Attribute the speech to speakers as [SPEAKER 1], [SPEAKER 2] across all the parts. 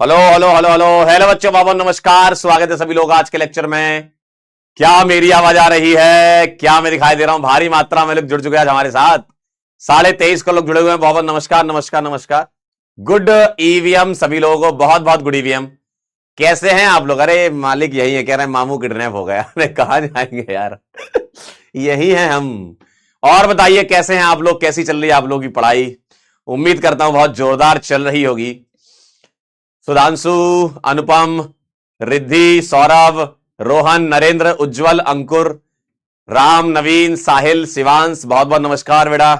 [SPEAKER 1] Hello hello hello hello hello बच्चों, बाबा नमस्कार। स्वागत है सभी लोग आज के लेक्चर में। क्या मेरी आवाज आ रही है? क्या मैं दिखाई दे रहा हूं? भारी मात्रा में लोग जुड़ चुके हैं आज हमारे साथ। 23.5 का लोग जुड़े हुए हैं। बहुत नमस्कार नमस्कार नमस्कार। गुड ईवीएम सभी लोगों को, बहुत बहुत गुड ईवीएम। कैसे हैं आप लोग? अरे मालिक यही है, कह रहे हैं मामू किडनैप हो गया। अरे कहां जाएंगे यार। यही है हम। और बताइए कैसे हैं आप लोग? कैसी चल रही है आप लोगों की पढ़ाई? उम्मीद करता हूं बहुत जोरदार चल रही होगी। सुधांशु, अनुपम, रिद्धि, सौरभ, रोहन, नरेंद्र, उज्जवल, अंकुर, राम, नवीन, साहिल, शिवांश, बहुत बहुत नमस्कार बेटा।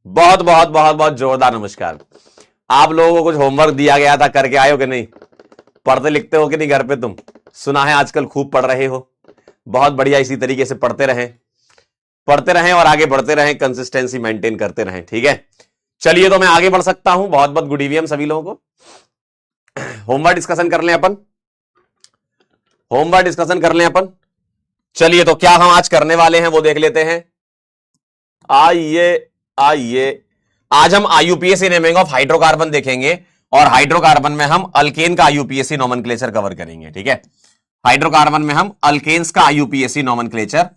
[SPEAKER 1] बहुत बहुत बहुत बहुत जोरदार नमस्कार। आप लोगों को कुछ होमवर्क दिया गया था, करके आए हो कि नहीं? पढ़ते लिखते हो कि नहीं घर पे तुम? सुना है आजकल खूब पढ़ रहे हो। बहुत बढ़िया, इसी तरीके से पढ़ते रहें और आगे बढ़ते रहें, कंसिस्टेंसी मेंटेन करते रहें। ठीक है, चलिए तो मैं आगे बढ़ सकता हूं। बहुत बहुत गुड इवनिंग सभी लोगों को। होमवर्क डिस्कशन कर लें अपन। चलिए तो क्या हम आज करने वाले हैं वो देख लेते हैं। आइए आइए, आज हम आईयूपीएसी नेमिंग ऑफ हाइड्रोकार्बन देखेंगे और हाइड्रोकार्बन में हम अल्केन का आईयूपीएसी नोमेनक्लेचर कवर करेंगे। ठीक है, हाइड्रोकार्बन में हम अल्केन्स का आईयूपीएसी नोमेनक्लेचर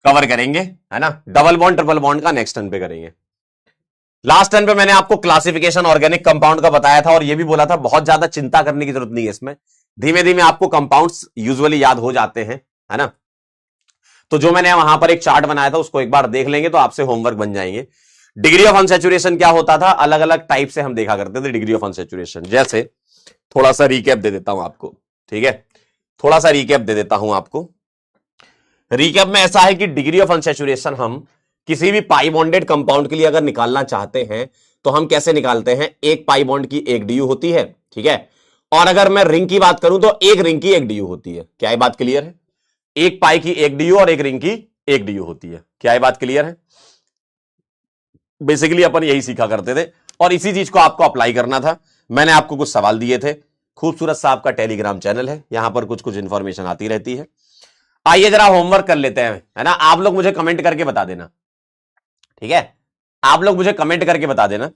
[SPEAKER 1] कवर करेंगे, है ना। डबल बॉन्ड ट्रिपल बॉन्ड का नेक्स्ट टर्न पे करेंगे। लास्ट टर्न पे मैंने आपको क्लासिफिकेशन ऑर्गेनिक कंपाउंड का बताया था और यह भी बोला था बहुत ज्यादा चिंता करने की जरूरत नहीं है इसमें। धीमे धीमे आपको कंपाउंड्स यूजुअली याद हो जाते हैं, है ना। तो जो मैंने वहां पर एक चार्ट बनाया था उसको एक बार देख लेंगे तो आपसे होमवर्क बन जाएंगे। डिग्री ऑफ अनसैचुरेशन क्या होता था? अलग अलग टाइप से हम देखा करते थे डिग्री ऑफ अनसैचुरेशन। जैसे थोड़ा सा रिकैप दे देता हूं आपको। ठीक है, थोड़ा सा रिकैप दे देता हूं आपको। रिकैप में ऐसा है कि डिग्री ऑफ अनसैचुरेशन हम किसी भी पाई बॉन्डेड कंपाउंड के लिए अगर निकालना चाहते हैं तो हम कैसे निकालते हैं? एक पाई बॉन्ड की एक डीयू होती है, ठीक है। और अगर मैं रिंग की बात करूं तो एक रिंग की एक डीयू होती है। क्या ये बात क्लियर है? एक पाई की एक डीयू और एक रिंग की एक डीयू होती है। क्या ये बात क्लियर है? बेसिकली अपन यही सीखा करते थे और इसी चीज को आपको अप्लाई करना था। मैंने आपको कुछ सवाल दिए थे। खूबसूरत सा आपका टेलीग्राम चैनल है, यहां पर कुछ कुछ इंफॉर्मेशन आती रहती है। आइए जरा होमवर्क कर लेते हैं, है ना। आप लोग मुझे कमेंट करके बता देना, ठीक है। आप लोग मुझे कमेंट करके बता देना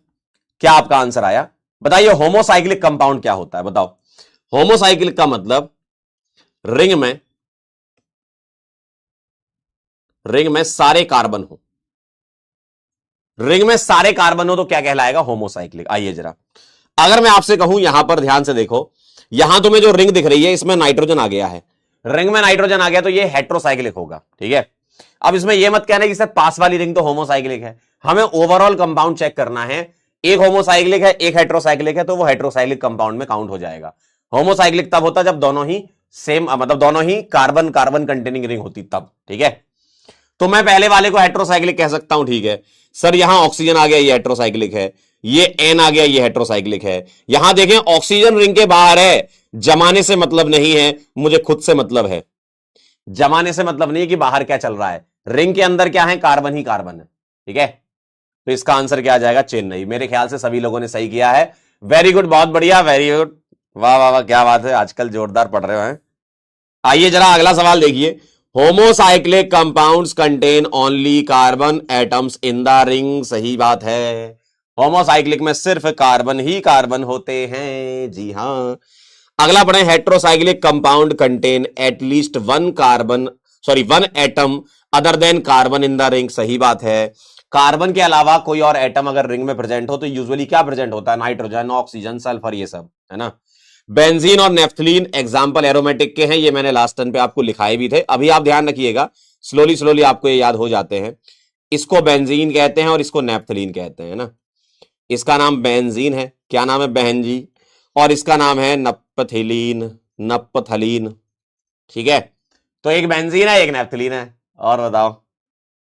[SPEAKER 1] क्या आपका आंसर आया। बताइए होमोसाइक्लिक कंपाउंड क्या होता है? बताओ। होमोसाइक्लिक का मतलब रिंग में सारे कार्बन हो। रिंग में सारे कार्बन हो तो क्या कहलाएगा? होमोसाइक्लिक। आइए जरा, अगर मैं आपसे कहूं, यहां पर ध्यान से देखो, यहां तुम्हें जो रिंग दिख रही है इसमें नाइट्रोजन आ गया है। रिंग में नाइट्रोजन आ गया तो ये हेट्रोसाइक्लिक होगा, ठीक है। अब इसमें यह मत कहना कि सर पास वाली रिंग तो होमोसाइक्लिक है। हमें ओवरऑल कंपाउंड चेक करना है। एक होमोसाइक्लिक है, एक हेट्रोसाइक्लिक है, तो वो हेट्रोसाइक्लिक कंपाउंड में काउंट हो जाएगा। होमोसाइक्लिक तब होता जब दोनों ही सेम, मतलब दोनों ही कार्बन कार्बन कंटेनिंग रिंग होती तब, ठीक है। तो मैं पहले वाले को हेट्रोसाइक्लिक कह सकता हूं, ठीक है। सर यहां ऑक्सीजन आ गया, ये हेट्रोसाइक्लिक है। ये एन आ गया, ये हेट्रोसाइक्लिक है। यहां देखें ऑक्सीजन रिंग के बाहर है। जमाने से मतलब नहीं है, मुझे खुद से मतलब है। जमाने से मतलब नहीं है कि बाहर क्या चल रहा है। रिंग के अंदर क्या है? कार्बन ही कार्बन है, ठीक है। तो इसका आंसर क्या आ जाएगा? चेन्नई। मेरे ख्याल से सभी लोगों ने सही किया है। वेरी गुड, बहुत बढ़िया, वेरी गुड। वाह वाह वाह, क्या बात है, आजकल जोरदार पढ़ रहे हैं। आइए जरा अगला सवाल देखिए। Homocyclic compounds contain only carbon atoms in the ring. सही बात है, होमोसाइक्लिक में सिर्फ कार्बन ही कार्बन होते हैं। जी हां। अगला पढ़े, heterocyclic compound contain at least one carbon, sorry one atom other than carbon in the ring. सही बात है, कार्बन के अलावा कोई और एटम अगर रिंग में प्रेजेंट हो तो यूजुअली क्या प्रेजेंट होता है? नाइट्रोजन, ऑक्सीजन, सल्फर, ये सब, है ना। बेंजीन और नेफ्थलीन एग्जाम्पल एरोमेटिक के हैं। ये मैंने लास्ट टर्न पे आपको लिखाए भी थे। अभी आप ध्यान रखिएगा, स्लोली स्लोली आपको ये याद हो जाते हैं। इसको बेंजीन कहते हैं और इसको नेफ्थलीन कहते हैं ना। इसका नाम बेंजीन है, क्या नाम है? बहन जी। और इसका नाम है नप्थलीन, ठीक है। तो एक बेंजीन है, एक नेफ्थलीन है। और बताओ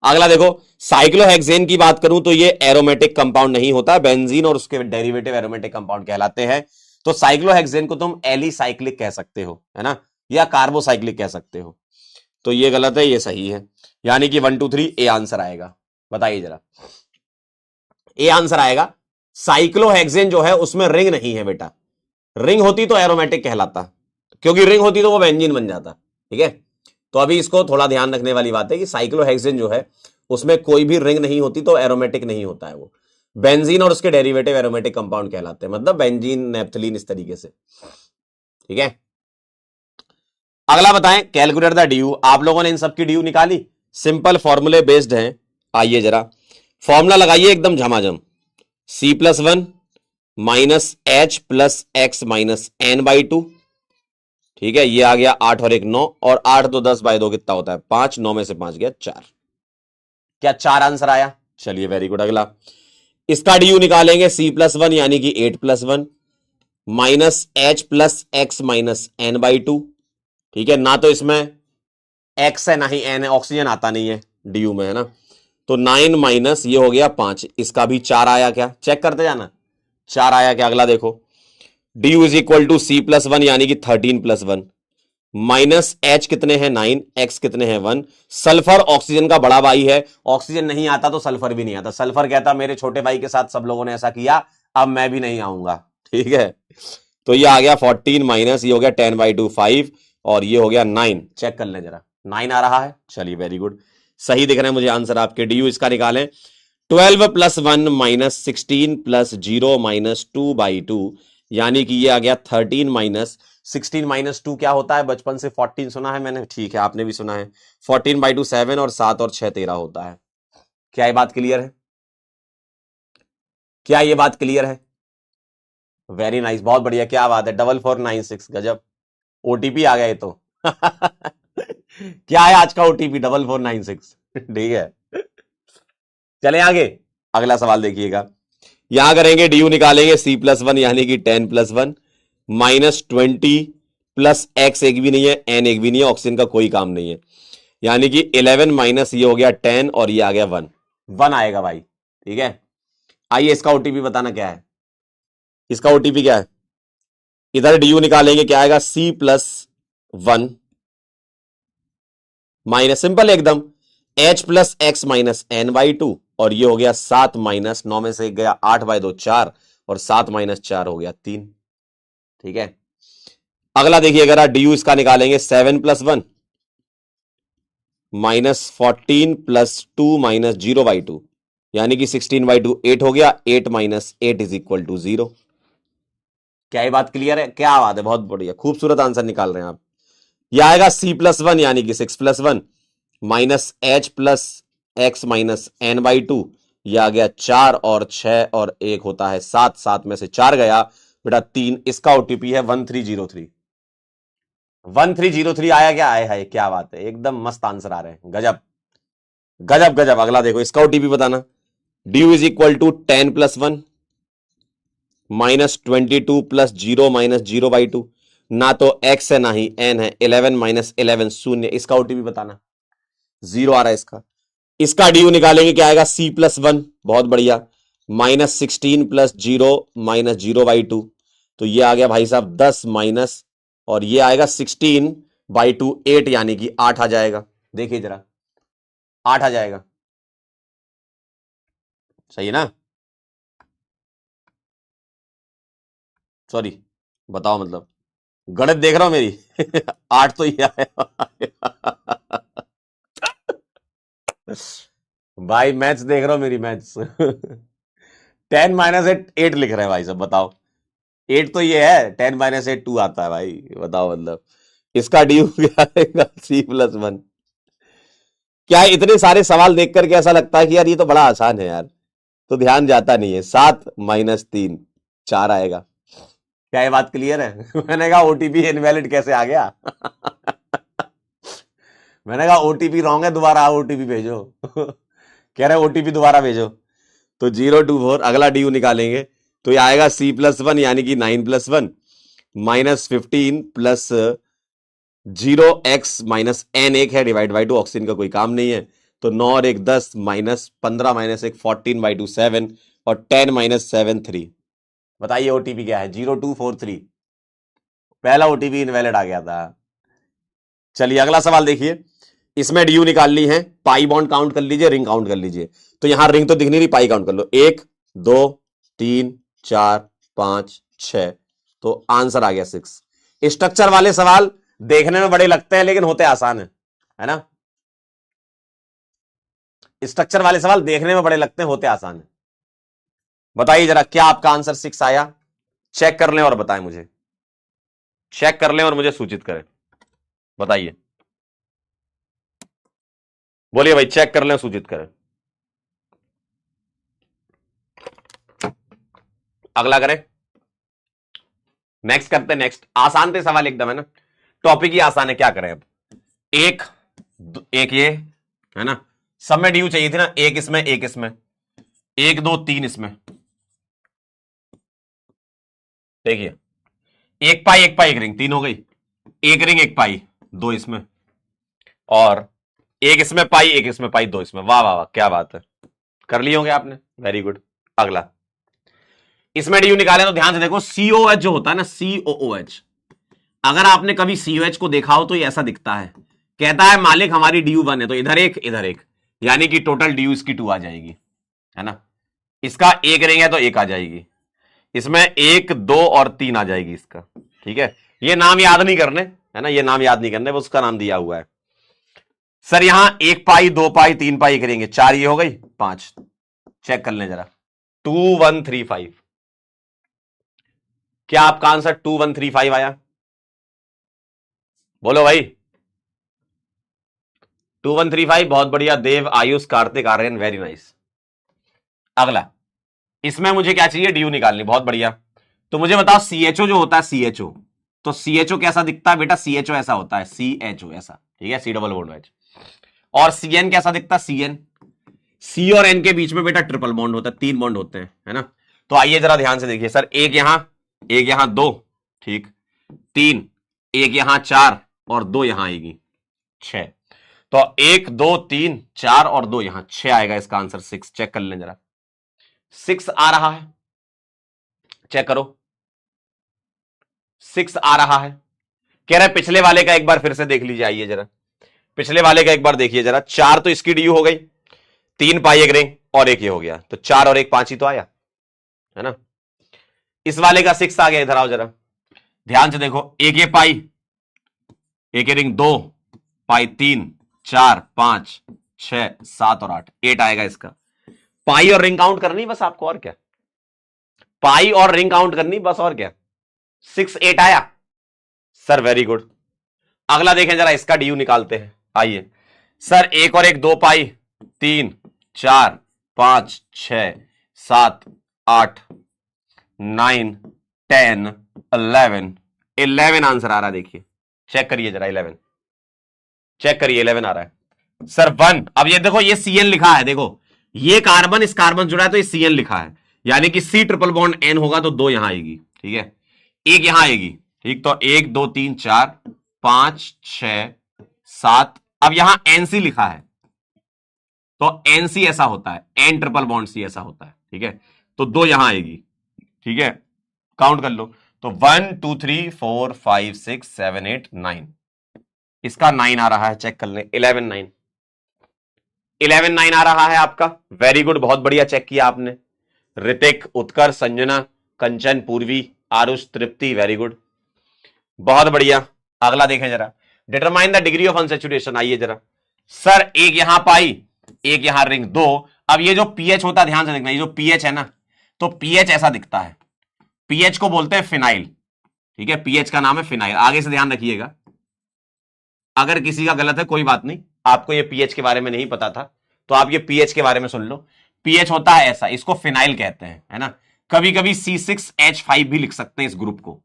[SPEAKER 1] अगला देखो, साइक्लोहेक्सेन की बात करूं तो ये एरोमेटिक कंपाउंड नहीं होता। बेंजीन और उसके डेरिवेटिव एरोमेटिक कंपाउंड कहलाते हैं। तो साइक्लोहेक्सेन को तुम एलिसाइक्लिक कह सकते हो, है ना, या कार्बोसाइक्लिक कह सकते हो। तो ये गलत है, ये सही है। यानी कि 1 2 3 ए आंसर आएगा। बताइए जरा, ए आंसर आएगा। साइक्लोहेक्सेन जो है उसमें रिंग नहीं है बेटा। रिंग होती तो एरोमेटिक कहलाता, क्योंकि रिंग होती तो वो बेंजीन बन जाता, ठीक है। तो अभी इसको थोड़ा ध्यान रखने वाली बात है कि साइक्लोहेक्सेन जो है उसमें कोई भी रिंग नहीं होती तो एरोमेटिक नहीं होता है वो। बेंजीन और उसके डेरिवेटिव एरोमेटिक कंपाउंड कहलाते हैं, मतलब बेंजीन, नेप्थलीन, इस तरीके से। ठीक है, अगला बताएं, कैलकुलेट द ड्यू। आप लोगों ने इन सब की ड्यू निकाली, सिंपल फॉर्मूले बेस्ड हैं। आइए जरा फॉर्मूला लगाइए एकदम झमाझम। C+1 minus H plus X minus N by two. ठीक है, ये आ गया 8 और 1 9, और 8 तो 10 बाई 2 कितना होता है 5, 9 में से 5 गया 4। क्या 4 आंसर आया? चलिए वेरी गुड। अगला इसका ड्यू निकालेंगे, C+1 यानी कि 8+1 minus H plus X minus N by two. ठीक है, ना तो इसमें एक्स है ना ही एन है, ऑक्सीजन आता नहीं है ड्यू में, है ना। तो 9 माइनस ये हो गया 5, इसका भी 4 आया क्या? चेक करते जाना, 4 आया क्या? अगला देखो, due is equal to C+1 यानी कि 13+1 माइनस एच कितने हैं 9, एक्स कितने हैं 1। सल्फर ऑक्सीजन का बड़ा भाई है, ऑक्सीजन नहीं आता तो सल्फर भी नहीं आता। सल्फर कहता मेरे छोटे भाई के साथ सब लोगों ने ऐसा किया, अब मैं भी नहीं आऊंगा। ठीक है, तो ये आ गया 14 माइनस ये हो गया 10/2 5, और ये हो गया 9। चेक कर लें जरा, 9 आ रहा है। चलिए वेरी गुड, सही दिख रहे हैं मुझे आंसर आपके। डी यू इसका निकालें, 12+1 माइनस 16+0 माइनस 2/2, यानी कि ये आ गया 13 माइनस 16 माइनस 2 क्या होता है? बचपन से 14 सुना है मैंने, ठीक है आपने भी सुना है। 14/2 7, और 7 और 6 13 होता है। क्या ये बात क्लियर है? क्या ये बात क्लियर है? वेरी नाइस, बहुत बढ़िया, क्या बात है। 4496, गजब, ओटीपी आ गया ये तो। क्या है आज का ओटीपी? 4496। ठीक है, चले आगे, अगला सवाल देखिएगा। यहां करेंगे ड्यू निकालेंगे, C+1 यानी कि 10+1 माइनस 20 प्लस एक्स एक भी नहीं है, एन एक भी नहीं है, ऑक्सीजन का कोई काम नहीं है, यानी कि 11 माइनस ये हो गया 10, और ये आ गया 1। 1 आएगा भाई। ठीक है, आइए इसका ओटीपी बताना क्या है। इसका ओटीपी क्या है? इधर ड्यू निकालेंगे, क्या आएगा? C+1 माइनस, सिंपल एकदम, H plus X minus N by two, और ये हो गया 7 माइनस 9 में से गया 8/2 4, और 7 माइनस 4 हो गया 3। ठीक है, अगला देखिए, अगर डी यू इसका निकालेंगे, 7+1 माइनस 14+2 माइनस 0/2, यानी कि 16/2 8 हो गया, 8 माइनस 8 इज इक्वल टू 0। क्या ये बात क्लियर है? क्या बात है, बहुत बढ़िया, खूबसूरत आंसर निकाल रहे हैं आप। यह आएगा C+1 यानी कि 6+1 minus H plus X minus N by two, यह आ गया 4 और 6 और 1 होता है 7, 7 में से 4 गया बेटा 3। इसका ओटीपी है 1303। 1303 आया क्या? आया है, क्या बात है, एकदम मस्त आंसर आ रहे हैं, गजब गजब गजब। अगला देखो, इसका ओटीपी बताना, DU is equal to 10+1 minus 22+0 minus 0/2, ना तो एक्स है ना ही एन है, 11 माइनस 11 0। इसका ओटीपी बताना, 0 आ रहा है इसका। इसका ड्यू निकालेंगे, क्या आएगा? C+1, बहुत बढ़िया, माइनस 16+0 माइनस 0/2, तो ये आ गया भाई साहब 10 माइनस, और ये आएगा 16/2 8, यानी कि 8 आ जाएगा। देखिए जरा, 8 आ जाएगा, सही है ना? सॉरी, बताओ, मतलब गणित देख रहा हूं मेरी। 8 तो ये आया। भाई मैथ्स देख रहा हूं मेरी, मैथ्स। 10 - 8 लिख रहे हैं भाई साहब, बताओ। 8 तो ये है, 10 - 8 2 आता है भाई, बताओ मतलब। इसका ड्यू क्या आएगा? C+1। क्या इतने सारे सवाल देख करके ऐसा लगता है कि यार ये तो बड़ा आसान है यार, तो ध्यान जाता नहीं है। 7 - 3 4 आएगा। क्या ये बात क्लियर है? मैंने कहा ओटीपी इनवैलिड कैसे आ गया? मैंने कहा ओटीपी रॉन्ग है, दोबारा ओटीपी भेजो। कह रहे ओटीपी दोबारा भेजो। तो 024, अगला ड्यू निकालेंगे, तो ये आएगा C+1 यानी कि 9+1 minus 15 plus 0x minus n, एक है, डिवाइड बाई 2, ऑक्सीजन का कोई काम नहीं है, तो 9 और 1 10 माइनस 15 माइनस 1 14/2 7, और 10 - 7 3। बताइए ओटीपी क्या है? 0243। पहला ओटीपी इनवैलिड आ गया था। चलिए अगला सवाल देखिए, इसमें ड्यू निकालनी है, पाई बॉन्ड काउंट कर लीजिए, रिंग काउंट कर लीजिए। तो यहां रिंग तो दिख नहीं रही, पाई काउंट कर लो, 1 2 3 4 5 6, तो आंसर आ गया 6। स्ट्रक्चर वाले सवाल देखने में बड़े लगते हैं लेकिन होते आसान है ना? स्ट्रक्चर वाले सवाल देखने में बड़े लगते हैं, होते आसान है। बताइए जरा, क्या आपका आंसर 6 आया? चेक कर लें और बताएं मुझे, चेक कर लें और मुझे सूचित करें। बताइए, बोलिए भाई, चेक कर लें, सूचित करें। अगला करें, नेक्स्ट करते, नेक्स्ट। आसान थे सवाल एकदम, है ना, टॉपिक ही आसान है, क्या करें अब। एक एक ये है ना, सब में ड्यू चाहिए थी ना, एक इसमें एक इसमें, 1 2 3 इसमें। देखिए, एक पाई एक पाई एक रिंग, 3 हो गई, एक रिंग एक पाई 2 इसमें, और एक इसमें पाई एक इसमें पाई 2 इसमें। वाह वाह वाह, क्या बात है, कर लिए होंगे आपने, वेरी गुड। अगला, इसमें ड्यू निकाले तो ध्यान से देखो, सीओएच जो होता है ना, सीओओएच, अगर आपने कभी सीओएच को देखा हो तो ये ऐसा दिखता है। कहता है मालिक हमारी ड्यू 1 है, तो इधर एक इधर एक, यानी कि टोटल ड्यू इसकी 2 आ जाएगी, है ना। इसका एक रिंग है तो 1 आ जाएगी, इसमें 1 2 और 3 आ जाएगी इसका, ठीक है। ये नाम याद नहीं करने, है ना, ये नाम याद नहीं करने, उसका नाम दिया हुआ है। सर यहां 1 पाई 2 पाई 3 पाई करेंगे, 4 ये हो गई, 5। चेक कर लें जरा, 2135। क्या आपका आंसर 2135 आया? बोलो भाई, 2135, बहुत बढ़िया। देव, आयुष, कार्तिक, आर्यन, वेरी नाइस। अगला, इसमें मुझे क्या चाहिए, ड्यू निकालनी, बहुत बढ़िया। तो मुझे बताओ, सीएचओ जो होता है, सीएचओ, तो सीएचओ कैसा दिखता है बेटा? सीएचओ ऐसा होता है, सीएचओ ऐसा, ठीक है, सी डबल बॉन्ड एच। और सीएन कैसा दिखता है? सीएन, सी और एन के बीच में बेटा ट्रिपल बॉन्ड होता है, 3 बॉन्ड होते हैं, है ना। तो आइए जरा ध्यान से देखिए, सर एक यहां 2, ठीक, 3, एक यहां 4 और 2 यहां आएगी 6। तो 1 2 3 4 और 2 यहां 6 आएगा, इसका आंसर 6। चेक कर लें जरा, 6 आ रहा है, चेक करो, 6 आ रहा है। कह रहा है पिछले वाले का एक बार फिर से देख लीजिए, आइए जरा, पिछले वाले का एक बार देखिए जरा। 4 तो इसकी ड्यू हो गई, 3 पाई एक रिंग और एक ये हो गया, तो 4 और 1 5 ही तो आया, है ना। इस वाले का 6 आ गया, इधर आओ जरा, ध्यान से देखो, एक ये पाई एक ये रिंग, 2 पाई 3 4 5 6 7 और 8, 8 आएगा इसका। पाई और रिंग काउंट करनी बस आपको, और क्या, पाई और रिंग काउंट करनी बस, और क्या। 6 8 आया सर, वेरी गुड। अगला देखें जरा, इसका ड्यू निकालते हैं, आइए। सर एक और एक 2 पाई 3 4 5 6 7 8 9 10 11 आंसर आ रहा है, देखिए, चेक करिए जरा, 11 चेक करिए, 11 आ रहा है सर। 1, अब ये देखो, ये सीएन लिखा है, देखो ये कार्बन इस कार्बन जुड़ा है तो ये सीएन लिखा है, यानी कि सी ट्रिपल बॉन्ड एन होगा, तो 2 यहां आएगी, ठीक है, 1 यहां आएगी, ठीक। तो 1 2 3 4 5 6 7, अब यहां एनसी लिखा है, तो एनसी ऐसा होता है, एन ट्रिपल बॉन्ड सी ऐसा होता है, ठीक है। तो 2 यहां आएगी, ठीक है, काउंट कर लो। तो 1 2 3 4 5 6 7 8 9, इसका 9 आ रहा है, चेक कर लें, 11 9 आ रहा है आपका, वेरी गुड, बहुत बढ़िया चेक किया आपने। ऋतिक, उत्कर्ष, संजना, कंचन, पूर्वी, आरुष, तृप्ति, वेरी गुड, बहुत बढ़िया। अगला देखें जरा, determine the degree of unsaturation, आइए जरा। सर एक यहां पाई एक यहां रिंग, 2। अब ये जो पीएच होता है, ध्यान से देखना, ये जो पीएच है ना, तो पीएच ऐसा दिखता है, पीएच को बोलते हैं फिनाइल, ठीक है, पीएच का नाम है फिनाइल। आगे से ध्यान रखिएगा, अगर किसी का गलत है कोई बात नहीं, आपको ये पीएच के बारे में नहीं पता था तो आप ये पीएच के बारे में सुन लो। पीएच होता है ऐसा, इसको फिनाइल कहते हैं, है ना। कभी कभी C6H5 भी लिख सकते हैं इस ग्रुप को।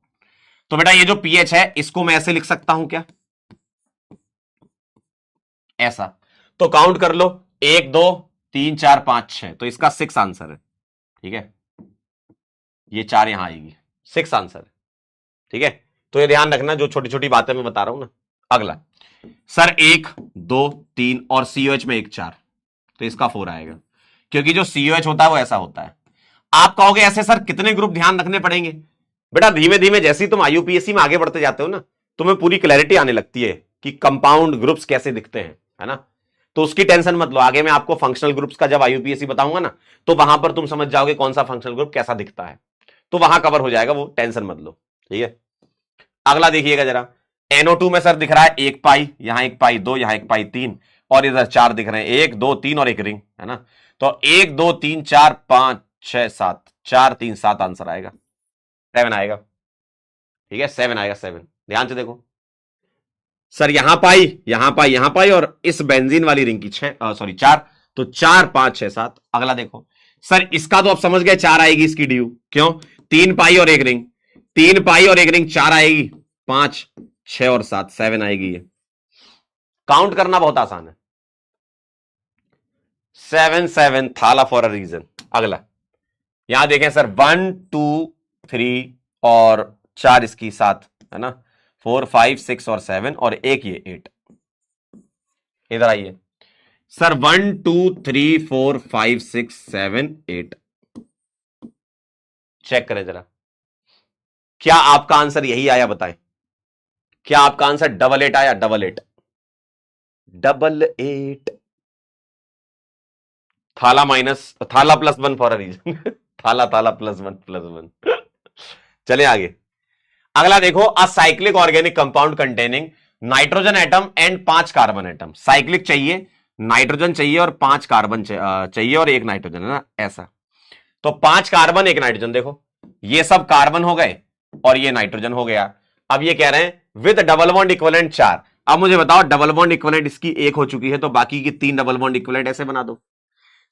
[SPEAKER 1] तो बेटा ये जो पीएच है, इसको मैं ऐसे लिख सकता हूं क्या, ऐसा। तो काउंट कर लो, 1 2 3 4 5 6, तो इसका 6 आंसर है, ठीक है, ये 4 यहां आएगी, 6 आंसर है, ठीक है। तो ये ध्यान रखना, जो छोटी छोटी बातें मैं बता रहा हूं ना। अगला, सर 1 2 3 और सीओएच में 1 4, तो इसका 4 आएगा, क्योंकि जो सीओएच होता है वो ऐसा होता है। आप कहोगे ऐसे सर कितने ग्रुप ध्यान रखने पड़ेंगे? बेटा धीमे धीमे जैसे ही तुम आईयूपीएससी में आगे बढ़ते जाते हो ना, तुम्हें पूरी क्लैरिटी आने लगती है कि कंपाउंड ग्रुप्स कैसे दिखते हैं, है ना। तो उसकी टेंशन मत लो, आगे मैं आपको फंक्शनल ग्रुप्स का जब आईयूपीएससी बताऊंगा ना, तो वहां पर तुम समझ जाओगे कौन सा फंक्शनल ग्रुप कैसा दिखता है, तो वहां कवर हो जाएगा, वो टेंशन मत लो, ठीक है। अगला देखिएगा जरा, NO2 में सर दिख रहा है 1 पाई, यहां 1 पाई 2, यहां 1 पाई 3 और इधर 4 दिख रहे हैं, 1 2 3 और 1 रिंग, है ना। तो 1 2 3 4 5 6 7, 4 3 7 आंसर आएगा, 7 आएगा। ठीक है, 7 आएगा, 7। ध्यान से देखो सर, यहां पाई, यहां पाई, यहां पाई, और इस बेंजीन वाली रिंग की 6 सॉरी 4, तो 4 5 6 7। अगला देखो सर, इसका तो आप समझ गए 4 आएगी इसकी ड्यू, क्यों? 3 पाई और एक रिंग, 3 पाई और एक रिंग 4 आएगी, 5 6 और 7 7 आएगी। ये काउंट करना बहुत आसान है, 7 7 थाला फॉर अ रीजन। अगला यहां देखें सर, 1 2 3 और 4 इसकी 7 है ना, 4 5 6 और 7 और एक ये 8। इधर आइए सर, 1 2 3 4 5 6 7 8, चेक करें जरा, क्या आपका आंसर यही आया? बताएं, क्या आपका आंसर 88 आया? 88 88, थाला माइनस थाला +1 फॉर अ रीजन थाला थाला +1 चले आगे। अगला देखो, a cyclic organic compound containing nitrogen atom and 5 carbon atom. Cyclic चाहिए, नाइट्रोजन चाहिए और 5 कार्बन चाहिए और एक नाइट्रोजन, है ना, ऐसा। तो 5 कार्बन 1 नाइट्रोजन, देखो ये सब कार्बन हो गए और ये नाइट्रोजन हो गया। अब ये कह रहे हैं विद डबल बॉन्ड इक्विवेलेंट 4। अब मुझे बताओ, डबल बॉन्ड इक्विवेलेंट इसकी 1 हो चुकी है, तो बाकी की 3 डबल बॉन्ड इक्विवेलेंट ऐसे बना दो।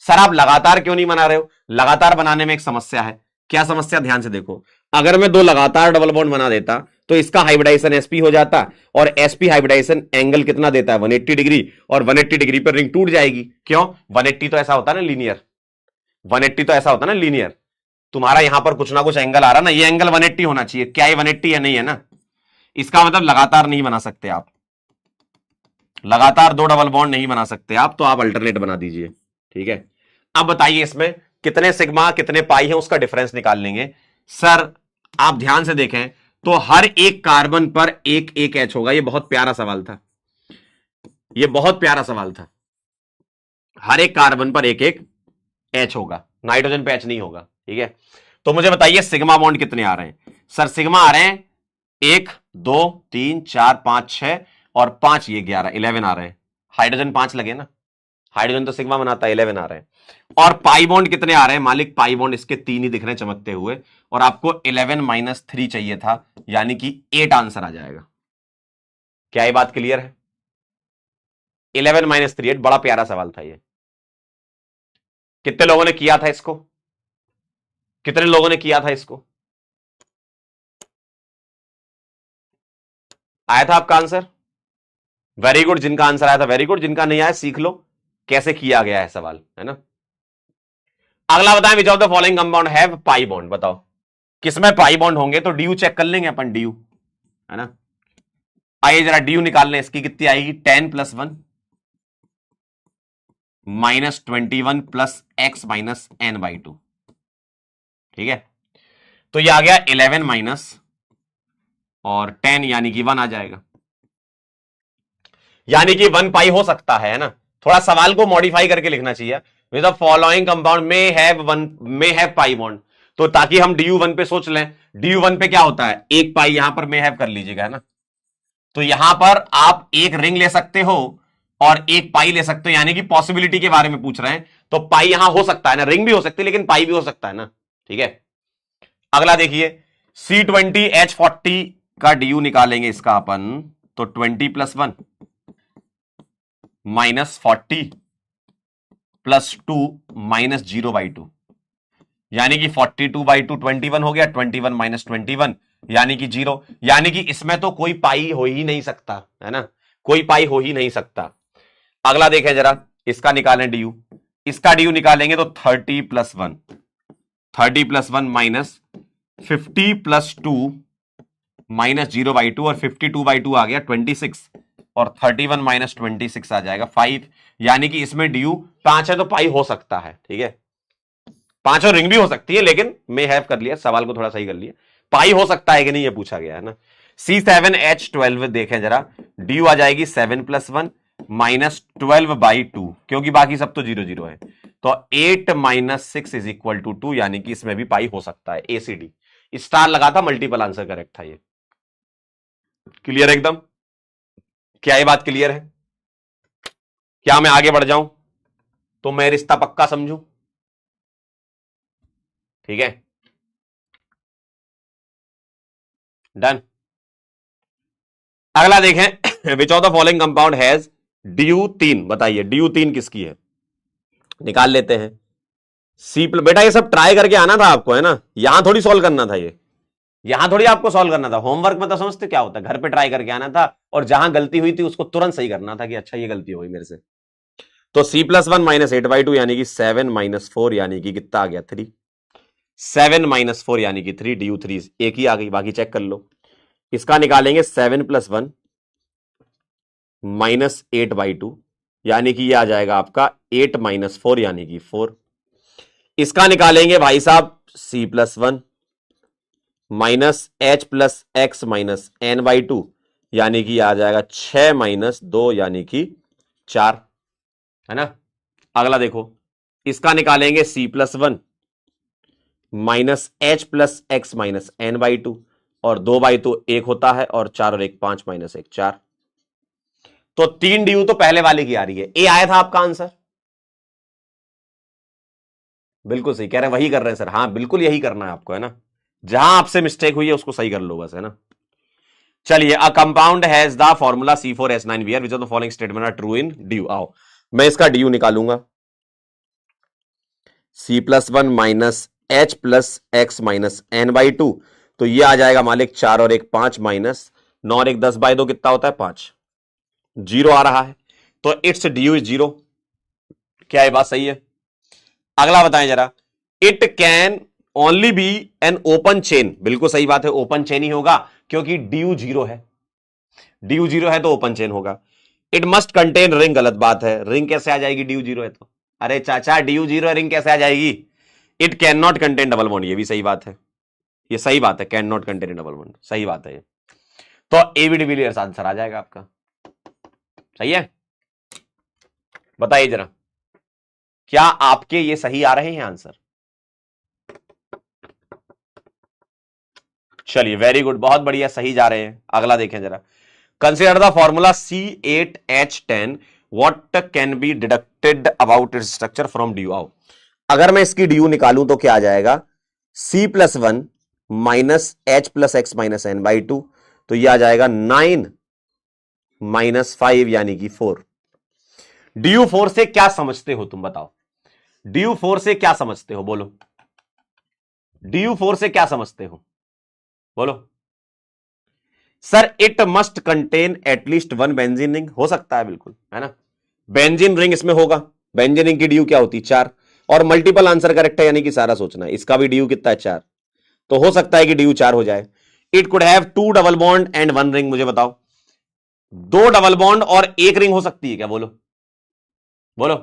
[SPEAKER 1] सर आप लगातार क्यों नहीं बना रहे हो? लगातार बनाने में एक समस्या है। क्या समस्या? ध्यान से देखो, अगर मैं 2 लगातार डबल बॉन्ड बना देता तो इसका हाइब्रिडाइजेशन sp हो जाता, और sp हाइब्रिडाइजेशन एंगल कितना देता है? 180 डिग्री, और 180 डिग्री पर रिंग टूट जाएगी। क्यों? 180 तो ऐसा होता है ना लीनियर, 180 तो ऐसा होता है ना लीनियर। तुम्हारा यहां पर कुछ ना कुछ एंगल आ रहा ना, ये एंगल 180 होना चाहिए। क्या ये 180 है? नहीं है ना। इसका मतलब लगातार नहीं बना सकते आप, लगातार 2 डबल बॉन्ड नहीं बना सकते आप, तो आप अल्टरनेट बना दीजिए। ठीक है, अब बताइए इसमें कितने सिग्मा कितने पाई है, उसका डिफरेंस निकाल लेंगे। सर आप ध्यान से देखें तो हर एक कार्बन पर एक एक एच होगा। ये बहुत प्यारा सवाल था, ये बहुत प्यारा सवाल था। हर एक कार्बन पर एक एक एच होगा, नाइट्रोजन पे एच नहीं होगा। ठीक है, तो मुझे बताइए सिग्मा बॉन्ड कितने आ रहे हैं? सर सिग्मा आ रहे हैं 1 2 3 4 5 6 और 5 ये 11 11 आ रहे हैं। हाइड्रोजन 5 लगे ना, हाइड्रोजन तो सिग्मा बनाता है, 11 आ रहे हैं। और पाई बॉन्ड कितने आ रहे हैं मालिक? पाई बॉन्ड इसके 3 ही दिख रहे हैं चमकते हुए, और आपको 11 - 3 चाहिए था, यानी कि 8 आंसर आ जाएगा। क्या ये बात क्लियर है? 11 - 3 8, बड़ा प्यारा सवाल था ये। कितने लोगों ने किया था इसको? कितने लोगों ने किया था इसको? आया था आपका आंसर? वेरी गुड, जिनका आंसर आया था वेरी गुड, जिनका नहीं आया सीख लो कैसे किया गया है सवाल, है ना। अगला बताएं, विच of the following compound have pi bond? बताओ किसमें पाई बॉन्ड होंगे, तो ड्यू चेक कर लेंगे अपन, ड्यू, है ना। आइए जरा ड्यू निकाल लें, इसकी कितनी आएगी? 10 + 1 - 21 + x - n/2। ठीक है, तो ये आ गया 11 माइनस और 10, यानी कि 1 आ जाएगा, यानी कि 1 पाई हो सकता है ना। थोड़ा सवाल को मॉडिफाई करके लिखना चाहिए, with the following compound may have pi bond, तो ताकि हम DU1 पे सोच लें। DU1 पे क्या होता है? 1 पाई, यहां पर मे हैव कर लीजिएगा, है ना। तो यहां पर आप एक रिंग ले सकते हो और एक पाई ले सकते हो, यानी कि पॉसिबिलिटी के बारे में पूछ रहे हैं, तो पाई यहां हो सकता है ना, रिंग भी हो सकती है लेकिन पाई भी हो सकता है ना। ठीक है, अगला देखिए, C20H40 का DU निकालेंगे इसका अपन, तो 20 + 1 -40 + 2 -0/2, यानी कि 42/2 21 हो गया, 21 - 21 यानी कि 0, यानी कि इसमें तो कोई पाई हो ही नहीं सकता, है ना, कोई पाई हो ही नहीं सकता। अगला देखें जरा, इसका निकालें DU, इसका DU निकालेंगे तो 30 + 1 30 + 1 -50 + 2 -0/2, और 52/2 आ गया 26, और 31 - 26 आ जाएगा 5, यानी कि इसमें DU 5 है तो पाई हो सकता है। ठीक है, 5 और रिंग भी हो सकती है, लेकिन मे हैव कर लिया, सवाल को थोड़ा सही कर लिया। पाई हो सकता है कि नहीं ये पूछा गया है ना। C7H12 देखें जरा, DU आ जाएगी 7 + 1 -12/2, क्योंकि बाकी सब तो 0 0 है, तो 8 - 6 = 2, यानी कि इसमें भी पाई हो सकता है। ACD स्टार लगा था, मल्टीपल आंसर करेक्ट था ये। क्लियर है एकदम? क्या ये बात क्लियर है? क्या मैं आगे बढ़ जाऊं तो मैं रिश्ता पक्का समझूं? ठीक है, डन। अगला देखें, विच of the following compound has DU3, बताइए DU3 किसकी है, निकाल लेते हैं। बेटा ये सब ट्राई करके आना था आपको, है ना, यहां थोड़ी सॉल्व करना था, ये यहां थोड़ी आपको सॉल्व करना था। होमवर्क में तो समझते क्या होता है, घर पे ट्राई करके आना था और जहां गलती हुई थी उसको तुरंत सही करना था कि अच्छा ये गलती हो गई मेरे से। तो C+1 माइनस 8/2 यानी कि 7 माइनस 4 यानी कि कितना आ गया 3। 7 माइनस 4 यानी कि 3, DU3 एक ही आ गई, बाकी चेक कर लो। इसका निकालेंगे 7 + 1 माइनस 8/2 यानी कि ये आ जाएगा आपका 8 माइनस 4 यानी कि 4। इसका निकालेंगे भाई साहब C+1 minus H+X minus N/2 यानी कि आ जाएगा 6 माइनस 2 यानी कि 4, है ना। अगला देखो, इसका निकालेंगे C+1 minus H+X minus N/2 और 2/2 1 होता है और 4 और 1 5 माइनस 1 4। तो 3 DU तो पहले वाले की आ रही है। ए आया था आपका आंसर, बिल्कुल सही कह रहे हैं, वही कर रहे हैं सर। हाँ बिल्कुल यही करना है आपको, है ना, जहां आपसे मिस्टेक हुई है उसको सही कर लो बस, है ना। चलिए, a compound has the formula C4H9Br which of the following statement are true in DU। आओ मैं इसका DU निकालूंगा। C+1 minus H+X minus N/2, तो ये आ जाएगा मालिक 4 और 1 5 माइनस 9 और 1 10/2 कितना होता है 5, 0 आ रहा है, तो इट्स DU इज 0। क्या ये बात सही है? अगला बताएं जरा, it can only be an open chain, बिल्कुल सही बात है, ओपन चेन ही होगा क्योंकि DU 0 है, DU 0 है तो ओपन चेन होगा। इट मस्ट कंटेन रिंग, गलत बात है, रिंग कैसे आ जाएगी DU 0 है तो, अरे चाचा DU 0 है रिंग कैसे आ जाएगी। It can not contain double bond, ये भी सही बात है, ये सही बात है, can not contain double bond, सही बात है ये। तो AB डिविलियर्स आंसर आ जाएगा आपका, सही है। बताइए जरा, क्या आपके ये सही आ रहे हैं आंसर? चलिए वेरी गुड, बहुत बढ़िया, सही जा रहे हैं। अगला देखें जरा, consider the formula C8H10 what can be deducted about its structure from DU। आओ अगर मैं इसकी DU निकालूं तो क्या आ जाएगा, C+1 minus H+X minus N/2, तो यह आ जाएगा 9 माइनस 5 यानी कि 4। DU4 से क्या समझते हो तुम, बताओ DU4 से क्या समझते हो, बोलो DU4 से क्या समझते हो, बोलो। Sir it must contain at least 1 benzene ring, हो सकता है बिल्कुल, है ना, बेंजीन रिंग इसमें होगा। बेंजीन रिंग की DU क्या होती है 4, और मल्टीपल आंसर करेक्ट है यानी कि सारा सोचना है, इसका भी DU कितना है 4, तो हो सकता है कि DU 4 हो जाए। It could have 2 double bond and 1 ring, मुझे बताओ 2 डबल बॉन्ड और 1 रिंग हो सकती है क्या, बोलो बोलो,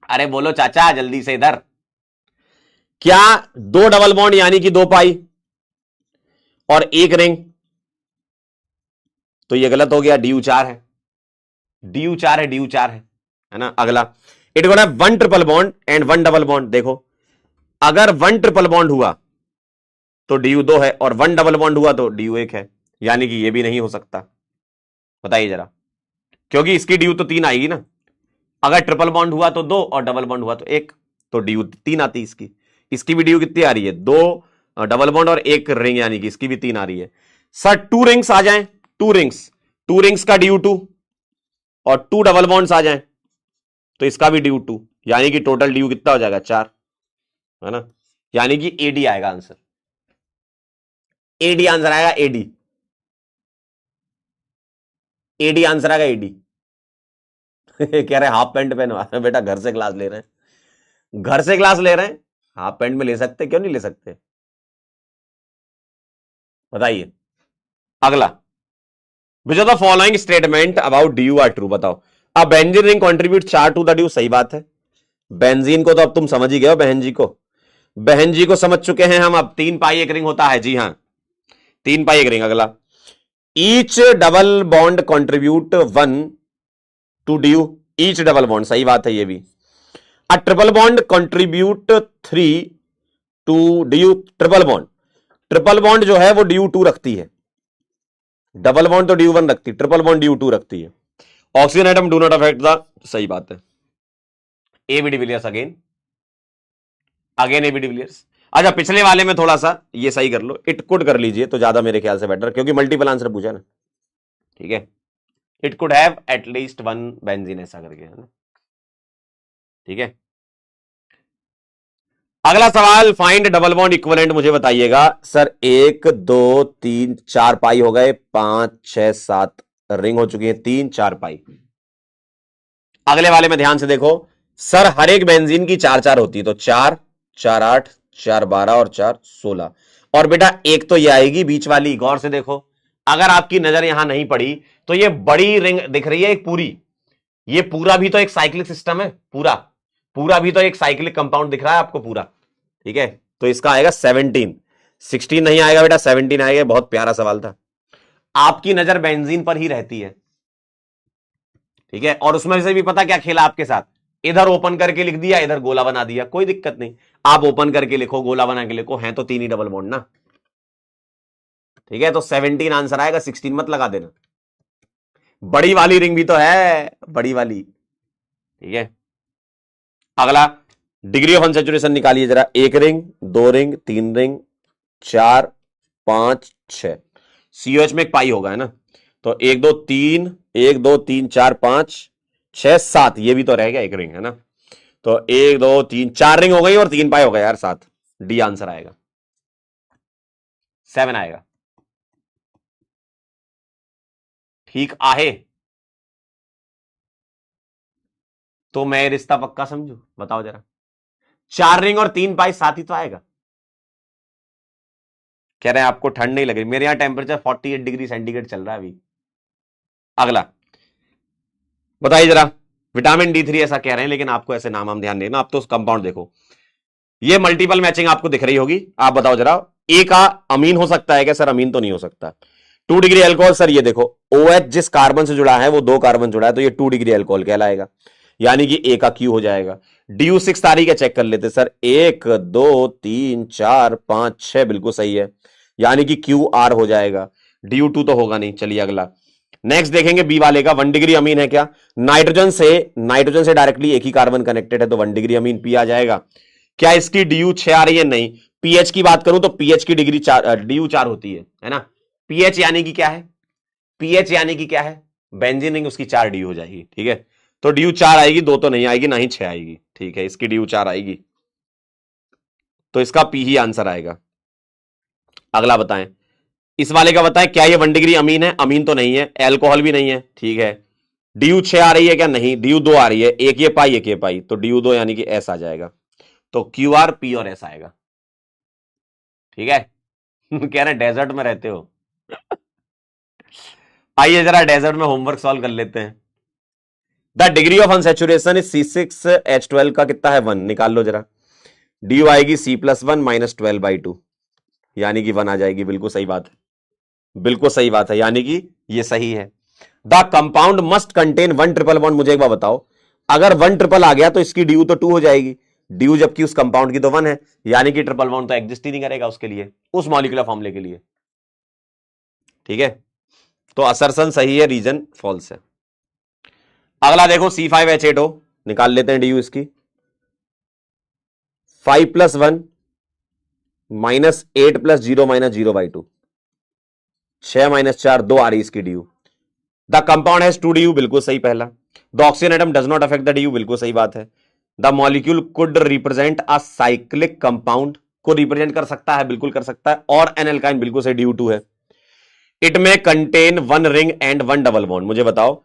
[SPEAKER 1] अरे बोलो चाचा जल्दी से इधर। क्या 2 डबल बॉन्ड यानी कि 2 पाई और 1 रिंग, तो ये गलत हो गया, DU 4 है, DU 4 है, DU 4 है ना। अगला, it got have 1 triple bond and 1 double bond, देखो अगर 1 ट्रिपल बॉन्ड हुआ तो DU 2 है और 1 डबल बॉन्ड हुआ तो DU 1 है, यानी कि ये भी नहीं हो सकता। बताइए जरा, क्योंकि इसकी DU तो 3 आएगी ना, अगर ट्रिपल बॉन्ड हुआ तो 2 और डबल बॉन्ड हुआ तो 1, तो DU 3 आती इसकी। इसकी भी DU कितनी आ रही है, 2 डबल बॉन्ड और 1 रिंग यानी कि इसकी भी 3 आ रही है। सर 2 रिंग्स आ जाएं, 2 रिंग्स, 2 रिंग्स का DU 2 और 2 डबल बॉन्ड्स आ जाएं तो इसका भी DU 2, यानी कि टोटल DU कितना हो जाएगा 4, है ना, यानी कि AD आएगा आंसर, AD आंसर आएगा, AD आंसर आएगा, AD। कह रहे हाफ पैंट पहनवा रहे बेटा, घर से क्लास ले रहे हैं, घर से क्लास ले रहे हैं, हाफ पैंट में ले सकते, क्यों नहीं ले सकते, बताइए। अगला, which of the following statement about DU are true, बताओ। अब benzene ring contribute 4 to the DU, सही बात है, बेंजीन को तो अब तुम समझ ही गए हो, बहन जी को, बहन जी को समझ चुके हैं हम, अब 3 पाई 1 रिंग होता है, जी हां 3 पाई 1 रिंग। अगला, each double bond contribute 1 to DU, each double bond, सही बात है ये भी। A triple bond contribute 3 to DU, triple bond जो है वो DU 2 रखती है, डबल बॉन्ड तो DU 1 रखती है, ट्रिपल बॉन्ड DU 2 रखती है। Oxygen atom do not affect the, सही बात है। AB de Villiers, again AB de Villiers. अच्छा पिछले वाले में थोड़ा सा ये सही कर लो, इट कुड कर लीजिए तो ज्यादा मेरे ख्याल से बेटर, क्योंकि मल्टीपल आंसर पूछा ना। ठीक है, it could have at least one benzene, ऐसा करके, है ना। ठीक है, अगला सवाल, फाइंड डबल बॉन्ड इक्विवेलेंट। मुझे बताइएगा सर, 1 2 3 4 पाई हो गए, 5 6 7 रिंग हो चुकी है, 3 4 पाई। अगले वाले में ध्यान से देखो सर, हर एक बेंजीन की 4 4 होती है, तो 4 4 8 4 12 और 4 16। और बेटा एक तो ये आएगी बीच वाली, गौर से देखो, अगर आपकी नजर यहां नहीं पड़ी तो ये बड़ी रिंग दिख रही है एक पूरी, ये पूरा भी तो एक साइक्लिक सिस्टम है, पूरा पूरा भी तो एक साइक्लिक कंपाउंड दिख रहा है आपको पूरा। ठीक है, तो इसका आएगा 17, 16 नहीं आएगा बेटा, 17 आएगा। बहुत प्यारा सवाल था। आपकी नजर बेंजीन पर ही रहती है, ठीक है, और उसमें से भी पता क्या खेला आपके साथ, इधर ओपन करके लिख दिया, इधर गोला बना दिया, कोई दिक्कत नहीं, आप ओपन करके लिखो, गोला बना के लिखो, हैं तो 3 ही डबल बॉन्ड ना। ठीक है, तो 17 आंसर आएगा, 16 मत लगा देना, बड़ी वाली रिंग भी तो है, बड़ी वाली। ठीक है, अगला, डिग्री ऑफ अनसैचुरेशन निकालिए जरा, 1 रिंग 2 रिंग 3 रिंग 4 5 6, सीओएच में एक पाई होगा, है ना, तो 1 2 3 1 2 3 4 5 6 7, ये भी तो रह गया एक रिंग, है ना, तो 1 2 3 4 रिंग हो गई और 3 पाई हो गया यार, 7। डी आंसर आएगा, 7 आएगा। ठीक आहे, तो मैं रिश्ता पक्का समझू, बताओ जरा, 4 रिंग और 3 पाई 7 ही तो आएगा। कह रहे हैं आपको ठंड नहीं लग रही, मेरे यहां टेम्परेचर 48 डिग्री सेंटीग्रेड चल रहा है अभी। अगला बताइए जरा, विटामिन D3 ऐसा कह रहे हैं, लेकिन आपको ऐसे नाम हम ध्यान देना, आप तो कंपाउंड देखो, ये मल्टीपल मैचिंग आपको दिख रही होगी, आप बताओ जरा, ए का अमीन हो सकता है क्या सर? अमीन तो नहीं हो सकता। 2 डिग्री अल्कोहल, सर ये देखो OH जिस कार्बन से जुड़ा है वो 2 कार्बन जुड़ा है, तो ये 2 डिग्री अल्कोहल कहलाएगा, यानी कि ए का क्यू हो जाएगा। DU6 तारीख है, चेक कर लेते सर, 1 2 3 4 5 6 बिल्कुल सही है, यानी कि QR हो जाएगा। DU2 तो होगा नहीं। चलिए अगला, नेक्स्ट देखेंगे बी वाले का, 1 डिग्री अमीन है क्या? नाइट्रोजन से डायरेक्टली एक ही कार्बन कनेक्टेड है, तो 1 डिग्री अमीन पी आ जाएगा। क्या इसकी DU6 आ रही है? नहीं। पीएच की बात करूं तो पीएच की डिग्री DU4 होती है ना। पीएच यानी कि क्या है? पीएच यानी कि क्या है? बेंजीन रिंग, उसकी 4 DU हो जाएगी। ठीक है, तो DU4 आएगी, 2 तो नहीं आएगी, ना ही 6 आएगी। ठीक है, इसकी DU4 आएगी, तो इसका पी ही आंसर आएगा। अगला बताएं, इस वाले का बताएं, क्या ये 1 डिग्री अमीन है? अमीन तो नहीं है, एल्कोहल भी नहीं है। ठीक है, DU6 आ रही है क्या? नहीं। DU2 आ रही है, एक ये पाई एक ये पाई, तो DU2 यानी कि एस आ जाएगा, तो QR P और एस आएगा। ठीक है कह रहे डेजर्ट में रहते हो आइए जरा डेजर्ट में होमवर्क सॉल्व कर लेते हैं। The degree of unsaturation is C6H12 का कितना है? 1। निकाल लो जरा, DU आएगी C+1 -12/2, यानी कि 1 आ जाएगी। बिल्कुल सही बात है, बिल्कुल सही बात है, यानी कि ये सही है। The compound must contain 1 triple bond. मुझे एक बार बताओ, अगर 1 ट्रिपल आ गया तो इसकी DU तो 2 हो जाएगी, DU जबकि उस कंपाउंड की तो 1 है, यानी कि ट्रिपल बॉन्ड तो एग्जिस्ट ही नहीं करेगा उसके लिए, उस मॉलिक्यूलर फॉर्मूले के लिए। ठीक है, तो असर्शन सही है, रीजन फॉल्स है। अगला देखो, C5H8O, निकाल लेते हैं DU इसकी, 5 + 1 -8 + 0 -0/2, 6 - 4 2 आ रही इसकी DU। The compound has 2 DU, बिल्कुल सही पहला। The oxygen atom does not affect the DU, बिल्कुल सही बात है। The molecule could represent a cyclic compound, को रिप्रेजेंट कर सकता है, बिल्कुल कर सकता है। और एन एल्काइन, बिल्कुल सही, DU2 है। इट में contain 1 ring and 1 double bond. मुझे बताओ,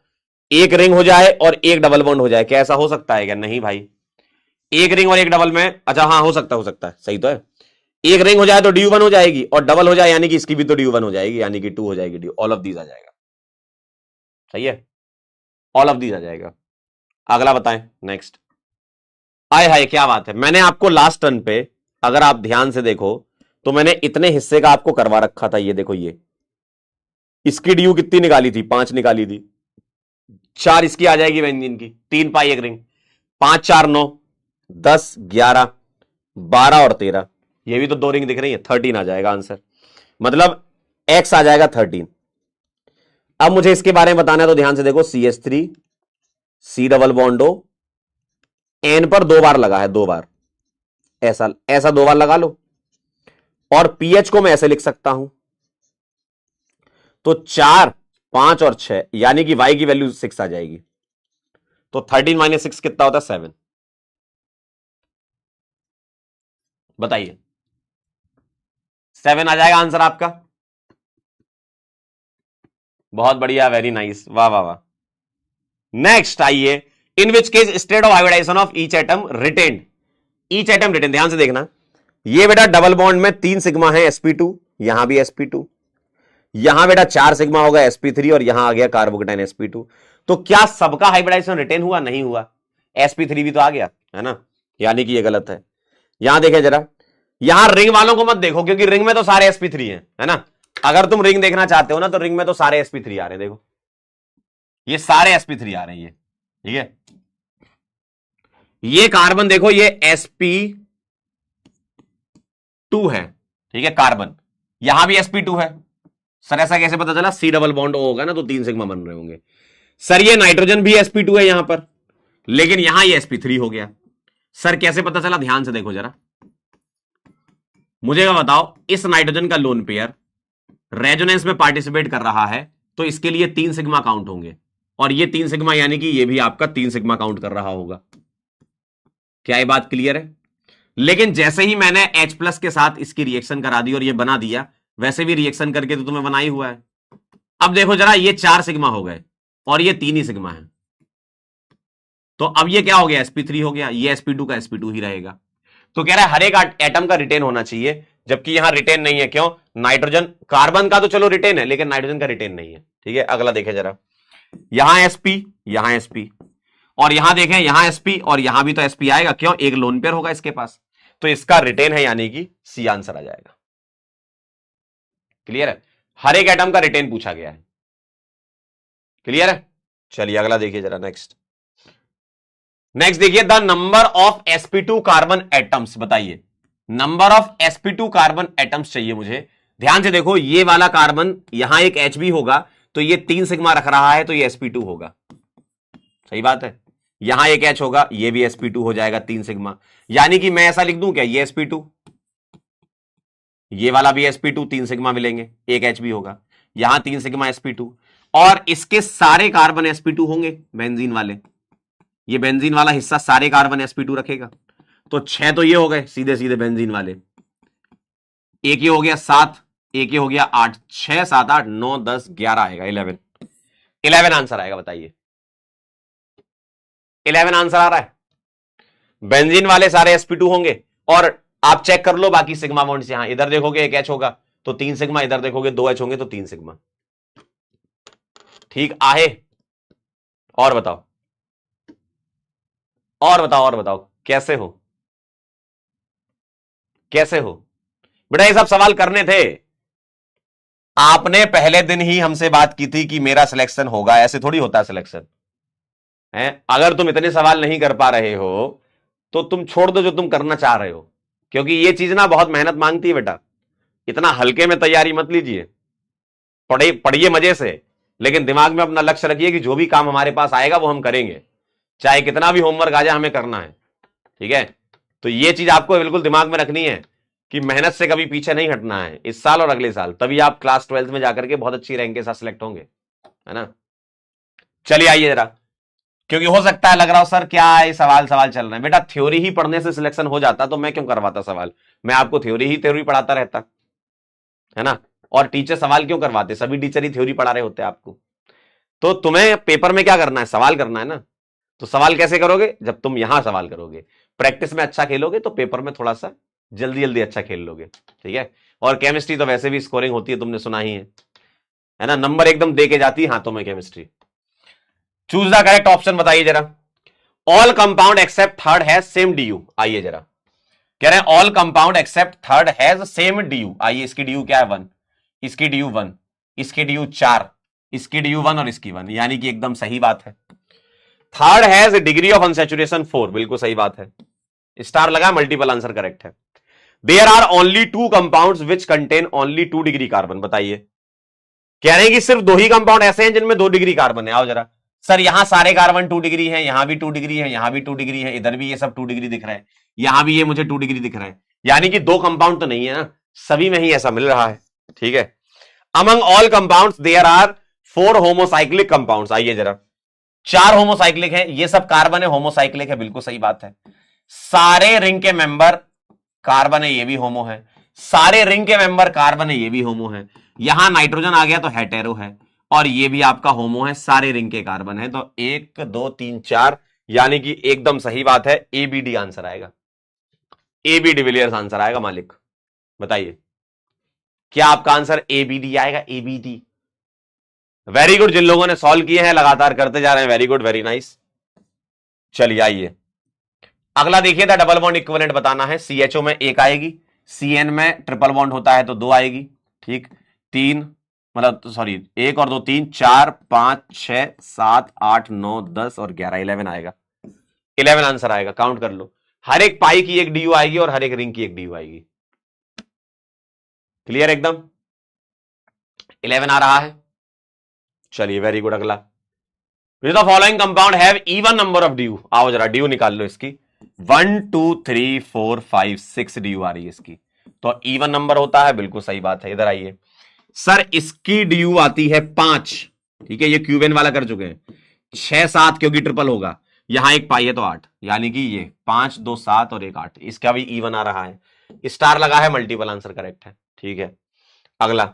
[SPEAKER 1] एक रिंग हो जाए और एक डबल बॉन्ड हो जाए, क्या ऐसा हो सकता है क्या? नहीं भाई, एक रिंग और एक डबल में, अच्छा हाँ हो सकता है, हो सकता है, सही तो है। एक रिंग हो जाए तो DU1 हो जाएगी, और डबल हो जाए यानी कि इसकी भी तो DU1 हो जाएगी, यानी कि 2 हो जाएगी DU। ऑल ऑफ दीज आ जाएगा, सही है, ऑल ऑफ दीज आ जाएगा। अगला बताएं, नेक्स्ट। आय हाय क्या बात है, मैंने आपको लास्ट टर्न पे, अगर आप ध्यान से देखो तो मैंने इतने हिस्से का आपको करवा रखा था। ये देखो, ये इसकी DU कितनी निकाली थी? 5 निकाली थी। 4 इसकी आ जाएगी बेंजीन की, 3 पाई 1 रिंग, 5 4 9 10 11 12 और 13, ये भी तो 2 रिंग दिख रही है, 13 आ जाएगा आंसर, मतलब X आ जाएगा 13। अब मुझे इसके बारे में बताना है, तो ध्यान से देखो, CH3 C double bond O, N पर 2 बार लगा है, 2 बार, ऐसा ऐसा 2 बार लगा लो, और पीएच को मैं ऐसे लिख सकता हूं, तो 4, 5 और 6, यानी कि वाई की वैल्यू 6 आ जाएगी। तो 13 माइनस 6 कितना होता है? 7। बताइए, 7 आ जाएगा आंसर आपका। बहुत बढ़िया, वेरी नाइस, वाह वाह वाह। नेक्स्ट आइए, in which case state of hybridisation of each atom retained. Each atom retain, ध्यान से देखना, ये बेटा डबल बॉन्ड में 3 सिग्मा है sp2, यहां भी sp2, यहां बेटा 4 सिग्मा होगा sp3, और यहां आ गया कार्बोकेटाइन sp2। तो क्या सबका हाइब्रिडाइजेशन रिटेन हुआ? नहीं हुआ, sp3 भी तो आ गया है ना, यानी कि ये गलत है। यहां देखें जरा, यहां रिंग वालों को मत देखो, क्योंकि रिंग में तो सारे sp3 हैं, है ना। अगर तुम रिंग देखना चाहते हो ना, तो रिंग में तो सारे sp3 आ रहे हैं, देखो ये सारे sp3 आ रहे हैं, ये ठीक है। ये कार्बन देखो, ये sp2 है, ठीक है, कार्बन, यहां भी sp2 है। सर ऐसा कैसे पता चला? सी डबल बॉन्ड O होगा ना, तो 3 सिग्मा बन रहे होंगे। सर ये नाइट्रोजन भी sp2 है यहां पर, लेकिन यहां ये sp3 हो गया। सर कैसे पता चला? ध्यान से देखो जरा, मुझे क्या बताओ, इस नाइट्रोजन का लोन पेयर रेजोनेंस में पार्टिसिपेट कर रहा है, तो इसके लिए 3 सिग्मा काउंट होंगे, और ये 3 सिग्मा यानी कि ये भी आपका 3 सिग्मा काउंट कर रहा होगा। क्या ये बात क्लियर है? लेकिन जैसे ही मैंने H+ के साथ इसकी रिएक्शन करा दी और ये बना दिया, वैसे भी रिएक्शन करके तो तुम्हें बना ही हुआ है। अब देखो जरा, ये 4 सिग्मा हो गए और ये 3 ही सिग्मा है, तो अब ये क्या हो गया? sp3 हो गया, ये sp2 का sp2 ही रहेगा। तो कह रहा है हर एक एटम का रिटेन होना चाहिए, जबकि यहां रिटेन नहीं है। क्यों? नाइट्रोजन, कार्बन का तो चलो रिटेन है, लेकिन नाइट्रोजन का रिटेन नहीं है, ठीक है। अगला देखें जरा, यहां sp, यहां sp, और यहां देखें, यहां sp और यहां भी तो sp आएगा। क्यों? एक लोन पेयर होगा इसके पास, तो इसका रिटेन है, यानी कि सी आंसर आ जाएगा। क्लियर है? हर एक एटम का रिटेन पूछा गया है। क्लियर है? चलिए अगला देखिए जरा, नेक्स्ट देखिए, the number of sp2 carbon atoms. बताइए, number of sp2 carbon atoms चाहिए मुझे। ध्यान से देखो, ये वाला कार्बन, यहां एक H भी होगा, तो ये 3 सिग्मा रख रहा है, तो ये sp2 होगा। सही बात है। यहां एक H होगा, ये भी sp2 हो जाएगा, 3 सिग्मा। यानी कि मैं ऐसा लिख दूं क्या, ये sp2, ये वाला भी sp2, 3 सिग्मा मिलेंगे, एक H भी होगा, यहां 3 सिग्मा sp2, और इसके सारे कार्बन sp2 होंगे, बेंजीन वाले, ये बेंजीन वाला हिस्सा सारे कार्बन sp2 रखेगा। तो 6 तो ये हो गए सीधे सीधे बेंजीन वाले, एक ये हो गया 7, एक ये हो गया 8, 6 7 8 9 10 11 आएगा, 11 आंसर आएगा। बताइए, 11 आंसर आ रहा है। बेंजीन वाले सारे sp2 होंगे, और आप चेक कर लो बाकी सिग्मा बॉन्ड्स, यहां इधर देखोगे एक H होगा तो 3 सिग्मा, इधर देखोगे 2 H होंगे तो 3 सिग्मा। ठीक आहे? और बताओ, और बताओ कैसे हो, कैसे हो बेटा? ये सब सवाल करने थे। आपने पहले दिन ही हमसे बात की थी कि मेरा सिलेक्शन होगा, ऐसे थोड़ी होता है सिलेक्शन है। अगर तुम इतने सवाल नहीं कर पा रहे हो तो तुम छोड़ दो जो तुम करना चाह रहे हो, क्योंकि ये चीज ना बहुत मेहनत मांगती है बेटा। इतना हल्के में तैयारी मत लीजिए, पढ़िए मजे से, लेकिन दिमाग में अपना लक्ष्य रखिए कि जो भी काम हमारे पास आएगा वो हम करेंगे, चाहे कितना भी होमवर्क आ जाए, हमें करना है। ठीक है? तो ये चीज आपको बिल्कुल दिमाग में रखनी है कि मेहनत से कभी पीछे नहीं हटना है, इस साल और अगले साल, तभी आप क्लास 12th में जाकर के बहुत अच्छी रैंक के साथ सिलेक्ट होंगे, है ना। चलिए आइए जरा, क्योंकि हो सकता है लग रहा हो सर क्या है सवाल चल रहे हैं। बेटा थ्योरी ही पढ़ने से सिलेक्शन हो जाता तो मैं क्यों करवाता सवाल, मैं आपको थ्योरी पढ़ाता रहता, है ना। और टीचर सवाल क्यों करवाते, सभी टीचर ही थ्योरी पढ़ा रहे होते आपको। तो तुम्हें पेपर में क्या करना है, सवाल करना है ना। तो सवाल कैसे करोगे, जब तुम यहां सवाल करोगे, प्रैक्टिस में अच्छा खेलोगे तो पेपर में थोड़ा सा जल्दी अच्छा खेल लोगे। ठीक है? और केमिस्ट्री तो वैसे भी स्कोरिंग होती है, तुमने सुना ही है ना, नंबर एकदम दे के जाती है हाथों में chemistry. Choose the correct option बताइए जरा। All compound except third has same D U. आइए जरा, कह रहे हैं all compound except third has same D U. आइए, इसकी डी यू क्या है 1, इसकी डी यू 1, इसकी डी यू 4, इसकी डी यू 1 और इसकी 1, यानी कि एकदम सही बात है। Third has degree of unsaturation 4, बिल्कुल सही बात है, स्टार लगा, मल्टीपल आंसर करेक्ट है। There are only 2 compounds which contain only 2 degree carbon. बताइए, कह रहे हैं कि सिर्फ 2 ही कंपाउंड ऐसे हैं जिनमें 2 डिग्री कार्बन है। आओ जरा, सर यहां सारे कार्बन 2 डिग्री है, यहां भी 2 डिग्री है, यहां भी 2 डिग्री है, इधर भी ये सब 2 डिग्री दिख रहा है, यहां भी ये मुझे 2 डिग्री दिख रहा है, यानी कि 2 कंपाउंड तो नहीं है ना, सभी में ही ऐसा मिल रहा है, ठीक है। Among all compounds there are 4 homocyclic compounds. आइए जरा, 4 होमोसाइक्लिक है, ये सब कार्बन है, होमोसाइक्लिक है, बिल्कुल सही बात है। सारे रिंग के मेंबर कार्बन है, ये भी होमो है। सारे रिंग के मेंबर कार्बन है, ये भी होमो है। यहां नाइट्रोजन आ गया तो हेटेरो है, और ये भी आपका होमो है, सारे रिंग के कार्बन है। तो 1 2 3 4, यानी कि एकदम सही बात है, ए बी डी आंसर आएगा। ए बी डिविलियर्स आंसर आएगा। मालिक बताइए, क्या आपका आंसर ए बी डी आएगा? A B D. Very good, जिन लोगों ने सॉल्व किए हैं लगातार करते जा रहे हैं, वेरी गुड, वेरी नाइस। चलिए आइए अगला देखिए, था डबल बॉन्ड इक्विवेलेंट बताना है। सीएचओ में 1 आएगी, सीएन में ट्रिपल बॉन्ड होता है तो 2 आएगी, ठीक। 3 मतलब सॉरी 1 और 2 3 4 5 6 7 8 9 10 और 11 11 आएगा। 11 आंसर आएगा, काउंट कर लो। हर एक पाई की एक डीयू आएगी और हर एक रिंग की एक डीयू आएगी। क्लियर एकदम? 11 आ रहा है। चलिए वेरी गुड। अगला, the following compound have even number of DU. आओ जरा डीयू निकाल लो इसकी। 1 2 3 4 5 6 डीयू आ रही है इसकी, तो इवन नंबर होता है, बिल्कुल सही बात है। इधर आइए सर, इसकी डीयू आती है 5, ठीक है, ये क्यूबेन वाला कर चुके हैं। 6 7 क्योंकि ट्रिपल होगा, यहां एक पाई है तो 8, यानी कि ये 5 2 7 और 1 8, इसका भी इवन आ रहा है। स्टार लगा है, मल्टीपल आंसर करेक्ट है, ठीक है। अगला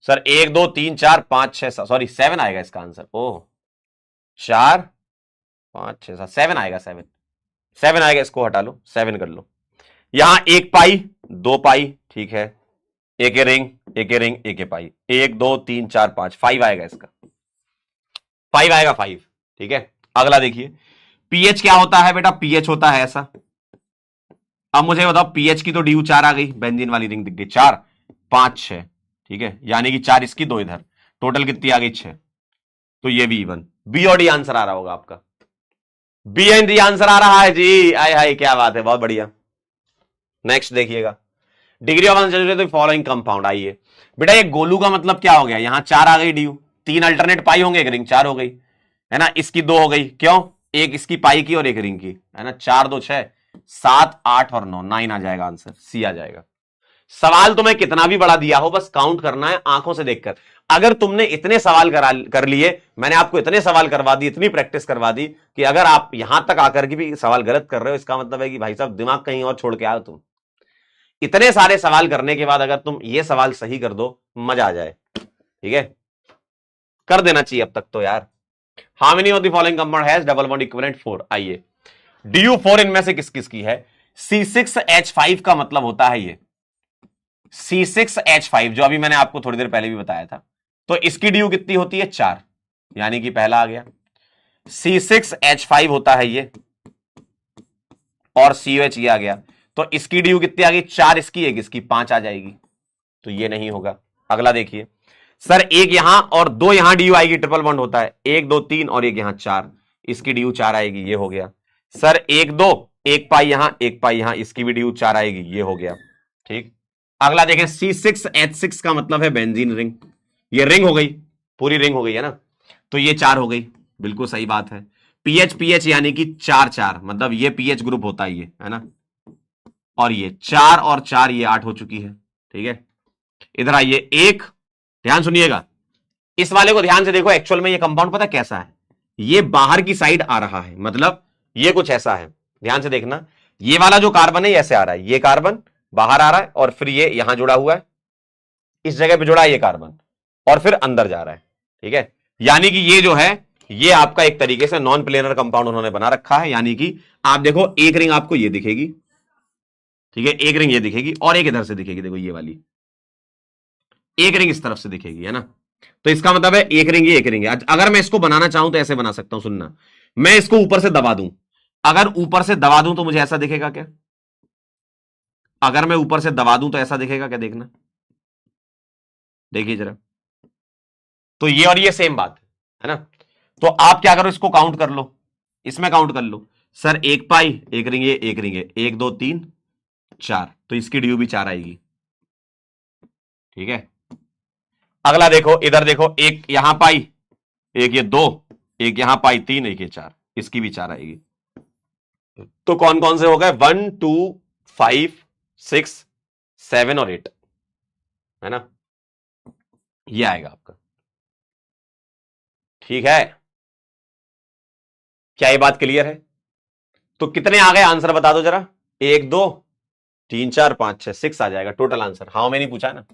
[SPEAKER 1] सर 1 2 3 4 5 6 सॉरी 7 आएगा इसका आंसर। ओह 4 5 6 7 7 आएगा, 7 आएगा, इसको हटा लो, 7 कर लो। यहां 1 पाई 2 पाई, ठीक है, एक रिंग एक रिंग एक पाई, 1 2 3 4 5, 5 आएगा इसका, 5 आएगा, 5, ठीक है। अगला देखिए, पीएच क्या होता है बेटा? पीएच होता है ऐसा। अब मुझे बताओ, पीएच की तो ड्यू 4 आ गई, बेंजीन वाली रिंग दिख गई, 4 5 6, ठीक है, यानी कि 4 इसकी 2 इधर, टोटल कितनी आ गई? 6। तो ये भी इवन, बी और डी आंसर आ रहा होगा आपका। बी एंड डी आंसर आ रहा है जी। आय हाय क्या बात है, बहुत बढ़िया। नेक्स्ट देखिएगा, degree of unsaturated following compound. आइए बेटा, ये गोलू का मतलब क्या हो गया? यहां 4 आ गई ड्यू, 3 अल्टरनेट पाई होंगे, एक रिंग, 4 हो गई है ना। इसकी 2 हो गई, क्यों? एक इसकी पाई की और एक रिंग की, है ना। 4 2 6 7 8 और 9, 9 आ जाएगा आंसर, सी आ जाएगा। सवाल तुम्हें कितना भी बड़ा दिया हो, बस काउंट करना है आंखों से देखकर। अगर तुमने इतने सवाल कर लिए, मैंने आपको इतने सवाल करवा दी, इतनी प्रैक्टिस करवा दी, कि अगर आप यहां तक आकर के भी सवाल गलत कर रहे हो, इसका मतलब है कि भाई साहब दिमाग कहीं और छोड़ के आओ तुम। इतने सारे सवाल करने के बाद अगर तुम ये सवाल सही कर दो, मजा आ जाए, ठीक है। कर देना चाहिए अब तक तो यार। How many of the following compound has double bond equivalent 4? आइए, डीयू 4 इनमें से किस किस की है? C6H5 का मतलब होता है ये C6H5, जो अभी मैंने आपको थोड़ी देर पहले भी बताया था। तो इसकी डीयू कितनी होती है? 4, यानी कि पहला आ गया। C6H5 होता है ये, और COH ये आ गया, तो इसकी डीयू कितनी आ गई? 4 इसकी, एक इसकी, 5 आ जाएगी, तो ये नहीं होगा। अगला देखिए सर, एक यहां और 2 यहां डीयू आएगी, ट्रिपल बॉन्ड होता है, 1 2 3 और एक यहां 4, इसकी डीयू 4 आएगी, ये हो गया। सर 1 2, एक पाई यहां एक पाई यहां, इसकी भी डीयू 4 आएगी, ये हो गया, ठीक। अगला देखें, C6H6 का मतलब है बेंजीन रिंग, ये रिंग हो गई, पूरी रिंग हो गई है ना, तो ये 4 हो गई, बिल्कुल सही बात है। पीएच पीएच यानी कि 4 4, मतलब ये पीएच ग्रुप होता है ये, है ना, और ये 4 और 4 ये 8 हो चुकी है, ठीक है। इधर आइए, एक ध्यान सुनिएगा, इस वाले को ध्यान से देखो। एक्चुअल में ये कंपाउंड पता कैसा है? ये बाहर की साइड आ रहा है, मतलब ये कुछ ऐसा है, ध्यान से देखना। ये वाला जो कार्बन है ऐसे आ रहा है, ये कार्बन बाहर आ रहा है, और फिर ये यहां जुड़ा हुआ है, इस जगह पे जुड़ा है ये कार्बन, और फिर अंदर जा रहा है, ठीक है। यानी कि ये जो है, ये आपका एक तरीके से नॉन प्लेनर कंपाउंड उन्होंने बना रखा है। यानी कि आप देखो, एक रिंग आपको ये दिखेगी, ठीक है, एक रिंग ये दिखेगी, और एक इधर से दिखेगी, देखो ये वाली एक रिंग इस तरफ से दिखेगी, है ना। तो इसका मतलब है एक रिंग ये, एक रिंग है। अगर मैं इसको बनाना चाहूं तो ऐसे बना सकता हूं, सुनना, मैं इसको ऊपर से दबा दूं, अगर ऊपर से दबा दूं तो मुझे ऐसा दिखेगा क्या? अगर मैं ऊपर से दबा दूं तो ऐसा दिखेगा क्या? देखना, देखिए जरा, तो ये और ये सेम बात है ना। तो आप क्या करो, इसको काउंट कर लो, इसमें काउंट कर लो। सर एक पाई एक रिंग ये, एक रिंग है, 1 2 3 4, तो इसकी ड्यू भी 4 आएगी, ठीक है। अगला देखो, इधर देखो, एक यहां पाई, एक ये 2, एक यहां पाई 3, एक ये 4, इसकी भी 4 आएगी। तो कौन कौन से हो गए? 1 2 5 6, 7 और 8, है ना, ये आएगा आपका। ठीक है, क्या ये बात क्लियर है? तो कितने आ गए आंसर बता दो जरा। 1 2 3 4 5 6, 6 आ जाएगा टोटल आंसर। हाउ मैनी पूछा है ना।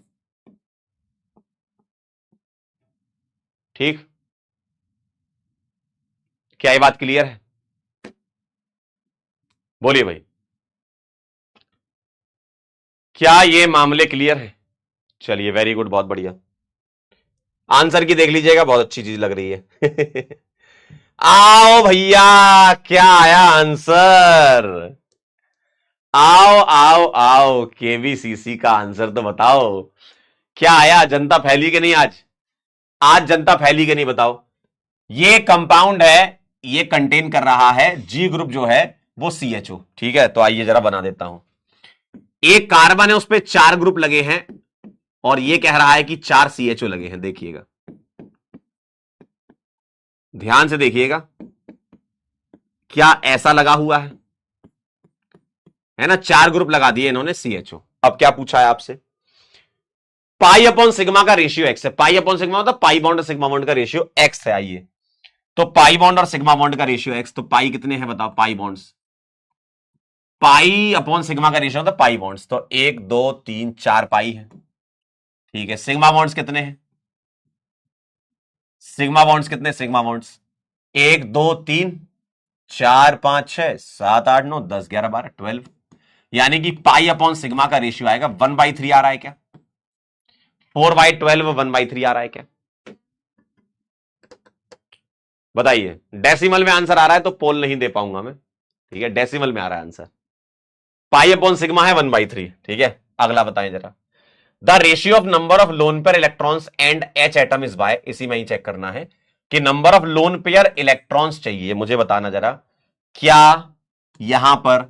[SPEAKER 1] ठीक, क्या ये बात क्लियर है? बोलिए भाई, क्या ये मामले क्लियर है? चलिए वेरी गुड, बहुत बढ़िया। आंसर की देख लीजिएगा, बहुत अच्छी चीज लग रही है। आओ भैया, क्या आया आंसर? आओ आओ आओ, केबीसीसी का आंसर तो बताओ, क्या आया? जनता फैली कि नहीं आज? आज जनता फैली कि नहीं बताओ? ये कंपाउंड है, ये कंटेन कर रहा है जी ग्रुप जो है वो CHO। ठीक है, तो आइए जरा बना देता हूं। एक कार्बन है, उस पर 4 ग्रुप लगे हैं और ये कह रहा है कि 4 CHO लगे हैं। देखिएगा, ध्यान से देखिएगा, क्या ऐसा लगा हुआ है ना? 4 ग्रुप लगा दिए इन्होंने CHO। अब क्या पूछा है आपसे? पाई अपॉन सिग्मा का रेशियो एक्स है। पाई अपॉन सिग्मा मतलब पाई बॉन्ड और सिग्मा बॉन्ड का रेशियो एक्स है। आइए, तो पाई बॉन्ड और सिग्मा बॉन्ड का रेशियो एक्स, तो पाई कितने हैं बताओ? Pi bonds, pi upon sigma का रेशियो होता है पाई बॉन्ड्स, तो 1 2 3 4 पाई है। ठीक है, सिग्मा बॉन्ड्स कितने हैं? सिग्मा बॉन्ड्स कितने? सिग्मा बॉन्ड्स 1 2 3 4 5 6 7 8 9 10 11 12 12, यानी कि पाई अपॉन सिग्मा का रेशियो आएगा 1/3 आ रहा है क्या? 4/12 1/3 आ रहा है क्या? बताइए। डेसिमल में आंसर आ रहा है तो पोल नहीं दे पाऊंगा मैं। ठीक है, डेसिमल में आ रहा है आंसर। पाई अपॉन सिग्मा है 1/3। ठीक है, अगला बताएं जरा। The ratio of number of lone pair electrons and H atom is by, इसी में ही चेक करना है कि number of lone pair electrons चाहिए। मुझे बताना जरा, क्या यहां पर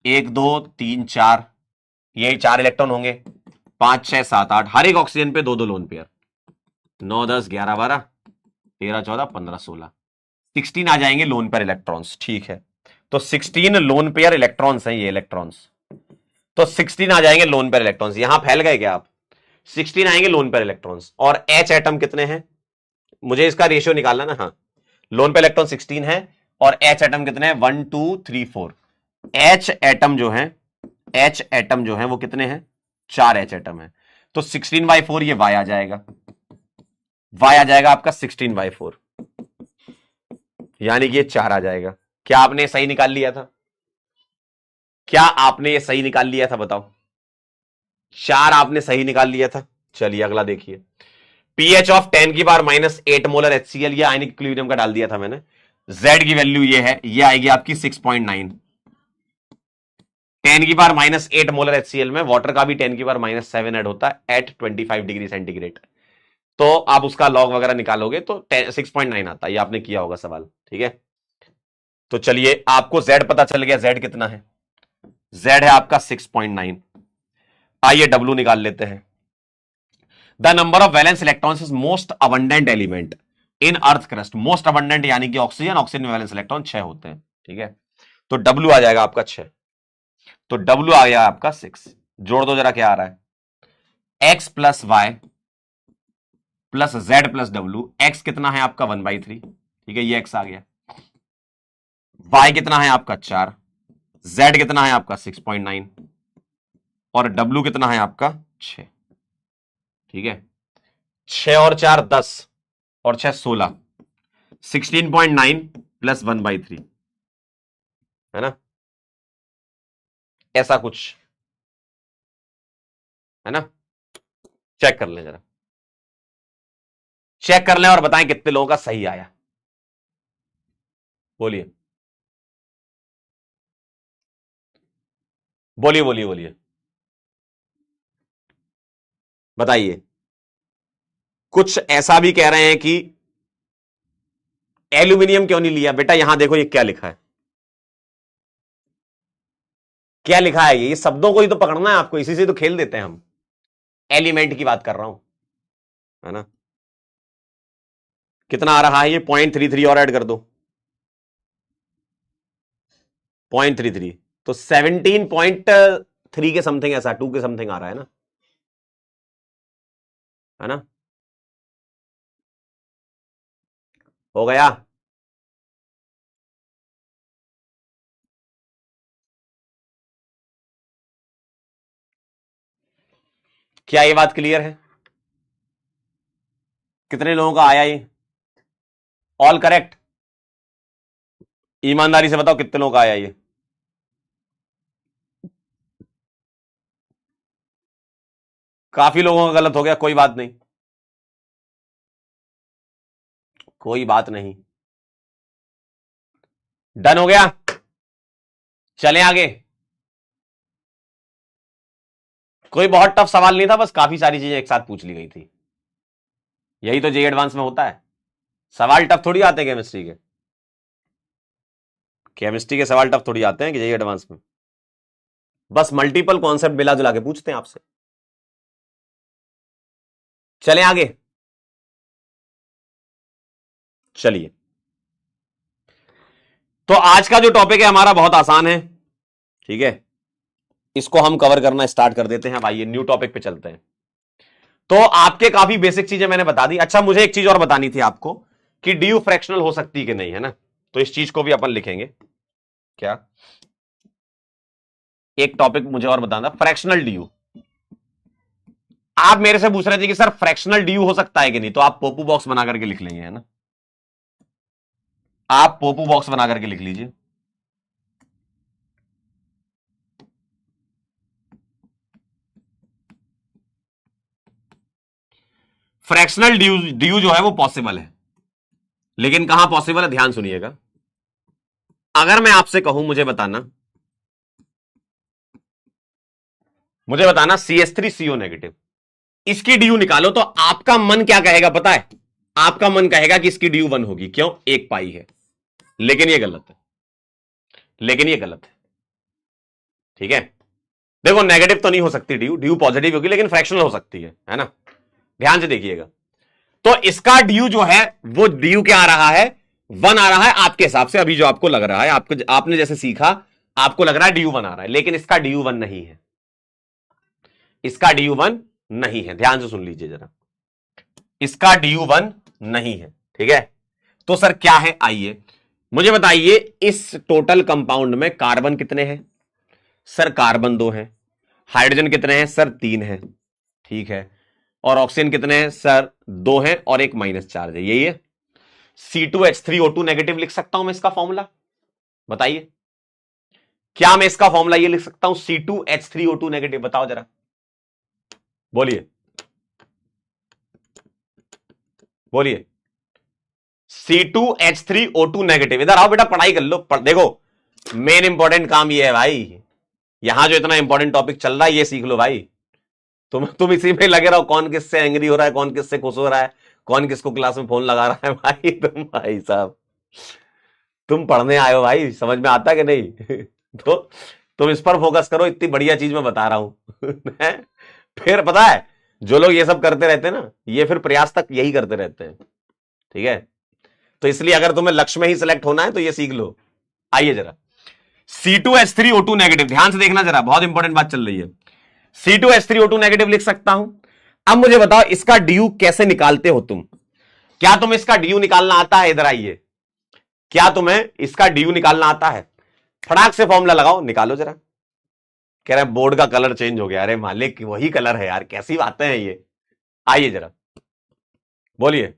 [SPEAKER 1] 1 2 3 4 ये 4 इलेक्ट्रॉन होंगे, 5 6 7 8, हर एक ऑक्सीजन पे 2 2 लोन पेयर, 9 10 11 12 13 14 15 16, 16 आ जाएंगे लोन पेयर इलेक्ट्रॉन्स। ठीक है, तो 16 लोन पेयर इलेक्ट्रॉन्स हैं ये इलेक्ट्रॉन्स, तो 16 आ जाएंगे लोन पेयर इलेक्ट्रॉन्स। यहां फैल गए क्या आप? 16 आएंगे लोन पेयर इलेक्ट्रॉन्स। और एच एटम कितने हैं? मुझे इसका रेशियो निकालना ना। हाँ, लोन पेयर इलेक्ट्रॉन 16 है और एच एटम कितने हैं? 1 2 3 4। एच एटम जो है, एच एटम जो है वो कितने हैं? 4 एच एटम है, तो 16/4 ये वाई आ जाएगा। वाई आ जाएगा आपका 16/4, यानी कि ये 4 आ जाएगा। क्या आपने सही निकाल लिया था? क्या आपने ये सही निकाल लिया था बताओ? 4 आपने सही निकाल लिया था। चलिए अगला देखिए। पीएच ऑफ 10 की पावर -8 मोलर HCl, ये आयनिक इक्विलिब्रियम का डाल दिया था मैंने। Z की वैल्यू ये है, ये आएगी आपकी 6.9। 10 की पावर -8 मोलर HCl में वाटर का भी 10 की पावर -7 ऐड होता है एट 25 डिग्री सेंटीग्रेड। तो आप उसका लॉग वगैरह निकालोगे तो 6.9 आता है। ये आपने किया होगा सवाल। ठीक है, तो चलिए आपको Z पता चल गया। Z कितना है? Z है आपका 6.9। आइए W निकाल लेते हैं। The number of valence electrons is most abundant element in earth crust. Most abundant यानी कि ऑक्सीजन, ऑक्सीजन में वैलेंस इलेक्ट्रॉन 6 होते हैं। ठीक है, तो W आ जाएगा आपका 6, तो W आ गया आपका 6। जोड़ दो जरा, क्या आ रहा है? X plus Y plus Z plus W। X कितना है आपका? 1/3। ठीक है, ये X आ गया। Y कितना है आपका? 4। Z कितना है आपका? 6.9। और W कितना है आपका? 6। ठीक है, 6 और 4 10 और 6 16, 16.9 प्लस 1/3, है ना? ऐसा कुछ है ना? चेक कर लें जरा, चेक कर लें और बताएं कितने लोगों का सही आया। बोलिए बोलिए बोलिए बोलिए, बताइए। कुछ ऐसा भी कह रहे हैं कि एल्यूमिनियम क्यों नहीं लिया। बेटा यहां देखो, ये क्या लिखा है? क्या लिखा है? ये शब्दों को ही तो पकड़ना है आपको, इसी से तो खेल देते हैं हम। एलिमेंट की बात कर रहा हूं, है ना? कितना आ रहा है ये? 0.33 और ऐड कर दो, 0.33, तो 17 3 के समथिंग ऐसा 2 के समथिंग आ रहा है ना हो गया। क्या ये बात क्लियर है? कितने लोगों का आया ये? All correct? ईमानदारी से बताओ कितने लोगों का आया ये? काफी लोगों का गलत हो गया, कोई बात नहीं, कोई बात नहीं, डन हो गया। चलें आगे। कोई बहुत टफ सवाल नहीं था, बस काफी सारी चीजें एक साथ पूछ ली गई थी। यही तो जे एडवांस में होता है, सवाल टफ थोड़ी आते हैं केमिस्ट्री के। केमिस्ट्री के सवाल टफ थोड़ी आते हैं कि जे एडवांस में, बस मल्टीपल कॉन्सेप्ट मिला जुला के पूछते हैं आपसे। चलें आगे। चलिए, तो आज का जो टॉपिक है हमारा बहुत आसान है, ठीक है, इसको हम कवर करना स्टार्ट कर देते हैं। अब आइए न्यू टॉपिक पे चलते हैं। तो आपके काफी बेसिक चीजें मैंने बता दी। अच्छा, मुझे एक चीज और बतानी थी आपको कि डी यू फ्रैक्शनल हो सकती कि नहीं, है ना, तो इस चीज को भी अपन लिखेंगे। क्या एक टॉपिक मुझे और बताना, फ्रैक्शनल डी यू। आप मेरे से पूछ रहे थे कि सर फ्रैक्शनल डी यू हो सकता है कि नहीं, तो आप पोपू बॉक्स बना करके लिख लेंगे, है ना, आप पोपू बॉक्स बना करके लिख लीजिए। फ्रैक्शनल डी यू जो है वो पॉसिबल है, लेकिन कहां पॉसिबल है, ध्यान सुनिएगा। अगर मैं आपसे कहूं मुझे बताना CH3CO नेगेटिव, इसकी डी यू निकालो, तो आपका मन क्या कहेगा पता है? आपका मन कहेगा कि इसकी डी यू 1 होगी, क्यों? 1 पाई है। लेकिन ये गलत है, ठीक है। देखो, नेगेटिव तो नहीं हो सकती डी यू पॉजिटिव होगी, लेकिन फ्रैक्शनल हो सकती है ना। ध्यान से देखिएगा, तो इसका डी यू जो है वो डी यू क्या आ रहा है? 1 आ रहा है आपके हिसाब से, अभी जो आपको लग रहा है, आपने जैसे सीखा, आपको लग रहा है डी यू 1 आ रहा है, लेकिन इसका डी यू 1 नहीं है, इसका डी यू 1 नहीं है। ध्यान से सुन लीजिए जरा, इसका डी यू 1 नहीं है, ठीक है। तो सर क्या है, आइए मुझे बताइए, इस टोटल कंपाउंड में कार्बन कितने हैं? सर कार्बन 2 हैं। हाइड्रोजन कितने हैं? सर 3 हैं, ठीक है। और ऑक्सीजन कितने हैं? सर 2 हैं और एक माइनस चार्ज है, यही है। C2H3O2 नेगेटिव लिख सकता हूं मैं इसका फॉर्मूला? बताइए, क्या मैं इसका फॉर्मूला ये लिख सकता हूं C2H3O2 नेगेटिव? बताओ जरा, बोलिए बोलिए। C2H3O2 नेगेटिव, इधर आओ बेटा, पढ़ाई कर लो, देखो मेन इंपॉर्टेंट काम ये है भाई, यहां जो इतना इंपॉर्टेंट टॉपिक चल रहा है ये सीख लो भाई। तुम इसी में लगे रहो, कौन किससे एंग्री हो रहा है, कौन किससे खुश हो रहा है, कौन किसको क्लास में फोन लगा रहा है भाई। भाई साहब, तुम पढ़ने आए हो भाई, समझ में आता कि नहीं? तो तुम इस पर फोकस करो, इतनी बढ़िया चीज मैं बता रहा हूं। फिर पता है, जो लोग ये सब करते रहते हैं ना, ये फिर प्रयास तक यही करते रहते हैं, ठीक है। तो इसलिए अगर तुम्हें लक्ष्य में ही सिलेक्ट होना है तो ये सीख लो। आइए जरा, C2H3O2 नेगेटिव, ध्यान से देखना जरा, बहुत इंपॉर्टेंट बात चल रही है। C2H3O2 नेगेटिव लिख सकता हूं। अब मुझे बताओ, इसका डी कैसे निकालते हो तुम? क्या तुम्हें इसका डी निकालना आता है? इधर आइए, क्या तुम्हें इसका डी निकालना आता है? फटाक से फॉर्मूला लगाओ, निकालो जरा। कह रहे बोर्ड का कलर चेंज हो गया। अरे मालिक, वही कलर है यार, कैसी बातें हैं ये। आइए जरा, बोलिए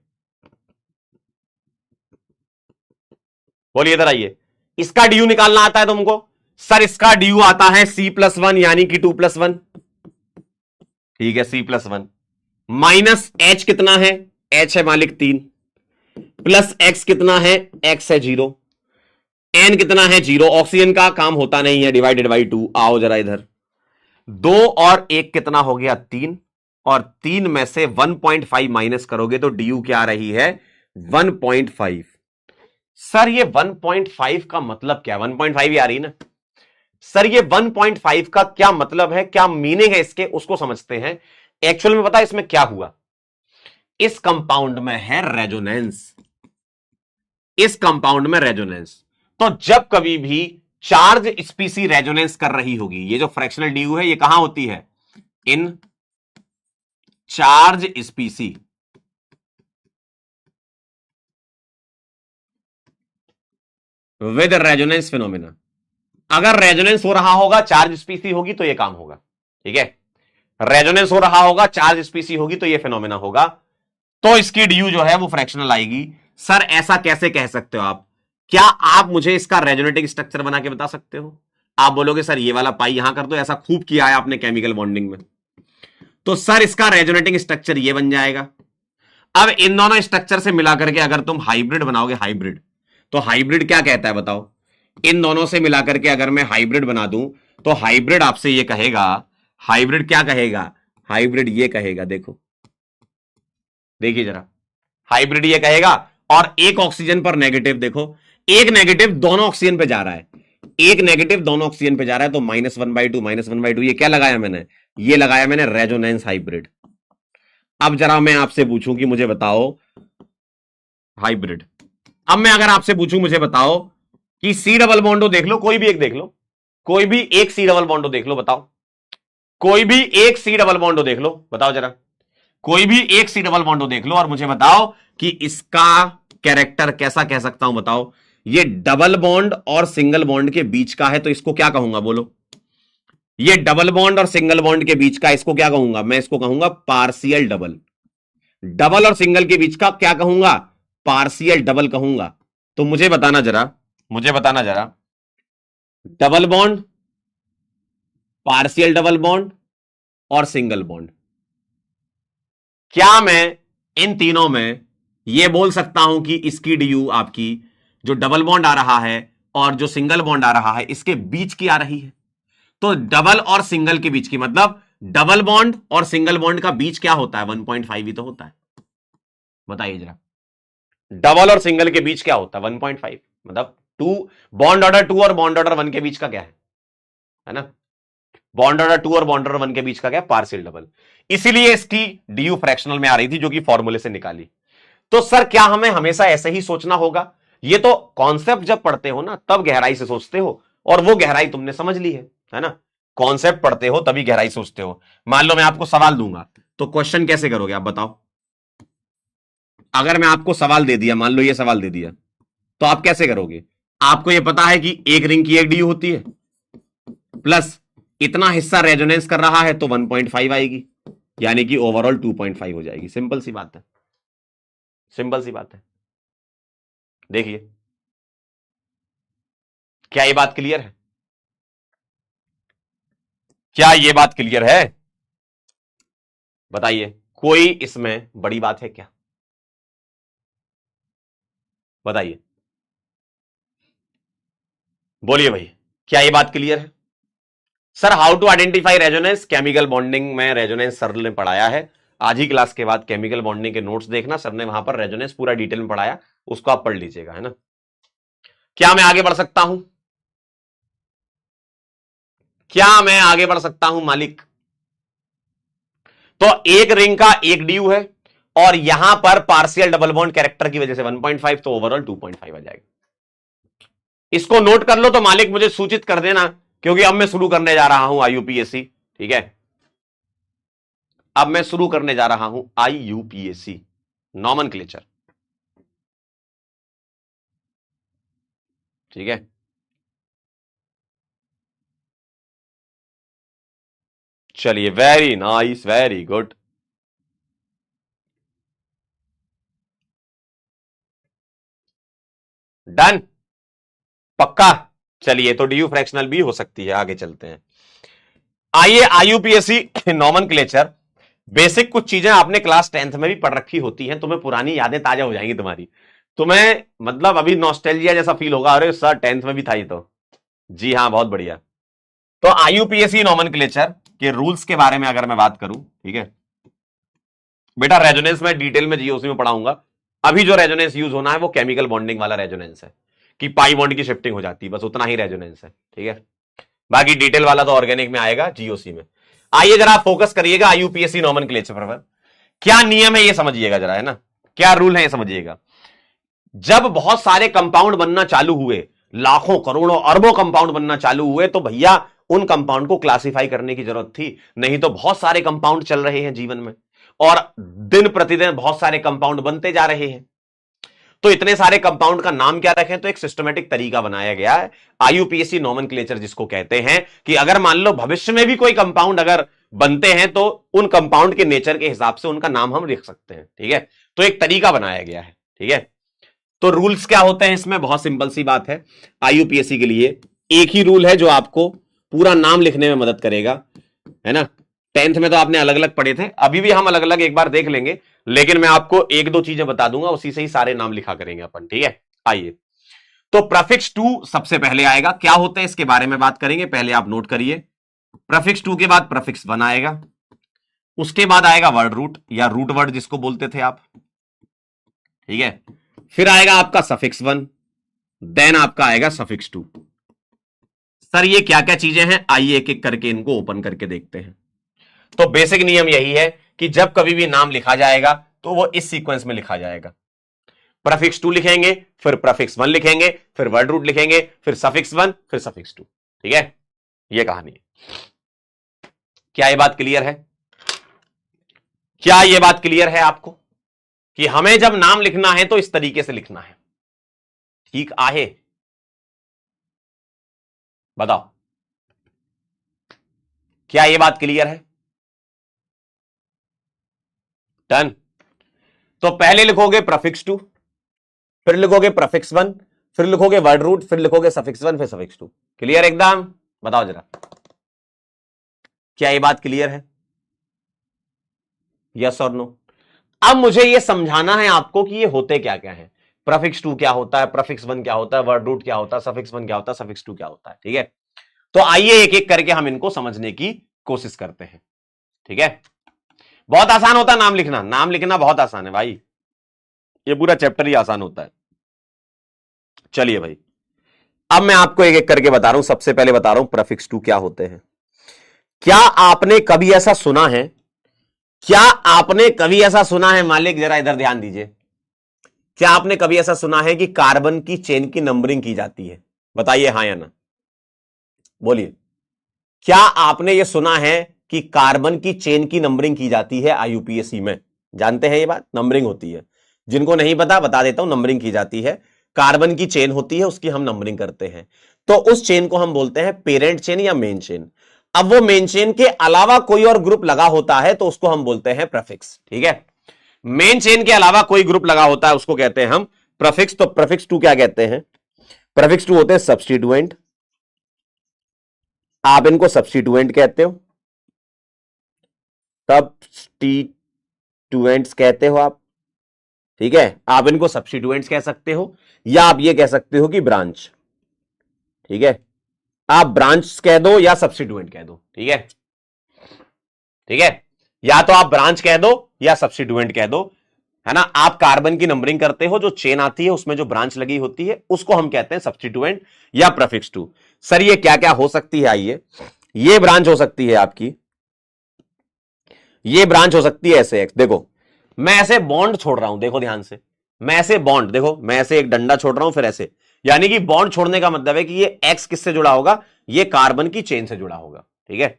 [SPEAKER 1] बोलिए, इधर आइए। इसका डी निकालना आता है तुमको? सर इसका डी आता है C+1, यानी कि 2+1, ठीक है, C+1 माइनस H कितना है? H है मालिक 3, प्लस X कितना है? X है 0, N कितना है? 0। ऑक्सीजन का काम होता नहीं है, डिवाइडेड बाई 2। आओ जरा इधर, 2 और 1 कितना हो गया? 3, और 3 में से 1.5 माइनस करोगे तो डी क्या आ रही है? 1.5। सर ये 1.5 का मतलब क्या? 1.5 ही आ रही ना सर, ये 1.5 का क्या मतलब है, क्या मीनिंग है इसके, उसको समझते हैं। एक्चुअल में पता है इसमें क्या हुआ? इस कंपाउंड में है रेजोनेंस, इस कंपाउंड में रेजोनेंस। तो जब कभी भी चार्ज स्पीसी रेजोनेंस कर रही होगी। ये जो फ्रैक्शनल ड्यू है ये कहां होती है? In charge स्पीसी with resonance phenomena. अगर रेजोनेंस हो रहा होगा, चार्ज स्पीसी होगी तो ये काम होगा। ठीक है, रेजोनेंस हो रहा होगा, चार्ज स्पीसी होगी तो ये फिनोमिना होगा, तो इसकी ड्यू जो है वो फ्रैक्शनल आएगी। सर ऐसा कैसे कह सकते हो आप? क्या आप मुझे इसका रेजोनेटिंग स्ट्रक्चर बना के बता सकते हो? आप बोलोगे सर ये वाला पाई यहां कर दो, ऐसा खूब किया है आपने केमिकल बॉन्डिंग में, तो सर इसका रेजोनेटिंग स्ट्रक्चर ये बन जाएगा। अब इन दोनों स्ट्रक्चर से मिलाकर के अगर तुम हाइब्रिड बनाओगे, हाइब्रिड, तो हाइब्रिड क्या कहता है बताओ? इन दोनों से मिलाकर के अगर मैं हाइब्रिड बना दूं तो हाइब्रिड आपसे ये कहेगा, हाइब्रिड क्या कहेगा? हाइब्रिड ये कहेगा, देखो देखिए जरा, हाइब्रिड ये कहेगा, और एक ऑक्सीजन पर नेगेटिव, देखो एक नेगेटिव दोनों ऑक्सीजन पे जा रहा है, एक नेगेटिव दोनों ऑक्सीजन पे जा रहा है, तो -1/2 -1/2 ये क्या लगाया मैंने? ये लगाया मैंने रेजोनेंस हाइब्रिड। अब जरा मैं आपसे पूछूं कि मुझे बताओ हाइब्रिड, अब मैं अगर आपसे पूछूं मुझे बताओ कि सी डबल बॉन्डो देख लो, कोई भी एक देख लो, कोई भी एक सी डबल बॉन्डो देख लो, बताओ कोई भी एक सी डबल बॉन्डो देख लो, बताओ जरा, कोई भी एक सी डबल बॉन्डो देख लो और मुझे बताओ कि इसका कैरेक्टर कैसा कह सकता हूं, बताओ। ये डबल बॉन्ड और सिंगल बॉन्ड के बीच का है तो इसको क्या कहूंगा, बोलो? ये डबल बॉन्ड और सिंगल बॉन्ड के बीच का, इसको क्या कहूंगा? मैं इसको कहूंगा पार्शियल डबल। डबल और सिंगल के बीच का क्या कहूंगा? पार्शियल डबल कहूंगा। तो मुझे बताना जरा, मुझे बताना जरा, double bond, partial double bond और सिंगल बॉन्ड, क्या मैं इन तीनों में यह बोल सकता हूं कि इसकी ड्यू आपकी जो डबल बॉन्ड आ रहा है और जो सिंगल बॉन्ड आ रहा है इसके बीच की आ रही है? तो डबल और सिंगल के बीच की, मतलब डबल बॉन्ड और सिंगल बॉन्ड का बीच क्या होता है? 1.5 ही तो होता है। बताइए जरा, डबल और सिंगल के बीच क्या होता है? 1.5, मतलब 2, बॉन्ड ऑर्डर 2 और बॉन्ड ऑर्डर 1 के बीच का क्या है ना? बॉन्ड ऑर्डर 2 और बॉन्ड ऑर्डर 1 के बीच का क्या? Partial double. इसीलिए इसकी ड्यू फ्रैक्शनल में आ रही थी, जो कि फॉर्मूले से निकाली। तो सर क्या हमें हमेशा ऐसे ही सोचना होगा? ये तो कॉन्सेप्ट जब पढ़ते हो ना तब गहराई से सोचते हो, और वो गहराई तुमने समझ ली है ना? कॉन्सेप्ट पढ़ते हो तभी गहराई सोचते हो। मान लो मैं आपको सवाल दूंगा तो क्वेश्चन कैसे करोगे आप बताओ? अगर मैं आपको सवाल दे दिया, मान लो ये सवाल दे दिया, तो आप कैसे करोगे? आपको ये पता है कि एक रिंग की एक ड्यू होती है, प्लस इतना हिस्सा रेजोनेंस कर रहा है तो 1.5 आएगी, यानी कि ओवरऑल 2.5 हो जाएगी। सिंपल सी बात है, सिंपल सी बात है। देखिए क्या ये बात क्लियर है? क्या ये बात क्लियर है? बताइए, कोई इसमें बड़ी बात है क्या? बताइए, बोलिए भाई, क्या ये बात क्लियर है? Sir how to identify resonance, chemical bonding में रेजोनेंस सर ने पढ़ाया है। आज ही क्लास के बाद केमिकल बॉन्डिंग के नोट्स देखना, सर ने वहां पर रेजोनेंस पूरा डिटेल में पढ़ाया, उसको आप पढ़ लीजिएगा, है ना? क्या मैं आगे बढ़ सकता हूं? क्या मैं आगे बढ़ सकता हूं मालिक? तो एक रिंग का एक ड्यू है और यहां पर पार्शियल डबल बॉन्ड कैरेक्टर की वजह से 1.5, तो ओवरऑल 2.5 आ जाएगा। इसको नोट कर लो तो मालिक मुझे सूचित कर देना, क्योंकि अब मैं शुरू करने जा रहा हूं आईयूपीएससी। ठीक है, अब मैं शुरू करने जा रहा हूं आईयूपीएससी नॉमेनक्लेचर। ठीक है, चलिए, very nice, very good. Done, पक्का। चलिए, तो ड्यू फ्रैक्शनल भी हो सकती है, आगे चलते हैं। आइए, आईयूपीएससी नॉमेनक्लेचर, बेसिक कुछ चीजें आपने क्लास 10th में भी पढ़ रखी होती हैं, तुम्हें पुरानी यादें ताजा हो जाएंगी तुम्हारी, तुम्हें मतलब अभी नॉस्टैल्जिया जैसा फील होगा, अरे सर 10th में भी था ये तो। जी हाँ, बहुत बढ़िया। तो आईयूपीएससी नॉमेनक्लेचर के रूल्स के बारे में अगर मैं बात करूं, ठीक है बेटा, रेजोनेंस में डिटेल में जीओसी में पढ़ाऊंगा। अभी जो रेजोनेंस यूज होना है वो केमिकल बॉन्डिंग वाला रेजोनेंस है, कि पाई बॉन्ड की शिफ्टिंग हो जाती है, बस उतना ही रेजोनेंस है। ठीक है, बाकी डिटेल वाला तो ऑर्गेनिक में आएगा, जीओसी में। आइए जरा फोकस करिएगा आईयूपीएससी नॉमेनक्लेचर पर। क्या नियम है ये समझिएगा जरा, है ना? क्या रूल है ये समझिएगा। जब बहुत सारे कंपाउंड बनना चालू हुए, लाखों करोड़ों अरबों कंपाउंड बनना चालू हुए, तो भैया उन कंपाउंड को क्लासिफाई करने की जरूरत थी। नहीं तो बहुत सारे कंपाउंड चल रहे हैं जीवन में, और दिन प्रतिदिन बहुत सारे कंपाउंड बनते जा रहे हैं। तो इतने सारे कंपाउंड का नाम क्या रखें, तो एक सिस्टमेटिक तरीका बनाया गया है, आईयूपीएसी नोमेनक्लेचर जिसको कहते हैं, कि अगर मान लो भविष्य में भी कोई कंपाउंड अगर बनते हैं तो उन कंपाउंड के नेचर के हिसाब से उनका नाम हम लिख सकते हैं। ठीक है, तो एक तरीका बनाया गया है। ठीक है, तो रूल्स क्या होते हैं इसमें, बहुत सिंपल सी बात है। आईयूपीएसी के लिए एक ही रूल है जो आपको पूरा नाम लिखने में मदद करेगा, है ना। 10th में तो आपने अलग अलग पढ़े थे, अभी भी हम अलग अलग एक बार देख लेंगे, लेकिन मैं आपको एक दो चीजें बता दूंगा, उसी से ही सारे नाम लिखा करेंगे अपन। ठीक है, आइए, तो प्रफिक्स टू सबसे पहले आएगा। क्या होता है इसके बारे में बात करेंगे, पहले आप नोट करिए। प्रफिक्स टू के बाद प्रफिक्स वन आएगा, उसके बाद आएगा वर्ड रूट या रूट वर्ड जिसको बोलते थे आप। ठीक है, फिर आएगा आपका सफिक्स वन, देन आपका आएगा सफिक्स टू। सर ये क्या क्या चीजें हैं, आइए एक एक करके इनको ओपन करके देखते हैं। तो बेसिक नियम यही है कि जब कभी भी नाम लिखा जाएगा तो वो इस सीक्वेंस में लिखा जाएगा। प्रफिक्स टू लिखेंगे, फिर प्रफिक्स वन लिखेंगे, फिर वर्ड रूट लिखेंगे, फिर सफिक्स वन, फिर सफिक्स टू। ठीक है, ये कहानी है। क्या ये बात क्लियर है? क्या ये बात क्लियर है आपको कि हमें जब नाम लिखना है तो इस तरीके से लिखना है? ठीक आहे, बताओ, क्या ये बात क्लियर है? डन। तो पहले लिखोगे प्रफिक्स टू, फिर लिखोगे प्रफिक्स वन, फिर लिखोगे वर्ड रूट, फिर लिखोगे सफिक्स वन, फिर सफिक्स टू। क्लियर एकदम? बताओ जरा, क्या ये बात क्लियर है? यस और नो? अब मुझे ये समझाना है आपको कि ये होते क्या क्या है। प्रफिक्स टू क्या होता है, प्रफिक्स वन क्या होता है, वर्ड रूट क्या होता है, सफिक्स वन क्या होता है, सफिक्स टू क्या होता है। ठीक है, तो आइए एक एक करके हम इनको समझने की कोशिश करते हैं। ठीक है, बहुत आसान होता है नाम लिखना, नाम लिखना बहुत आसान है भाई, ये पूरा चैप्टर ही आसान होता है। चलिए भाई, अब मैं आपको एक एक करके बता रहा हूं। सबसे पहले बता रहा हूं प्रफिक्स टू क्या होते हैं। क्या आपने कभी ऐसा सुना है, क्या आपने कभी ऐसा सुना है, मालिक जरा इधर ध्यान दीजिए, क्या आपने कभी ऐसा सुना है कि कार्बन की चेन की नंबरिंग की जाती है? बताइए हां या ना, बोलिए। क्या आपने यह सुना है कि कार्बन की चेन की नंबरिंग की जाती है आईयूपीएसी में? जानते हैं ये बात, नंबरिंग होती है। जिनको नहीं पता बता देता हूं, नंबरिंग की जाती है। कार्बन की चेन होती है, उसकी हम नंबरिंग करते हैं, तो उस चेन को हम बोलते हैं पेरेंट चेन या मेन चेन। अब वो मेन चेन के अलावा कोई और ग्रुप लगा होता है तो उसको हम बोलते हैं प्रफिक्स। ठीक है, मेन चेन के अलावा कोई ग्रुप लगा होता है उसको कहते हैं हम प्रफिक्स। तो प्रफिक्स टू क्या कहते हैं? प्रफिक्स टू होते हैं सब्स्टिट्यूएंट, आप इनको सब्स्टिट्यूएंट कहते हो, सब्स्टिट्यूएंट्स कहते हो आप। ठीक है, आप इनको सब्स्टिट्यूएंट्स कह सकते हो, या आप ये कह सकते हो कि ब्रांच। ठीक है, आप ब्रांच कह दो या सब्स्टिट्यूएंट कह दो। ठीक है, ठीक है, या तो आप ब्रांच कह दो या सब्स्टिट्यूएंट कह दो, है ना। आप कार्बन की नंबरिंग करते हो, जो चेन आती है उसमें जो ब्रांच लगी होती है उसको हम कहते हैं सब्स्टिट्यूएंट या प्रीफिक्स टू। सर ये क्या क्या हो सकती है, आइए, ये ब्रांच हो सकती है आपकी, ये ब्रांच हो सकती है ऐसे एक्स। देखो मैं ऐसे बॉन्ड छोड़ रहा हूं, देखो ध्यान से, मैं ऐसे बॉन्ड, देखो मैं ऐसे एक डंडा छोड़ रहा हूं, फिर ऐसे, यानी कि बॉन्ड छोड़ने का मतलब है कि ये एक्स किससे जुड़ा होगा, ये कार्बन की चेन से जुड़ा होगा। ठीक है,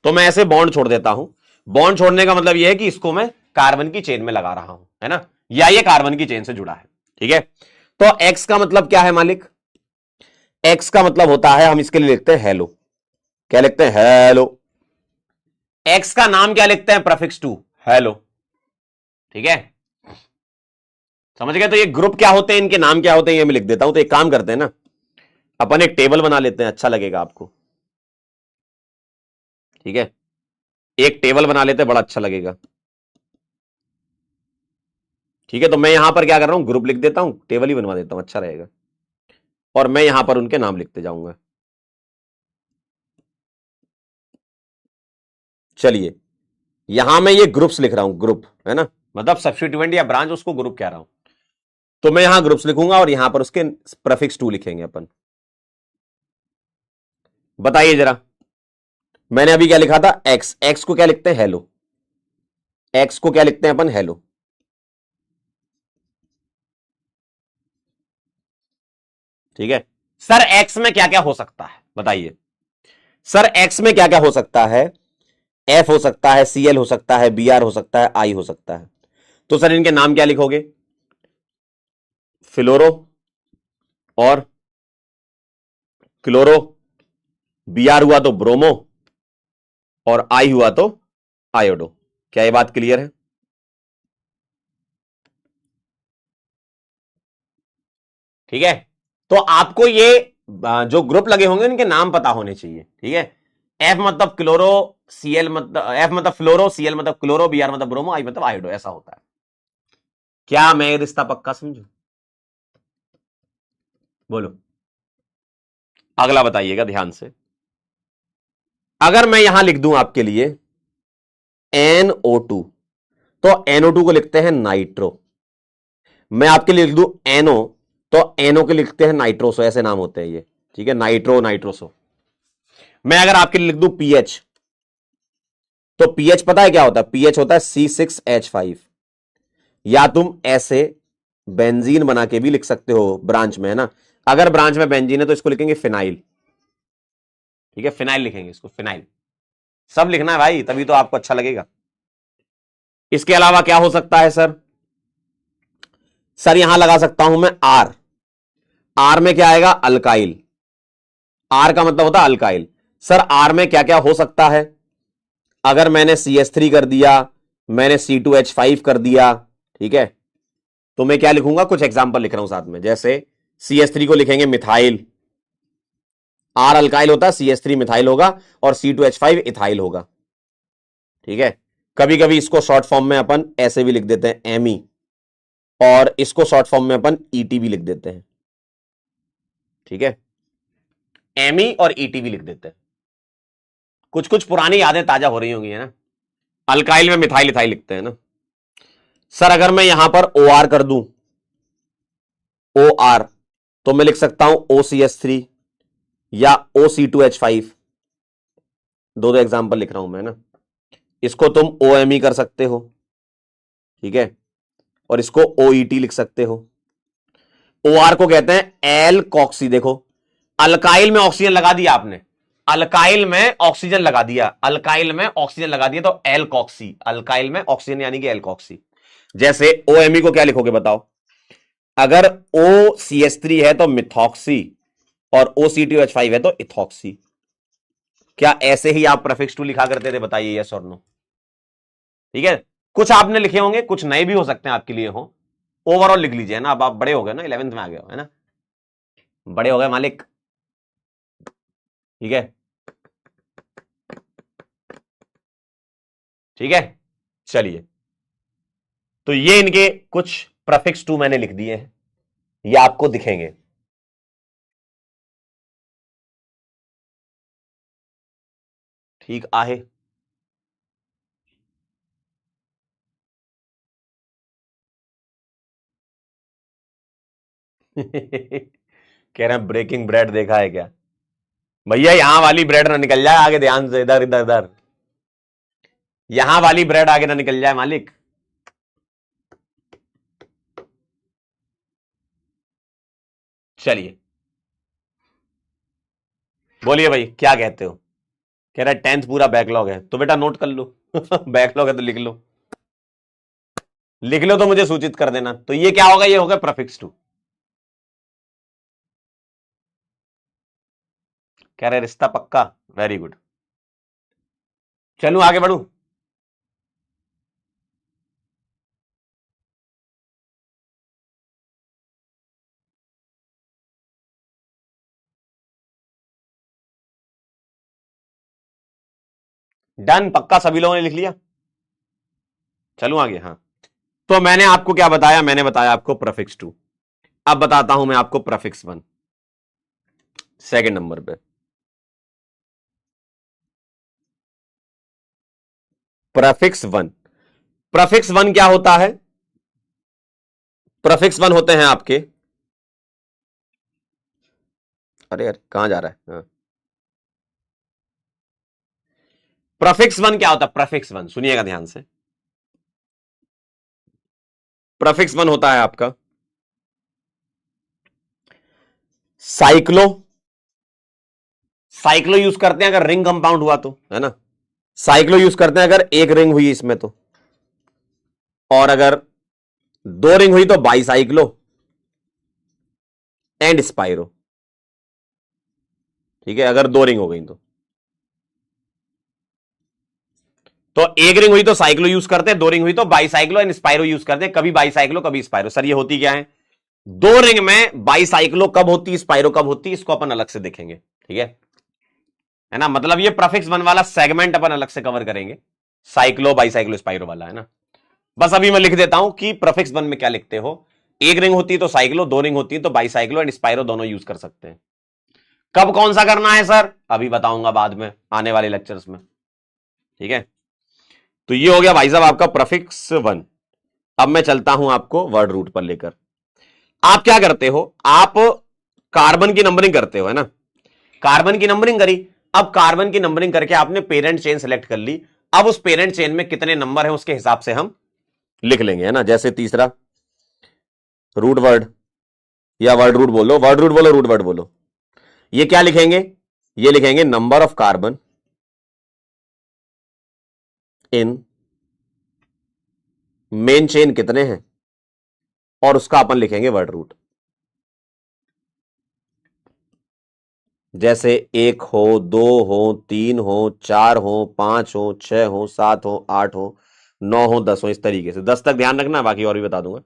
[SPEAKER 1] तो मैं ऐसे बॉन्ड छोड़ देता हूं। बॉन्ड छोड़ने का मतलब यह है कि इसको मैं कार्बन की चेन में लगा रहा हूं, है ना, या ये कार्बन की चेन से जुड़ा है। ठीक है, तो एक्स का मतलब क्या है मालिक? एक्स का मतलब होता है, हम इसके लिए लिखते हैं हेलो। क्या लिखते हैं? हेलो। एक्स का नाम क्या लिखते हैं? Prefix two, hello. ठीक है, समझ गए? तो ये ग्रुप क्या होते हैं, इनके नाम क्या होते हैं, ये मैं लिख देता हूं। तो एक काम करते हैं ना, अपन एक टेबल बना लेते हैं, अच्छा लगेगा आपको। ठीक है, एक टेबल बना लेते हैं, बड़ा अच्छा लगेगा। ठीक है, तो मैं यहां पर क्या कर रहा हूं, ग्रुप लिख देता हूं, टेबल ही बनवा देता हूं, अच्छा रहेगा। और मैं यहां पर उनके नाम लिखते जाऊंगा। चलिए, यहां मैं ये ग्रुप्स लिख रहा हूं, ग्रुप, है ना, मतलब सब्स्टिट्यूएंट या ब्रांच, उसको ग्रुप कह रहा हूं। तो मैं यहां ग्रुप्स लिखूंगा और यहां पर उसके प्रीफिक्स टू लिखेंगे अपन। बताइए जरा, मैंने अभी क्या लिखा था? एक्स। एक्स को क्या लिखते हैं? हेलो। एक्स को क्या लिखते हैं अपन? हेलो। ठीक है, सर एक्स में क्या क्या हो सकता है बताइए। सर एक्स में क्या क्या हो सकता है? एफ हो सकता है, सीएल हो सकता है, बीआर हो सकता है, आई हो सकता है। तो सर इनके नाम क्या लिखोगे? फ्लोरो और क्लोरो, बीआर हुआ तो ब्रोमो और आई हुआ तो आयोडो। क्या ये बात क्लियर है? ठीक है। तो आपको ये जो ग्रुप लगे होंगे इनके नाम पता होने चाहिए। ठीक है। एफ मतलब क्लोरो, सीएल मतलब एफ मतलब फ्लोरो, सीएल मतलब क्लोरो, बीआर मतलब ब्रोमो, आई मतलब आयोडो, ऐसा होता है। क्या मैं रिश्ता पक्का समझू? बोलो। अगला बताइएगा ध्यान से। अगर मैं यहां लिख दूं आपके लिए NO2, तो NO2 को लिखते हैं नाइट्रो। मैं आपके लिए लिख दूं NO, तो NO के लिखते हैं नाइट्रोसो। ऐसे नाम होते हैं ये। ठीक है, नाइट्रो, नाइट्रोसो। मैं अगर आपके लिए लिख दूं पीएच, तो पीएच पता है क्या होता है? पीएच होता है C6H5। या तुम ऐसे बेंजीन बना के भी लिख सकते हो ब्रांच में, है ना। अगर ब्रांच में बेंजीन है तो इसको लिखेंगे फिनाइल। ठीक है, फिनाइल लिखेंगे इसको, फिनाइल। सब लिखना है भाई, तभी तो आपको अच्छा लगेगा। इसके अलावा क्या हो सकता है सर? सर यहां लगा सकता हूं मैं आर। आर में क्या आएगा? अल्काइल। आर का मतलब होता है अल्काइल। सर आर में क्या क्या हो सकता है? अगर मैंने CH3 कर दिया, मैंने C2H5 कर दिया, ठीक है, तो मैं क्या लिखूंगा? कुछ एग्जांपल लिख रहा हूं साथ में। जैसे CH3 को लिखेंगे मिथाइल। आर अल्काइल होता है, CH3 मिथाइल होगा और C2H5 इथाइल होगा। ठीक है। कभी कभी इसको शॉर्ट फॉर्म में अपन ऐसे भी लिख देते हैं, एमी, और इसको शॉर्ट फॉर्म में अपन ET भी लिख देते हैं। ठीक है, एमी और ET भी लिख देते हैं। कुछ कुछ पुरानी यादें ताजा हो रही होंगी, है ना। अल्काइल में मिथाइल इथाइल लिखते हैं ना। सर अगर मैं यहां पर OR कर दूं, OR, तो मैं लिख सकता हूं OCH3 या OC2H5। दो दो एग्जांपल लिख रहा हूं मैं ना। इसको तुम OMe कर सकते हो, ठीक है, और इसको OET लिख सकते हो। OR को कहते हैं एल कॉक्सी। देखो, अल्काइल में ऑक्सीजन लगा दिया आपने, अल्काइल में ऑक्सीजन लगा दिया, अल्काइल में ऑक्सीजन लगा दिया, तो एल कॉक्सी, अल्काइल में ऑक्सीजन यानी कि एल कॉक्सी। जैसे OMe को क्या लिखोगे बताओ? अगर OCH3 है तो मिथॉक्सी और OC2H5 है तो इथॉक्सी। क्या ऐसे ही आप प्रीफिक्स टू लिखा करते थे? बताइए यस और नो। ठीक है, कुछ आपने लिखे होंगे, कुछ नए भी हो सकते हैं आपके लिए हो। ओवरऑल लिख लीजिए ना, अब आप बड़े हो गए ना, 11th में आ गए हो, है ना, बड़े हो गए मालिक। ठीक है, ठीक है, चलिए। तो ये इनके कुछ प्रीफिक्स टू मैंने लिख दिए हैं, ये आपको दिखेंगे। ठीक आहे। कह रहे हैं ब्रेकिंग ब्रेड देखा है क्या? भैया यहां वाली ब्रेड ना निकल जाए आगे, ध्यान से, इधर इधर इधर, यहां वाली ब्रेड आगे ना निकल जाए मालिक। चलिए, बोलिए भाई क्या कहते हो? कह रहा है 10th पूरा बैकलॉग है, तो बेटा नोट कर लो। बैकलॉग है तो लिख लो, लिख लो तो मुझे सूचित कर देना। तो ये क्या होगा? ये होगा प्रीफिक्स टू। कह रहे रिश्ता पक्का, वेरी गुड। चलूं आगे बढ़ूं? डन, पक्का सभी लोगों ने लिख लिया? चलूं आगे? हाँ। तो मैंने आपको क्या बताया? मैंने बताया आपको प्रीफिक्स टू। अब बताता हूं मैं आपको प्रीफिक्स वन, सेकंड नंबर पे। प्रीफिक्स वन, प्रीफिक्स वन क्या होता है? प्रीफिक्स वन होते हैं आपके, अरे यार कहां जा रहा है? हाँ। प्रीफिक्स वन क्या होता है? प्रीफिक्स वन सुनिएगा ध्यान से। प्रीफिक्स वन होता है आपका साइक्लो, साइक्लो यूज करते हैं अगर रिंग कंपाउंड हुआ तो, है ना। साइक्लो यूज करते हैं अगर एक रिंग हुई इसमें तो, और अगर दो रिंग हुई तो बाईसाइक्लो एंड स्पाइरो। ठीक है, अगर दो रिंग हो गई तो एक रिंग हुई तो साइक्लो यूज करते हैं, दो रिंग हुई तो बाईसाइक्लो एंड स्पाइरो यूज करते हैं। कभी बाईसाइक्लो कभी स्पाइरो। सर ये होती क्या है? दो रिंग में बाईसाइक्लो कब होती, स्पाइरो कब होती, इसको अपन अलग से देखेंगे। ठीक है ना। मतलब ये प्रीफिक्स वन वाला सेगमेंट अपन अलग से कवर करेंगे, साइक्लो बाईसाइक्लो स्पाइरो वाला, है ना। बस अभी मैं लिख देता हूं कि प्रीफिक्स वन में क्या लिखते हो। एक रिंग होती है तो साइक्लो, दो रिंग होती है तो बाईसाइक्लो एंड स्पाइरो दोनों यूज कर सकते हैं। कब कौन सा करना है सर, अभी बताऊंगा बाद में आने वाले लेक्चर्स में। ठीक है, तो ये हो गया भाई साहब आपका प्रीफिक्स वन। अब मैं चलता हूं आपको वर्ड रूट पर लेकर। आप क्या करते हो, आप कार्बन की नंबरिंग करते हो, है ना। कार्बन की नंबरिंग करी। अब कार्बन की नंबरिंग करके आपने पेरेंट चेन सेलेक्ट कर ली। अब उस पेरेंट चेन में कितने नंबर है उसके हिसाब से हम लिख लेंगे, है ना। जैसे तीसरा रूट वर्ड, या वर्ड रूट बोलो, वर्ड रूट बोलो, रूट वर्ड बोलो। ये क्या लिखेंगे, ये लिखेंगे number of carbon in main chain कितने हैं, और उसका अपन लिखेंगे वर्ड रूट। जैसे एक हो, दो हो, तीन हो, चार हो, पांच हो, छह हो, सात हो, आठ हो, नौ हो, 10 हो, इस तरीके से। 10 तक ध्यान रखना, बाकी और भी बता दूंगा।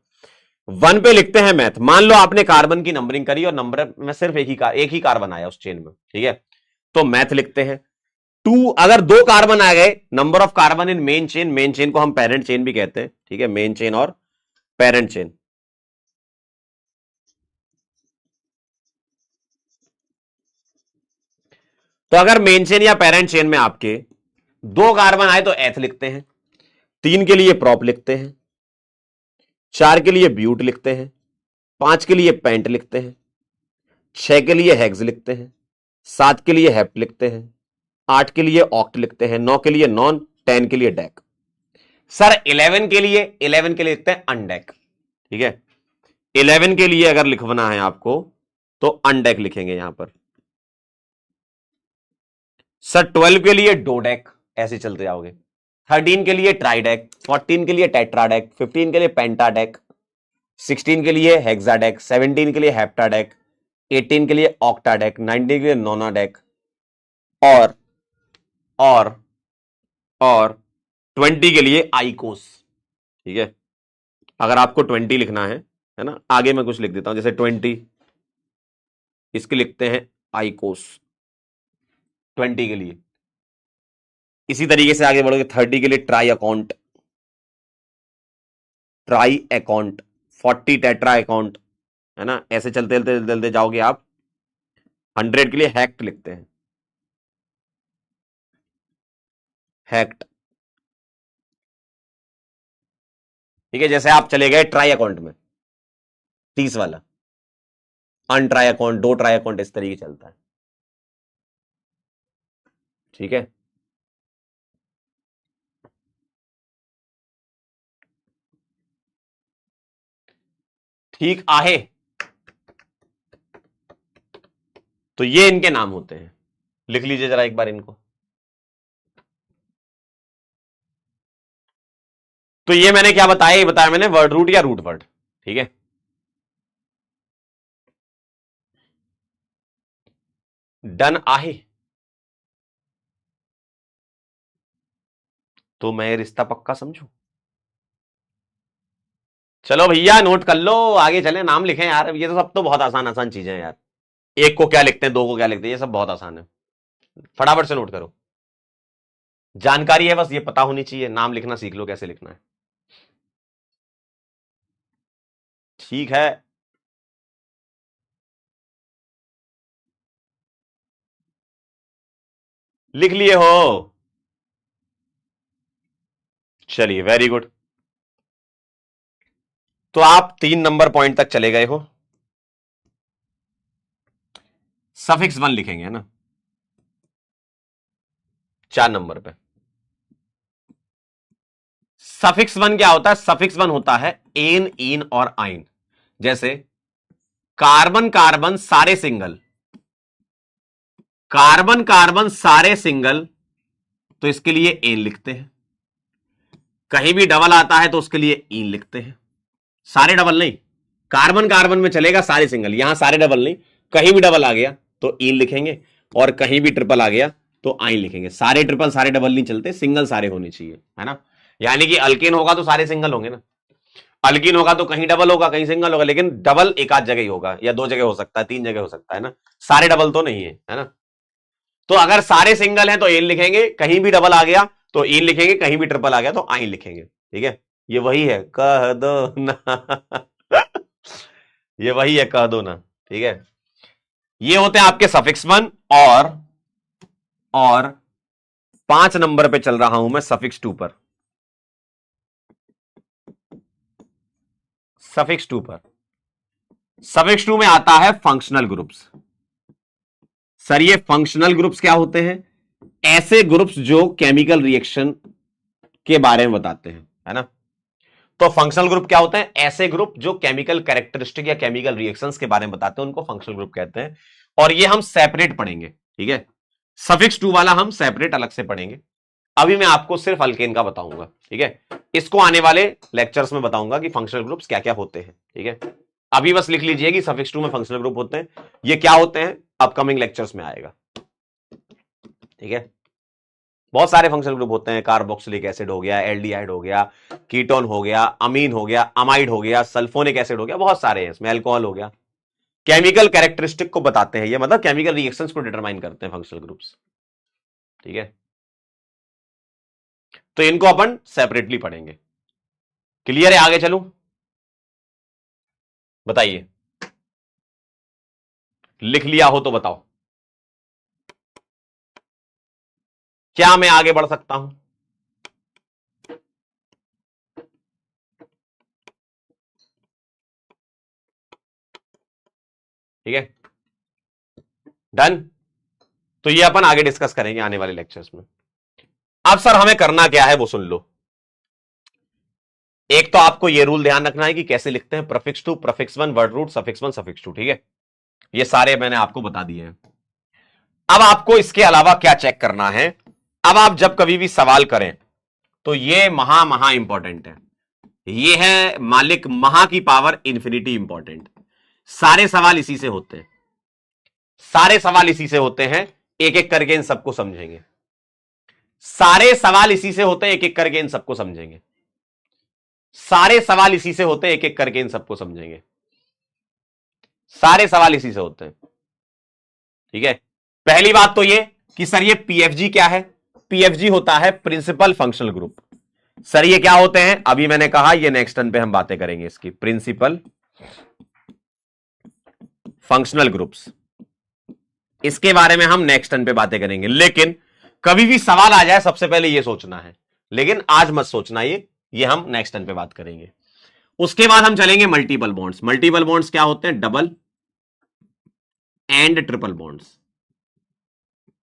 [SPEAKER 1] वन पे लिखते हैं मैथ। मान लो आपने कार्बन की नंबरिंग करी और नंबर में सिर्फ एक ही कार्बन आया उस चेन में, ठीक है, तो मैथ लिखते हैं। टू, अगर दो कार्बन आ गए, number of carbon in main chain, main chain को हम पेरेंट चेन भी कहते हैं, ठीक है, मेन चेन और पेरेंट चेन। तो अगर मेन चेन या पेरेंट चेन में आपके दो कार्बन आए तो एथ लिखते हैं, तीन के लिए प्रॉप लिखते हैं, चार के लिए ब्यूट लिखते हैं, पांच के लिए पेंट लिखते हैं, छह के लिए हेक्स लिखते हैं, सात के लिए हेप्ट लिखते हैं, आठ के लिए ऑक्ट लिखते हैं, नौ के लिए नॉन, 10 के लिए डेक। सर 11 के लिए लिखते हैं अनडेक। ठीक है, 11 के लिए अगर लिखवाना है आपको तो अनडेक लिखेंगे यहां पर। सर 12 के लिए डोडेक, ऐसे चलते जाओगे। 13 के लिए ट्राइडेक, 14 के लिए टेट्राडेक, 15 के लिए पेंटाडेक, 16 के लिए हेक्साडेक, 17 के लिए हेप्टाडेक, 18 के लिए ऑक्टाडेक, 19 के लिए नोनाडेक, और और और 20 के लिए आइकोस। ठीक है, अगर आपको 20 लिखना है ना, आगे मैं कुछ लिख देता हूं, जैसे 20 इसके लिखते हैं आइकोस 20 के लिए। इसी तरीके से आगे बढ़ोगे, 30 के लिए try account, try account, 40 tetra account, है ना। ऐसे चलते चलते चलते जाओगे आप। 100 के लिए हैक्ट लिखते हैं, हैक्ट। ठीक है, जैसे आप चले गए ट्राई अकाउंट में, 30 वाला, अन ट्राई अकाउंट, दो ट्राई अकाउंट, इस तरीके चलता है। ठीक है, ठीक आहे। तो ये इनके नाम होते हैं, लिख लीजिए जरा एक बार इनको। तो ये मैंने क्या बताया, ये बताया मैंने वर्ड रूट या रूट वर्ड। ठीक है, डन आहे। तो मैं रिश्ता पक्का समझू। चलो भैया नोट कर लो, आगे चले, नाम लिखें यार। ये तो सब तो बहुत आसान आसान चीजें हैं यार। एक को क्या लिखते हैं, दो को क्या लिखते हैं, ये सब बहुत आसान है। फटाफट से नोट करो। जानकारी है, बस ये पता होनी चाहिए। नाम लिखना सीख लो, कैसे लिखना है। ठीक है, लिख लिए हो। चलिए, वेरी गुड। तो आप 3 नंबर पॉइंट तक चले गए हो। सफिक्स वन लिखेंगे, है ना, 4 नंबर पे। सफिक्स वन क्या होता है? सफिक्स वन होता है एन, इन और आइन। जैसे कार्बन कार्बन सारे सिंगल, कार्बन कार्बन सारे सिंगल, तो इसके लिए एन लिखते हैं। कहीं भी डबल आता है तो उसके लिए इन लिखते हैं। सारे डबल नहीं, कार्बन कार्बन में चलेगा सारे सिंगल, यहां सारे डबल नहीं, कहीं भी डबल आ गया तो इन लिखेंगे, और कहीं भी ट्रिपल आ गया तो आइन लिखेंगे। सारे ट्रिपल सारे डबल नहीं चलते, सिंगल सारे होने चाहिए, है ना। यानी कि अल्केन होगा तो सारे सिंगल होंगे ना, अल्कीन होगा तो कहीं डबल होगा कहीं सिंगल होगा, लेकिन डबल एक आध जगह ही होगा, या दो जगह हो सकता है, तीन जगह हो सकता है ना, सारे डबल तो नहीं है ना। तो अगर सारे सिंगल हैं तो एन लिखेंगे, कहीं भी डबल आ गया तो इन लिखेंगे, कहीं भी ट्रिपल आ गया तो आइन लिखेंगे। ठीक है, ये वही है कह दो ना ये वही है कह दो ना। ठीक है, ये होते हैं आपके सफिक्स वन, और 5 नंबर पे चल रहा हूं मैं सफिक्स टू पर। सफिक्स टू पर, सफिक्स टू में आता है फंक्शनल ग्रुप्स। सर ये फंक्शनल ग्रुप्स क्या होते हैं? ऐसे ग्रुप्स जो केमिकल रिएक्शन के बारे में बताते हैं, है ना। तो फंक्शनल ग्रुप क्या होते हैं? ऐसे ग्रुप जो केमिकल कैरेक्टरिस्टिक या केमिकल रिएक्शंस के बारे में बताते हैं, उनको फंक्शनल ग्रुप कहते हैं। और ये हम सेपरेट पढ़ेंगे, ठीक है। सफिक्स टू वाला हम सेपरेट अलग से पढ़ेंगे। अभी मैं आपको सिर्फ अल्केन का बताऊंगा, ठीक है। इसको आने वाले लेक्चर्स में बताऊंगा कि फंक्शनल ग्रुप्स क्या क्या होते हैं, ठीक है। अभी बस लिख लीजिए कि सफिक्स टू में फंक्शनल ग्रुप होते हैं, ये क्या होते हैं अपकमिंग लेक्चर्स में आएगा, ठीक है। बहुत सारे फंक्शनल ग्रुप होते हैं, कार्बोक्सिलिक एसिड हो गया, एल्डिहाइड हो गया, कीटोन हो गया, अमीन हो गया, अमाइड हो गया, सल्फोनिक एसिड हो गया, बहुत सारे हैं इसमें, अल्कोहल हो गया। केमिकल कैरेक्टरिस्टिक को बताते हैं ये, मतलब केमिकल रिएक्शंस को डिटरमाइन करते हैं फंक्शनल ग्रुप्स, ठीक है। तो इनको अपन सेपरेटली पढ़ेंगे। क्लियर है? आगे चलूं, बताइए, लिख लिया हो तो बताओ, क्या मैं आगे बढ़ सकता हूं? ठीक है, डन। तो ये अपन आगे डिस्कस करेंगे आने वाले लेक्चर्स में। अब सर हमें करना क्या है वो सुन लो। एक तो आपको ये रूल ध्यान रखना है कि कैसे लिखते हैं, prefix two, prefix one, word root, suffix one, suffix two, ठीक है। ये सारे मैंने आपको बता दिए हैं। अब आपको इसके अलावा क्या चेक करना है? अब आप जब कभी भी सवाल करें तो ये महा महा इंपॉर्टेंट है, ये है मालिक महा की पावर इंफिनिटी इंपॉर्टेंट। सारे सवाल इसी से होते हैं, सारे सवाल इसी से होते हैं, एक एक करके इन सबको समझेंगे। सारे सवाल इसी से होते हैं, एक एक करके इन सबको समझेंगे। सारे सवाल इसी से होते हैं, एक एक करके इन सबको समझेंगे। सारे सवाल इसी से होते हैं, ठीक है। पहली बात तो ये कि सर ये पीएफजी क्या है? पीएफजी होता है प्रिंसिपल फंक्शनल ग्रुप। सर ये क्या होते हैं? अभी मैंने कहा ये नेक्स्ट टर्न पे हम बातें करेंगे इसकी, प्रिंसिपल फंक्शनल ग्रुप्स, इसके बारे में हम नेक्स्ट टर्न पे बातें करेंगे। लेकिन कभी भी सवाल आ जाए सबसे पहले ये सोचना है, लेकिन आज मत सोचना, ये हम नेक्स्ट टर्न पे बात करेंगे। उसके बाद हम चलेंगे मल्टीपल बॉन्ड्स। मल्टीपल बॉन्ड्स क्या होते हैं? Double and triple bonds,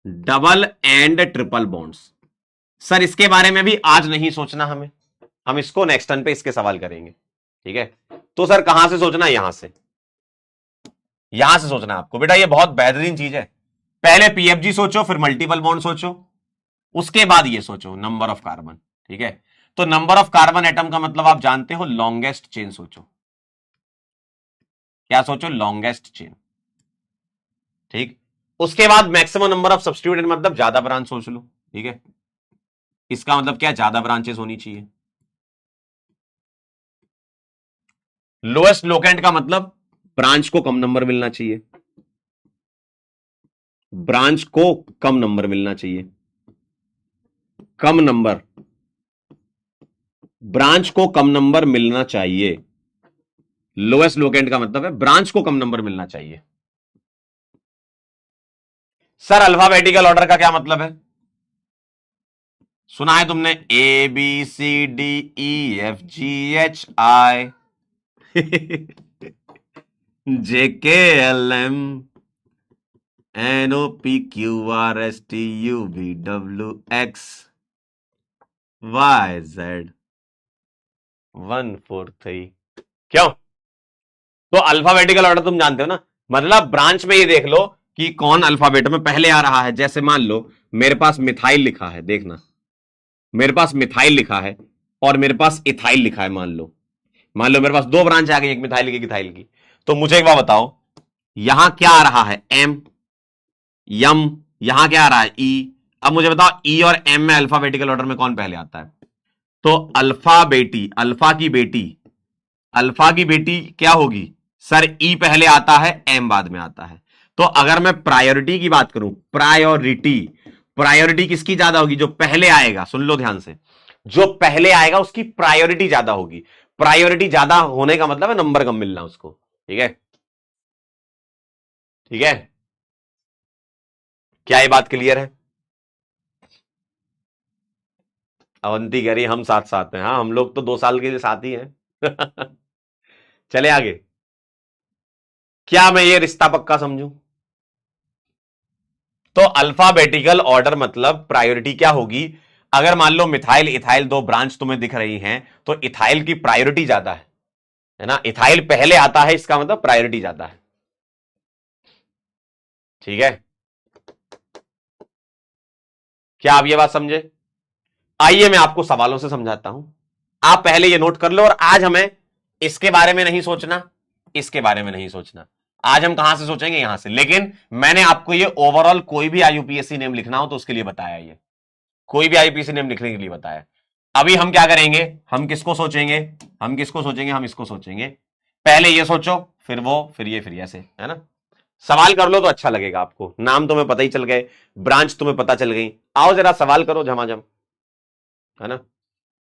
[SPEAKER 1] double and triple bonds. Sir इसके बारे में भी आज नहीं सोचना हमें, हम इसको नेक्स्ट टर्न पे इसके सवाल करेंगे, ठीक है। तो सर कहां से सोचना है? यहां से सोचना है आपको बेटा, ये बहुत बेहतरीन चीज है। पहले पीएफजी सोचो, फिर मल्टीपल बॉन्ड सोचो, उसके बाद ये सोचो नंबर ऑफ कार्बन, ठीक है। तो नंबर ऑफ कार्बन एटम का मतलब आप जानते हो, लॉन्गेस्ट चेन सोचो। क्या सोचो? लॉन्गेस्ट चेन, ठीक। उसके बाद मैक्सिमम नंबर ऑफ सब्स्टिट्यूटेंट, मतलब ज्यादा ब्रांच सोच लो, ठीक है। इसका मतलब क्या? ज्यादा ब्रांचेस होनी चाहिए। लोएस्ट लोकेंट का मतलब ब्रांच को कम नंबर मिलना चाहिए, ब्रांच को कम नंबर मिलना चाहिए, कम नंबर, ब्रांच को कम नंबर मिलना चाहिए। लोएस्ट लोकेंट का मतलब है ब्रांच को कम नंबर मिलना चाहिए। सर अल्फाबेटिकल ऑर्डर का क्या मतलब है? सुना है तुमने? A B C D E F G H I J K L M N O P Q R S T U V W X Y Z 1 4 3। क्यों? तो अल्फाबेटिकल ऑर्डर तुम जानते हो ना, मतलब ब्रांच में ये देख लो कि कौन अल्फाबेट में पहले आ रहा है। जैसे मान लो मेरे पास मिथाइल लिखा है, देखना मेरे पास मिथाइल लिखा है और मेरे पास इथाइल लिखा है। मान लो मेरे पास दो ब्रांच आ गई, एक मिथाइल की, एक इथाइल की। तो मुझे एक बात बताओ, यहां क्या आ रहा है? एम, यम। यहां क्या आ रहा है? ई। अब मुझे बताओ ई और एम में अल्फाबेटिकल ऑर्डर में कौन पहले आता है? तो अल्फा बेटी, अल्फा की बेटी क्या होगी सर? ई पहले आता है, एम बाद में आता है। तो अगर मैं प्रायोरिटी की बात करूं, प्रायोरिटी किसकी ज्यादा होगी? जो पहले आएगा, सुन लो ध्यान से, जो पहले आएगा उसकी प्रायोरिटी ज्यादा होगी। प्रायोरिटी ज्यादा होने का मतलब है नंबर कम मिलना उसको। ठीक है, ठीक है, क्या ये बात क्लियर है? अवंती कह रही हम साथ साथ हैं। हाँ, हम लोग तो 2 साल के लिए साथ ही हैं। चले आगे। क्या मैं ये रिश्ता पक्का समझूं? तो अल्फाबेटिकल ऑर्डर मतलब प्रायोरिटी क्या होगी? अगर मान लो मिथाइल इथाइल दो ब्रांच तुम्हें दिख रही हैं, तो इथाइल की प्रायोरिटी ज्यादा है ना? इथाइल पहले आता है, इसका मतलब प्रायोरिटी ज्यादा है। ठीक है, क्या आप ये बात समझे? आइए मैं आपको सवालों से समझाता हूं। आप पहले ये नोट कर लो, और आज हमें इसके बारे में नहीं सोचना, इसके बारे में नहीं सोचना। आज हम कहां से सोचेंगे? यहां से। लेकिन मैंने आपको ये ओवरऑल कोई भी आईयूपीएससी नेम लिखना हो तो उसके लिए बताया, ये कोई भी आईयूपीएससी नेम लिखने के लिए बताया। अभी हम क्या करेंगे? हम किसको सोचेंगे? हम किसको सोचेंगे? हम इसको सोचेंगे। पहले ये सोचो, फिर वो, फिर ये, फिर ऐसे, है ना? सवाल कर लो तो अच्छा लगेगा आपको। नाम तुम्हें पता ही चल गए, ब्रांच तुम्हें पता चल गई। आओ जरा सवाल करो झमाझम, है ना?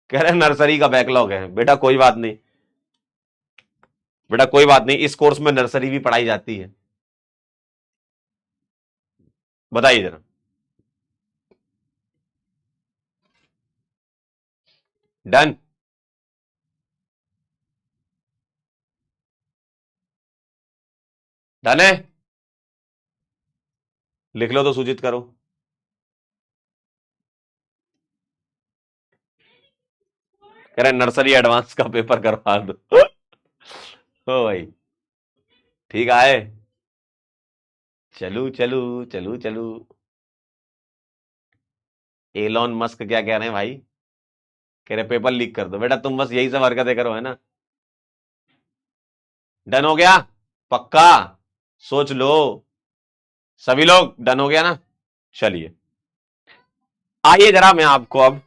[SPEAKER 1] कह रहे नर्सरी का बैकलॉग है। बेटा कोई बात नहीं, बेटा कोई बात नहीं, इस कोर्स में नर्सरी भी पढ़ाई जाती है। बताइए जरा। डन? डन है? लिख लो तो सूचित करो। कह रहे नर्सरी एडवांस का पेपर करवा दो। ओ भाई, ठीक है, चलू चलू चलू चलू। एलॉन मस्क क्या कह रहे हैं भाई? कह रहे पेपर लीक कर दो। बेटा तुम बस यही सब हरकतें करो, है ना? डन हो गया? पक्का? सोच लो। सभी लोग डन हो गया ना? चलिए, आइए जरा मैं आपको अब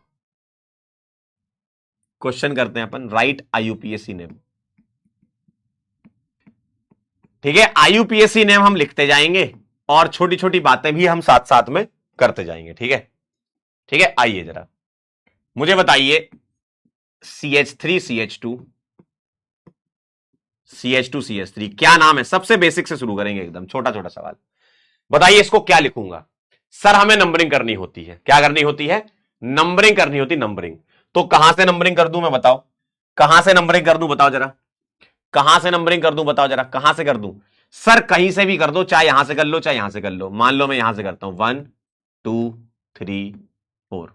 [SPEAKER 1] क्वेश्चन करते हैं अपन। Right आईयूपीएससी name. ठीक है, आईयूपीएससी नेम हम लिखते जाएंगे और छोटी छोटी बातें भी हम साथ साथ में करते जाएंगे। ठीक है, ठीक है, आइए जरा मुझे बताइए, CH3 CH2 CH2 CH3 क्या नाम है? सबसे बेसिक से शुरू करेंगे, एकदम छोटा छोटा सवाल। बताइए इसको क्या लिखूंगा? सर हमें नंबरिंग करनी होती है। क्या करनी होती है? नंबरिंग करनी होती, नंबरिंग। तो कहां से नंबरिंग कर दूं मैं? बताओ कहां से नंबरिंग कर दूं, बताओ जरा। कहां से नंबरिंग कर दूं, बताओ जरा, कहां से कर दूं? सर कहीं से भी कर दो, चाहे यहां से कर लो, चाहे यहां से कर लो। मान लो मैं यहां से करता हूं, 1 2 3 4।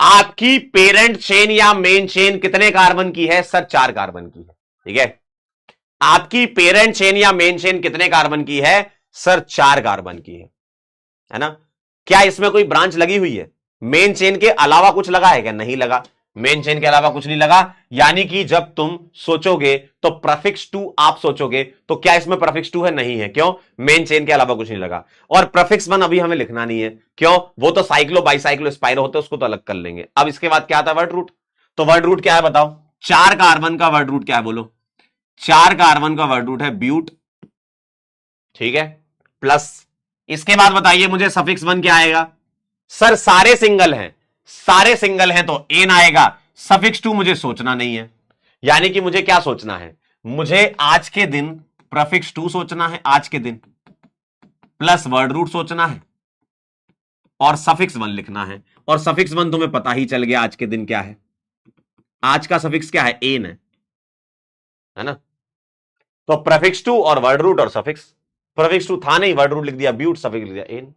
[SPEAKER 1] आपकी पेरेंट चेन या मेन चेन कितने कार्बन की है? सर 4 कार्बन की है। ठीक है, आपकी पेरेंट चेन या मेन चेन कितने कार्बन की है? सर 4 कार्बन की है ना? क्या इसमें कोई ब्रांच लगी हुई है? मेन चेन के अलावा कुछ लगा है क्या? नहीं लगा। मेन चेन के अलावा कुछ नहीं लगा। यानी कि जब तुम सोचोगे तो प्रफिक्स 2 आप सोचोगे, तो क्या इसमें प्रफिक्स 2 है? नहीं है। क्यों? मेन चेन के अलावा कुछ नहीं लगा। और प्रफिक्स 1 अभी हमें लिखना नहीं है। क्यों? वो तो साइक्लो बाइसाइक्लो स्पाइरो होते हैं, उसको तो अलग कर लेंगे। अब इसके बाद क्या आता है? Word root. तो वर्ड रूट क्या है बताओ? 4 कार्बन का वर्ड रूट क्या है बोलो? 4 कार्बन का वर्ड रूट है ब्यूट। ठीक है, प्लस इसके बाद बताइए मुझे सफिक्स 1 क्या आएगा? सर सारे सिंगल हैं, सारे सिंगल हैं तो एन आएगा। सफिक्स 2 मुझे सोचना नहीं है। यानी कि मुझे क्या सोचना है? मुझे आज के दिन प्रफिक्स 2 सोचना है, आज के दिन, प्लस वर्ड रूट सोचना है और सफिक्स 1 लिखना है। और सफिक्स 1 तुम्हें पता ही चल गया आज के दिन क्या है। आज का सफिक्स क्या है? एन है ना? तो प्रफिक्स 2 और वर्ड रूट और सफिक्स। प्रफिक्स 2 था नहीं, वर्ड रूट लिख दिया ब्यूट, सफिक्स लिख दिया एन।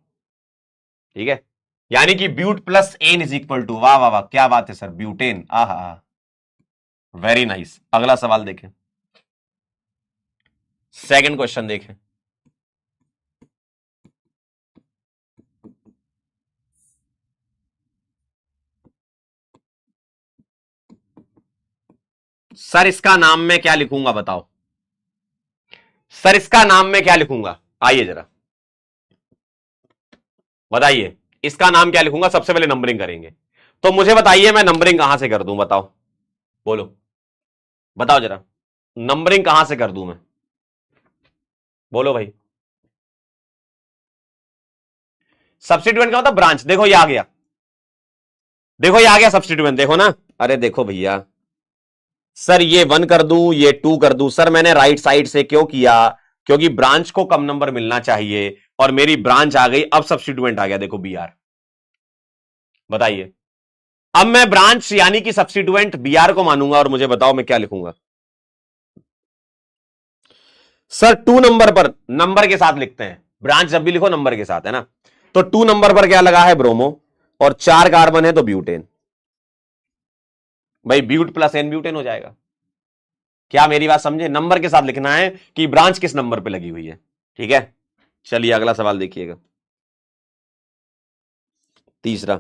[SPEAKER 1] ठीक है, यानी कि but plus N is equal to, वाह वाह वाह क्या बात है सर, ब्यूटेन। आहा, वेरी नाइस। अगला सवाल देखें। सेकंड क्वेश्चन देखें। सर इसका नाम मैं क्या लिखूंगा बताओ? सर इसका नाम मैं क्या लिखूंगा? आइए जरा बताइए, इसका नाम क्या लिखूंगा? सबसे पहले नंबरिंग करेंगे, तो मुझे बताइए मैं नंबरिंग कहां से कर दूं? बताओ, बोलो, बताओ जरा, नंबरिंग कहां से कर दूं मैं? बोलो भाई। सब्स्टिट्यूएंट का मतलब ब्रांच। देखो ये आ गया, देखो ये आ गया सब्स्टिट्यूएंट, देखो ना। अरे देखो भैया, सर ये 1 कर दूं, ये 2 कर दूं। सर मैंने राइट साइड से क्यों किया? क्योंकि ब्रांच को कम नंबर मिलना चाहिए, और मेरी ब्रांच आ गई। अब सब्स्टिट्यूएंट आ गया, देखो बी आर। बताइए, अब मैं ब्रांच यानी कि सब्स्टिट्यूएंट बी आर को मानूंगा, और मुझे बताओ मैं क्या लिखूंगा? सर 2 नंबर पर नंबर के साथ लिखते हैं, ब्रांच जब भी लिखो नंबर के साथ, है ना। तो 2 नंबर पर क्या लगा है? ब्रोमो, और 4 कार्बन है तो ब्यूटेन। भाई ब्यूट प्लस एन ब्यूटेन हो जाएगा। क्या मेरी बात समझे? नंबर के साथ लिखना है कि ब्रांच किस नंबर पे लगी हुई है, ठीक है। चलिए अगला सवाल देखिएगा, तीसरा।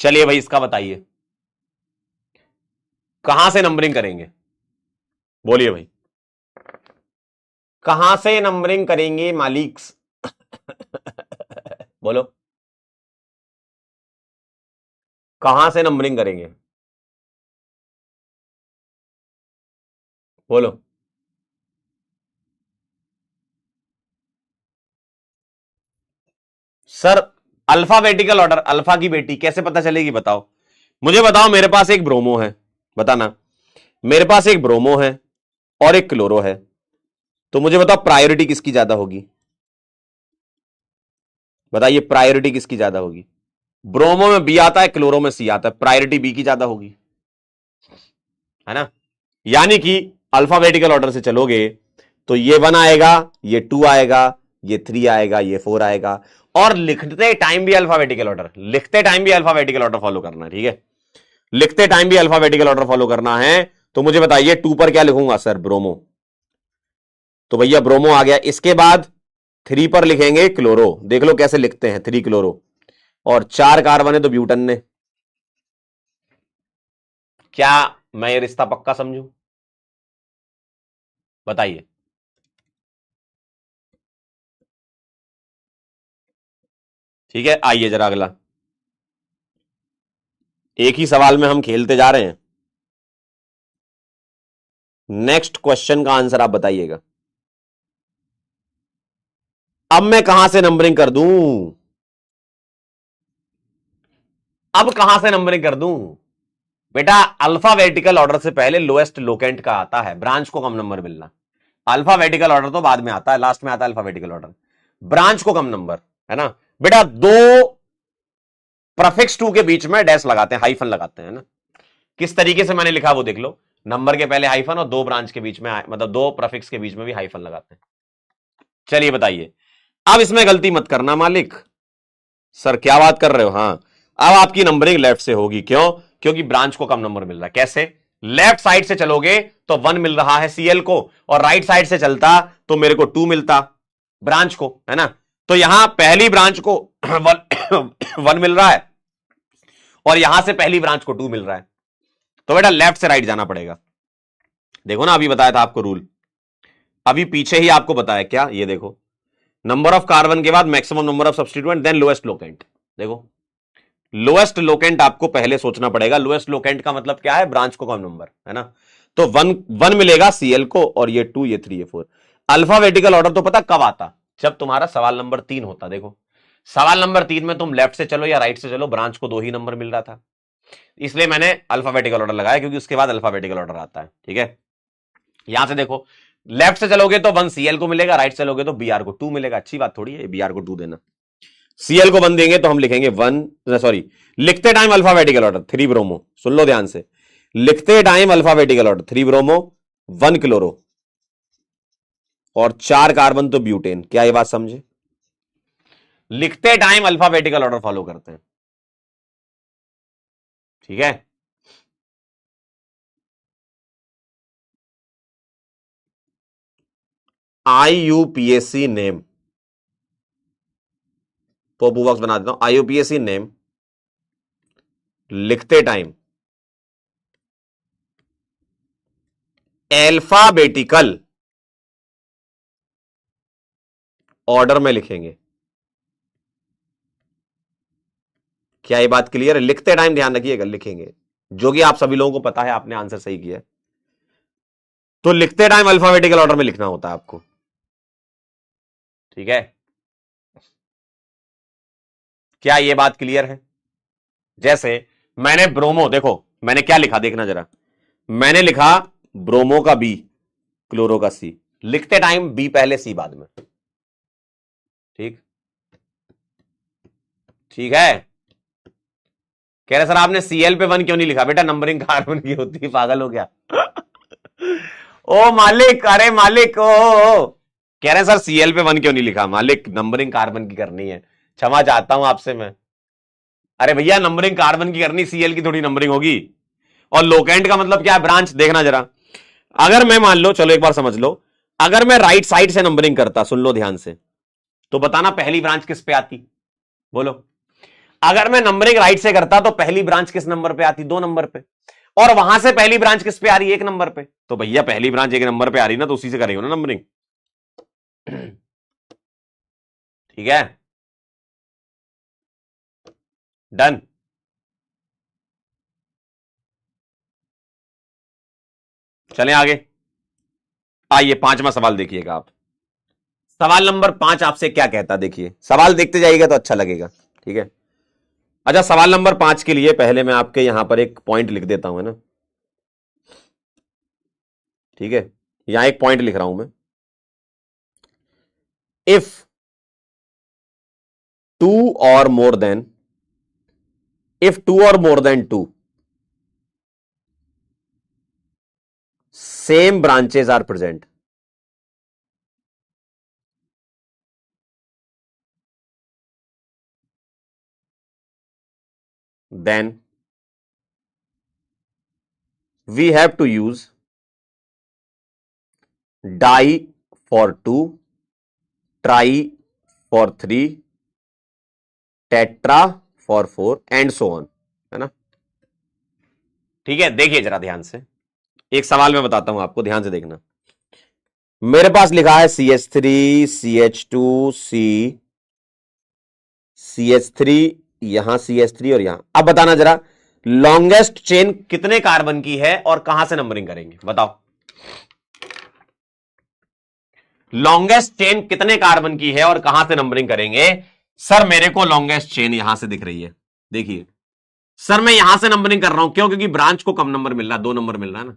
[SPEAKER 1] चलिए भाई इसका बताइए, कहां से नंबरिंग करेंगे? बोलिए भाई, कहां से नंबरिंग करेंगे मालिक्स? बोलो, कहां से नंबरिंग करेंगे? बोलो। सर अल्फाबेटिकल ऑर्डर, अल्फा की बेटी कैसे पता चलेगी बताओ? मुझे बताओ, मेरे पास एक ब्रोमो है, बताना। मेरे पास एक ब्रोमो है और एक क्लोरो है, तो मुझे बताओ प्रायोरिटी किसकी ज्यादा होगी? बताइए प्रायोरिटी किसकी ज्यादा होगी? ब्रोमो में बी आता है, क्लोरो में सी आता है, प्रायोरिटी बी की ज्यादा होगी, है ना। यानी कि अल्फाबेटिकल ऑर्डर से चलोगे तो ये 1 आएगा, ये 2 आएगा, ये 3 आएगा, ये 4 आएगा। और लिखते टाइम भी अल्फाबेटिकल ऑर्डर, लिखते टाइम भी अल्फाबेटिकल ऑर्डर फॉलो करना है, ठीक है। लिखते टाइम भी अल्फाबेटिकल ऑर्डर फॉलो करना है। तो मुझे बताइए 2 पर क्या लिखूंगा? सर ब्रोमो, तो भैया ब्रोमो आ गया। इसके बाद 3 पर लिखेंगे क्लोरो, देख लो कैसे लिखते हैं, 3 क्लोरो, और 4 कार्बन है तो ब्यूटन ने। क्या मैं ये रिश्ता पक्का समझू? बताइए। ठीक है, आइए जरा अगला। एक ही सवाल में हम खेलते जा रहे हैं। नेक्स्ट क्वेश्चन का आंसर आप बताइएगा। अब मैं कहां से नंबरिंग कर दूं? अब कहां से नंबरिंग कर दूं? बेटा अल्फाबेटिकल ऑर्डर से पहले लोएस्ट लोकेंट का आता है, ब्रांच को कम नंबर मिलना। अल्फाबेटिकल ऑर्डर तो बाद में आता है, लास्ट में आता है अल्फाबेटिकल ऑर्डर। ब्रांच को कम नंबर, है ना बेटा। दो प्रफिक्स 2 के बीच में डैश लगाते हैं, हाइफन लगाते हैं ना। किस तरीके से मैंने लिखा वो देख लो, नंबर के पहले हाइफन, और 2 ब्रांच के बीच में, मतलब 2 प्रफिक्स के बीच में भी हाइफन लगाते हैं। चलिए बताइए, अब इसमें गलती मत करना मालिक। सर क्या बात कर रहे हो? हाँ, अब आपकी नंबरिंग लेफ्ट से होगी। क्यों? क्योंकि ब्रांच को कम नंबर मिल रहा है। कैसे? लेफ्ट साइड से चलोगे तो 1 मिल रहा है सीएल को, और राइट साइड से चलता तो मेरे को 2 मिलता ब्रांच को, है ना। तो यहां पहली ब्रांच को 1 मिल रहा है, और यहां से पहली ब्रांच को 2 मिल रहा है। तो बेटा लेफ्ट से राइट जाना पड़ेगा। देखो ना, अभी बताया था आपको रूल, अभी पीछे ही आपको बताया क्या, ये देखो, नंबर ऑफ कार्बन के बाद maximum number of substituent then lowest locant. देखो लोएस्ट लोकेंट आपको पहले सोचना पड़ेगा। लोएस्ट लोकेंट का मतलब क्या है? ब्रांच को कम नंबर, है ना। तो 1 मिलेगा सीएल को, और ये 2, ये 3, ये 4। अल्फाबेटिकल ऑर्डर तो पता कब आता? जब तुम्हारा सवाल नंबर 3 होता। देखो सवाल नंबर 3 में तुम लेफ्ट से चलो या राइट से चलो, ब्रांच को 2 ही नंबर मिल रहा था, इसलिए मैंने अल्फाबेटिकल ऑर्डर लगाया, क्योंकि उसके बाद अल्फाबेटिकल ऑर्डर आता है, ठीक है। यहां से देखो, लेफ्ट से चलोगे तो 1 सीएल को मिलेगा, राइट से चलोगे तो बीआर को 2 मिलेगा। अच्छी बात थोड़ी है बीआर को 2 देना। सीएल को 1 देंगे तो हम लिखेंगे 1, सॉरी, लिखते टाइम अल्फाबेटिकल ऑर्डर 3 ब्रोमो, सुन लो ध्यान से, लिखते time alphabetical order 3 bromo, 1 chloro, और 4 कार्बन तो ब्यूटेन। क्या ये बात समझे? लिखते टाइम अल्फाबेटिकल ऑर्डर फॉलो करते हैं। ठीक है, IUPAC नेम, पॉपू बॉक्स बना देता हूं। IUPAC नेम लिखते टाइम अल्फाबेटिकल ऑर्डर में लिखेंगे। क्या ये बात क्लियर है? लिखते टाइम ध्यान रखिएगा, लिखेंगे, जो कि आप सभी लोगों को पता है, आपने आंसर सही किया। तो लिखते टाइम अल्फाबेटिकल ऑर्डर में लिखना होता है आपको। ठीक है, क्या ये बात क्लियर है? जैसे मैंने ब्रोमो, देखो मैंने क्या लिखा, देखना जरा, मैंने लिखा ब्रोमो का बी, क्लोरो का सी, लिखते टाइम बी पहले सी बाद में। ठीक, ठीक है। कह रहे सर आपने Cl पे 1 क्यों नहीं लिखा? बेटा नंबरिंग कार्बन की होती है, पागल हो गया? ओ मालिक, अरे मालिक, ओ कह रहे सर Cl पे 1 क्यों नहीं लिखा? मालिक नंबरिंग कार्बन की करनी है, क्षमा चाहता हूं आपसे मैं। अरे भैया नंबरिंग कार्बन की करनी, Cl की थोड़ी नंबरिंग होगी। और लोकेंट का मतलब क्या है? ब्रांच। देखना जरा, अगर मैं मान लो, चलो एक बार समझ लो, अगर मैं राइट साइड से नंबरिंग करता, सुन लो ध्यान से, तो बताना पहली ब्रांच किस पे आती? बोलो। अगर मैं नंबरिंग राइट से करता तो पहली ब्रांच किस नंबर पे आती? 2 नंबर पे। और वहां से पहली ब्रांच किस पे आ रही है? 1 नंबर पे। तो भैया पहली ब्रांच 1 नंबर पे आ रही ना, तो उसी से करेंगे ना नंबरिंग। ठीक है, डन। चलें आगे। आइए 5वां सवाल देखिएगा आप। सवाल नंबर 5 आपसे क्या कहता, देखिए, सवाल देखते जाइएगा तो अच्छा लगेगा। ठीक है, अच्छा सवाल नंबर 5 के लिए पहले मैं आपके यहां पर एक पॉइंट लिख देता हूं, है ना? ठीक है, यहां एक पॉइंट लिख रहा हूं मैं। इफ 2 और more than, if 2 or more than 2 same branches are present, then we have to use die for 2, try for 3, tetra for 4 and so on, है ना? ठीक है, देखिए जरा ध्यान से, एक सवाल मैं बताता हूं आपको, ध्यान से देखना। मेरे पास लिखा है CH3, CH2, CH3, यहां CH3 और यहां। अब बताना जरा, लॉन्गेस्ट चेन कितने कार्बन की है और कहां से नंबरिंग करेंगे? बताओ, लॉन्गेस्ट चेन कितने कार्बन की है और कहां से नंबरिंग करेंगे? सर मेरे को लॉन्गेस्ट चेन यहां से दिख रही है, देखिए सर मैं यहां से नंबरिंग कर रहा हूं, क्यों? क्योंकि ब्रांच को कम नंबर मिल रहा है, 2 नंबर मिल रहा है ना।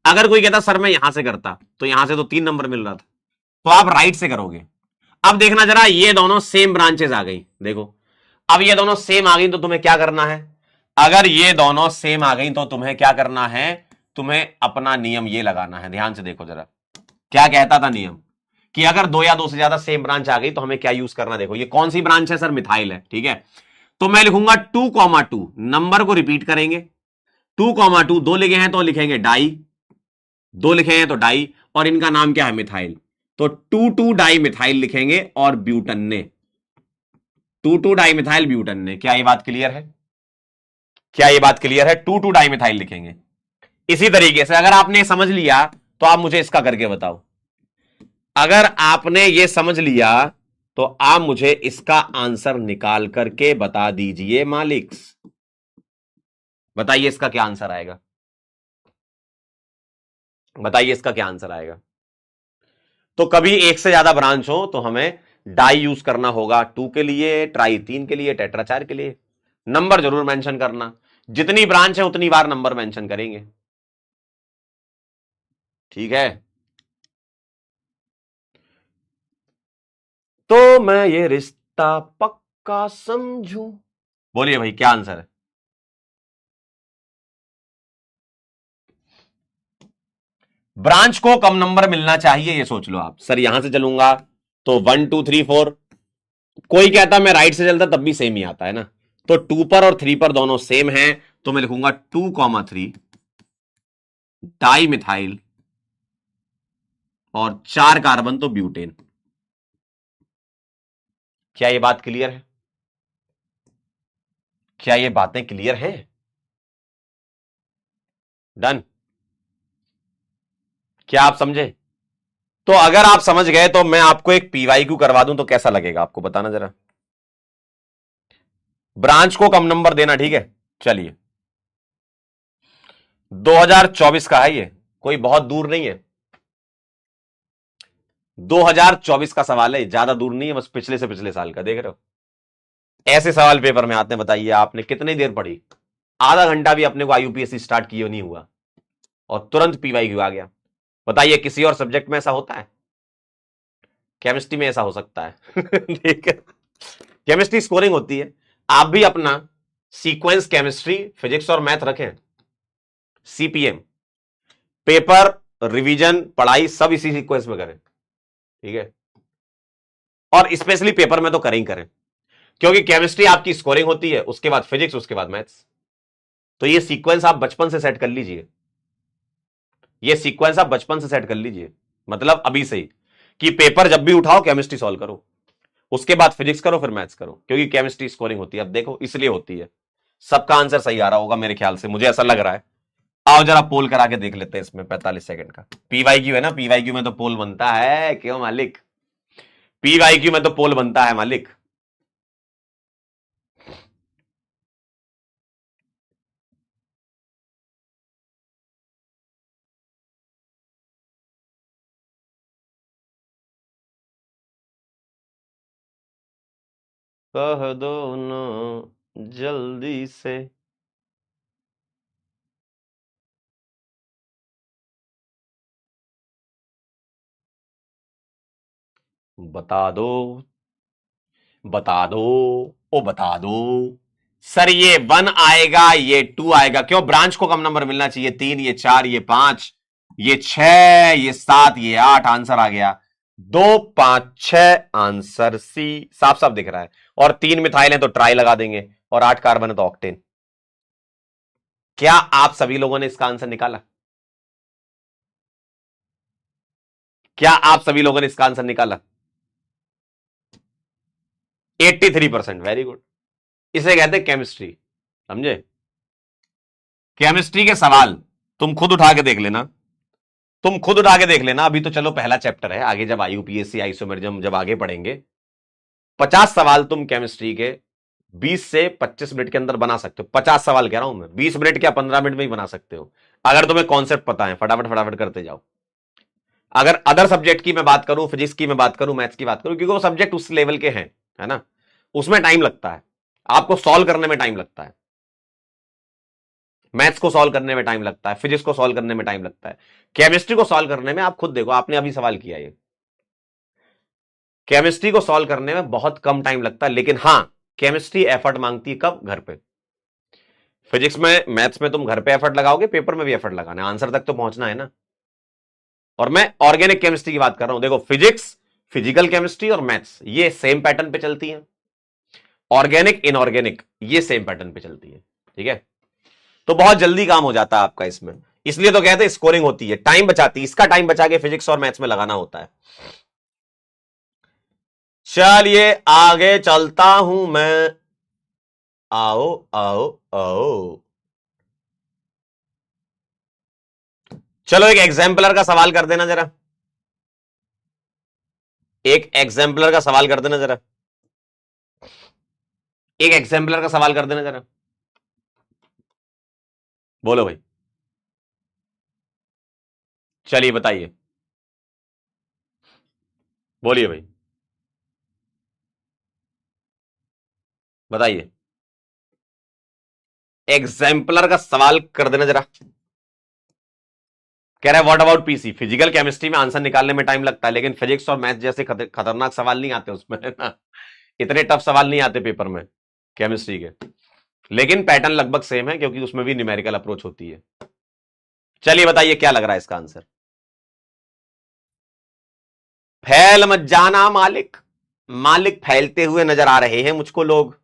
[SPEAKER 1] अगर कोई कहता सर मैं यहां से करता, तो यहां से तो 3 नंबर मिल रहा था, तो आप राइट से करोगे। अब देखना जरा, ये दोनों सेम ब्रांचेस आ गई, देखो अब ये दोनों सेम आ गई, तो तुम्हें क्या करना है? अगर ये दोनों सेम आ गई तो तुम्हें क्या करना है? तुम्हें अपना नियम ये लगाना है, ध्यान से देखो जरा, क्या कहता था नियम, कि अगर 2 या 2 से ज्यादा सेम ब्रांच आ गई तो हमें क्या यूज करना? देखो ये कौन सी ब्रांच है? सर मिथाइल है, ठीक है। तो मैं लिखूंगा 2,2, नंबर को रिपीट करेंगे, 2,2, 2 लिखे हैं तो लिखेंगे डाई, 2 लिखे हैं तो डाई, और इनका नाम क्या है? मिथाइल। तो 2,2 डाई मिथाइल लिखेंगे, और ब्यूटन ने 2,2 डाई मिथाइल ब्यूटन ने। क्या ये बात क्लियर है? क्या ये बात क्लियर है? 2,2 डाई मिथाइल लिखेंगे। इसी तरीके से अगर आपने समझ लिया तो आप मुझे इसका करके बताओ। अगर आपने ये समझ लिया तो आप मुझे इसका आंसर निकाल करके बता दीजिए मालिक्स। बताइए इसका क्या आंसर आएगा, बताइए इसका क्या आंसर आएगा। तो कभी एक से ज्यादा ब्रांच हो तो हमें डाई यूज करना होगा, 2 के लिए, ट्राई 3 के लिए, टेट्रा 4 के लिए। नंबर जरूर मेंशन करना, जितनी ब्रांच है उतनी बार नंबर मेंशन करेंगे। ठीक है, तो मैं ये रिश्ता पक्का समझूं। बोलिए भाई क्या आंसर है? ब्रांच को कम नंबर मिलना चाहिए, ये सोच लो आप। सर यहां से चलूंगा तो 1 2 3 4, कोई कहता मैं राइट से चलता तब भी सेम ही आता है ना। तो 2 पर और 3 पर दोनों सेम है, तो मैं लिखूंगा 2,3 डाई मिथाइल और 4 कार्बन तो ब्यूटेन। क्या ये बात क्लियर है? क्या ये बातें क्लियर हैं? डन? क्या आप समझे? तो अगर आप समझ गए तो मैं आपको एक पीवाईक्यू करवा दूं तो कैसा लगेगा आपको, बताना जरा। ब्रांच को कम नंबर देना, ठीक है? चलिए, 2024 का है ये, कोई बहुत दूर नहीं है। 2024 का सवाल है, ज्यादा दूर नहीं है, बस पिछले से पिछले साल का, देख रहे हो? ऐसे सवाल पेपर में आते हैं। बताइए आपने कितनी देर पढ़ी? आधा घंटा भी अपने को आईयूपीएससी स्टार्ट किए नहीं हुआ और तुरंत पीवाईक्यू आ गया। बताइए किसी और सब्जेक्ट में ऐसा होता है? केमिस्ट्री में ऐसा हो सकता है। ठीक है, केमिस्ट्री स्कोरिंग होती है। आप भी अपना सीक्वेंस केमिस्ट्री, फिजिक्स और मैथ रखें, सीपीएम, पेपर, रिवीजन, पढ़ाई सब इसी सीक्वेंस में करें, ठीक है? और स्पेशली पेपर में तो करें ही करें, क्योंकि केमिस्ट्री आपकी स्कोरिंग होती है, उसके बाद फिजिक्स, उसके बाद मैथ्स। तो ये सीक्वेंस आप बचपन से सेट कर लीजिए, ये सीक्वेंस आप बचपन से सेट कर लीजिए, मतलब अभी से ही, कि पेपर जब भी उठाओ केमिस्ट्री सॉल्व करो, उसके बाद फिजिक्स करो, फिर मैथ्स करो, क्योंकि केमिस्ट्री स्कोरिंग होती है। अब देखो इसलिए होती है। सबका आंसर सही आ रहा होगा मेरे ख्याल से, मुझे ऐसा लग रहा है। आओ जरा पोल करा के देख लेते हैं इसमें 45 सेकंड का। पीवाईक्यू है ना, पीवाईक्यू में तो पोल बनता है, क्यों मालिक? पीवाईक्यू में तो पोल बनता है मालिक। कह दो ना जल्दी से। बता दो, बता दो, ओ बता दो। सर ये 1 आएगा, ये 2 आएगा, क्यों? ब्रांच को कम नंबर मिलना चाहिए। 3, ये 4, ये 5, ये 6, ये 7, ये 8, आंसर आ गया 2, 5, 6, आंसर सी, साफ साफ दिख रहा है। और 3 मिथाइल है तो ट्राई लगा देंगे, और 8 कार्बन है तो ऑक्टेन। क्या आप सभी लोगों ने इसका आंसर निकाला? क्या आप सभी लोगों ने इसका आंसर निकाला? 83%, वेरी गुड। इसे कहते हैं केमिस्ट्री, समझे? केमिस्ट्री के सवाल तुम खुद उठा के देख लेना, तुम खुद उठा के देख लेना। अभी तो चलो पहला चैप्टर है, आगे जब आईयूपीएससी आइसोमेरिज्म जब आगे पढ़ेंगे, 50 सवाल तुम केमिस्ट्री के 20 से 25 मिनट के अंदर बना सकते हो। 50 सवाल कह रहा हूं मैं, 20 मिनट क्या 15 मिनट में ही बना सकते हो, अगर तुम्हें कॉन्सेप्ट पता है। फटाफट फटाफट करते जाओ। अगर अदर सब्जेक्ट की मैं बात करूं, फिजिक्स की मैं बात करूं, मैथ्स की बात करूं, क्योंकि वो सब्जेक्ट उस लेवल के हैं, है ना, उसमें टाइम लगता है, आपको सॉल्व करने में टाइम लगता है। मैथ्स को सॉल्व करने में टाइम लगता है, फिजिक्स को सॉल्व करने में टाइम लगता है। केमिस्ट्री को सॉल्व करने में आप खुद देखो, आपने अभी सवाल किया ये, केमिस्ट्री को सॉल्व करने में बहुत कम टाइम लगता है। लेकिन हां, केमिस्ट्री एफर्ट मांगती है, कब? घर पे। फिजिक्स में, मैथ्स में तुम घर पे एफर्ट लगाओगे, पेपर में भी एफर्ट लगाना है, आंसर तक तो पहुंचना है ना। और मैं ऑर्गेनिक केमिस्ट्री की बात कर रहा हूं। देखो फिजिक्स, फिजिकल केमिस्ट्री और मैथ्स ये सेम पैटर्न पे चलती है, ऑर्गेनिक इनऑर्गेनिक ये सेम पैटर्न पे चलती है, ठीक है? तो बहुत जल्दी काम हो जाता है आपका इसमें, इसलिए तो कहते हैं स्कोरिंग होती है, टाइम बचाती है। इसका टाइम बचा के फिजिक्स और मैथ्स में लगाना होता है। चलिए आगे चलता हूं मैं। आओ आओ आओ, चलो एक एग्जाम्पलर का सवाल कर देना जरा, एक एग्जाम्पलर का सवाल कर देना जरा, एक एग्जाम्पलर का सवाल कर देना जरा। बोलो भाई, चलिए बताइए, बोलिए भाई, बताइए। एग्जाम्पलर का सवाल कर देना जरा। कह रहा है what about PC, physical chemistry में आंसर निकालने में टाइम लगता है, लेकिन फिजिक्स और मैथ जैसे खतरनाक सवाल नहीं आते उसमें, है ना, इतने टफ सवाल नहीं आते पेपर में केमिस्ट्री के, लेकिन पैटर्न लगभग सेम है, क्योंकि उसमें भी न्यूमेरिकल अप्रोच होती है। चलिए बताइए क्या लग रहा है इसका आंसर? फैल मत जाना मालिक, मालिक फैलते हुए नजर आ रहे हैं मुझको लोग।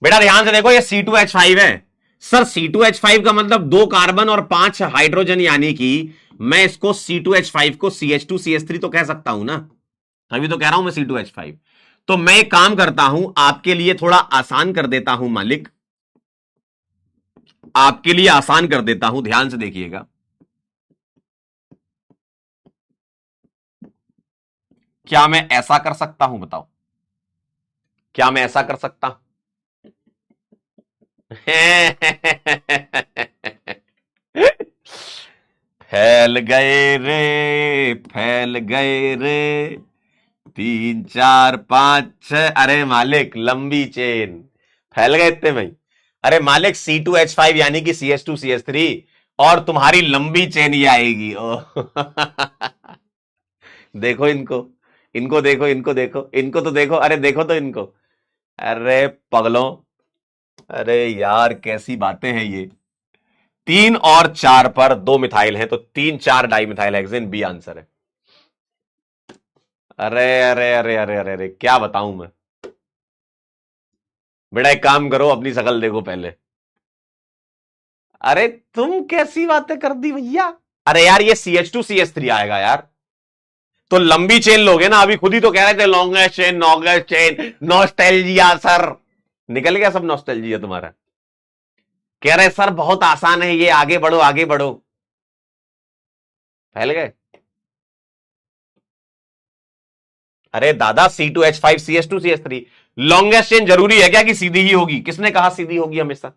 [SPEAKER 1] बेटा ध्यान से देखो, ये C2H5 है सर। C2H5 का मतलब 2 कार्बन और 5 हाइड्रोजन, यानी कि मैं इसको C2H5 को CH2CH3 तो कह सकता हूं ना, तभी तो कह रहा हूं मैं C2H5। तो मैं एक काम करता हूं, आपके लिए थोड़ा आसान कर देता हूं मालिक, आपके लिए आसान कर देता हूं, ध्यान से देखिएगा। क्या मैं ऐसा कर सकता हूं, बताओ, क्या मैं ऐसा कर सकता हूं? फैल गए रे, फैल गए रे, 3 4 5 6, अरे मालिक लंबी चेन, फैल गए इतने में। अरे मालिक C2H5 यानी कि CH2CH3, और तुम्हारी लंबी चेन ये आएगी। ओ देखो इनको, इनको देखो, इनको देखो, इनको तो देखो, अरे देखो तो इनको, अरे पगलों, अरे यार कैसी बातें हैं ये। 3 और 4 पर 2 मिथाइल हैं, तो 3 4 di methyl hexane, B answer है। अरे अरे अरे अरे अरे अरे क्या बताऊं मैं। बेटा एक काम करो, अपनी शकल देखो पहले। अरे तुम कैसी बातें कर दी भैया। अरे यार ये CH2CH3 आएगा यार, तो लंबी चेन लोगे ना, अभी खुद ही तो कह रहे थे longest chain, longest chain, nostalgia sir. निकल गया सब नॉस्टैल्जिया तुम्हारा। कह रहे सर बहुत आसान है ये, आगे बढ़ो आगे बढ़ो। फैल गए। अरे दादा C2H5 CH2CH3, लॉन्गेस्ट चेन जरूरी है क्या कि सीधी ही होगी? किसने कहा सीधी होगी हमेशा?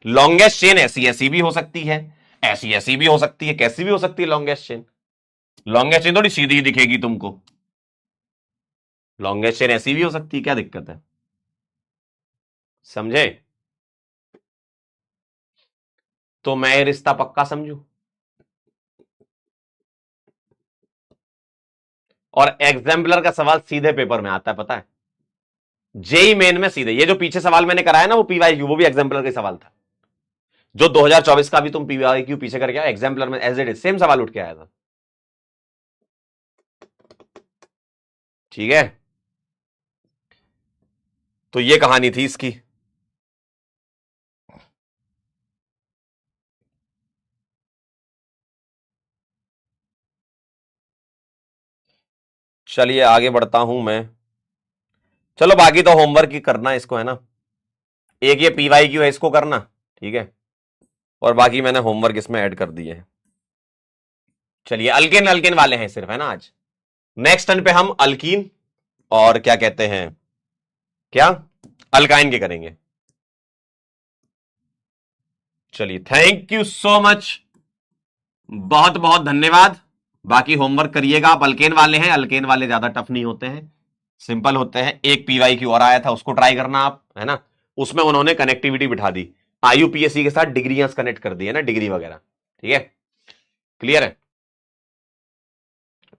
[SPEAKER 1] लॉन्गेस्ट चेन ऐसी ऐसी भी हो सकती है, ऐसी ऐसी भी हो सकती है, कैसी भी हो सकती है लॉन्गेस्ट चेन। लॉन्गेस्ट चेन थोड़ी सीधी ही दिखेगी तुमको, लॉन्गेस्ट चेन ऐसी भी हो सकती है, क्या दिक्कत है? समझे? तो मैं ये रिश्ता पक्का समझू। और एग्जाम्पलर का सवाल सीधे पेपर में आता है, पता है, जेई मेन में सीधे। ये जो पीछे सवाल मैंने कराया ना वो PYQ, वो भी एग्जाम्पलर का सवाल था। जो 2024 का भी तुम PYQ पीछे करके आओ, एग्जाम्पलर में एज इट इज सेम सवाल उठ के आया था। ठीक है, तो ये कहानी थी इसकी। चलिए आगे बढ़ता हूं मैं। चलो बाकी तो होमवर्क ही करना है इसको, है ना। एक ये PYQ है, इसको करना, ठीक है, और बाकी मैंने होमवर्क इसमें ऐड कर दिए हैं। चलिए अल्केन अल्केन वाले हैं सिर्फ, है ना आज। नेक्स्ट टर्न पे हम अल्कीन और क्या कहते हैं, क्या अल्काइन के करेंगे। चलिए थैंक यू सो मच, बहुत बहुत धन्यवाद। बाकी होमवर्क करिएगा आप। अल्केन वाले हैं, अल्केन वाले ज्यादा टफ नहीं होते हैं, सिंपल होते हैं। एक PYQ और आया था, उसको ट्राई करना आप, है ना। उसमें उन्होंने कनेक्टिविटी बिठा दी, IUPAC के साथ डिग्रियां कनेक्ट कर दी है ना, डिग्री वगैरह। ठीक है, क्लियर है।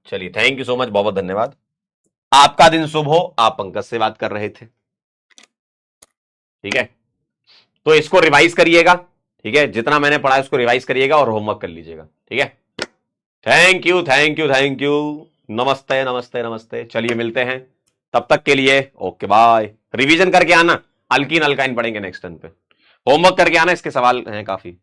[SPEAKER 1] चलिए थैंक यू सो मच, बहुत बहुत धन्यवाद। आपका दिन शुभ हो। आप पंकज से बात कर रहे थे, ठीक है। तो इसको रिवाइज करिएगा, ठीक है, जितना मैंने पढ़ा है उसको रिवाइज करिएगा और होमवर्क कर लीजिएगा, ठीक है। Thank you thank you thank you. नमस्ते नमस्ते नमस्ते। चलिए मिलते हैं, तब तक के लिए ओके बाय। रिवीजन करके आना, अल्कीन अल्काइन पढ़ेंगे नेक्स्ट टर्न पे। होमवर्क करके आना, इसके सवाल हैं काफी।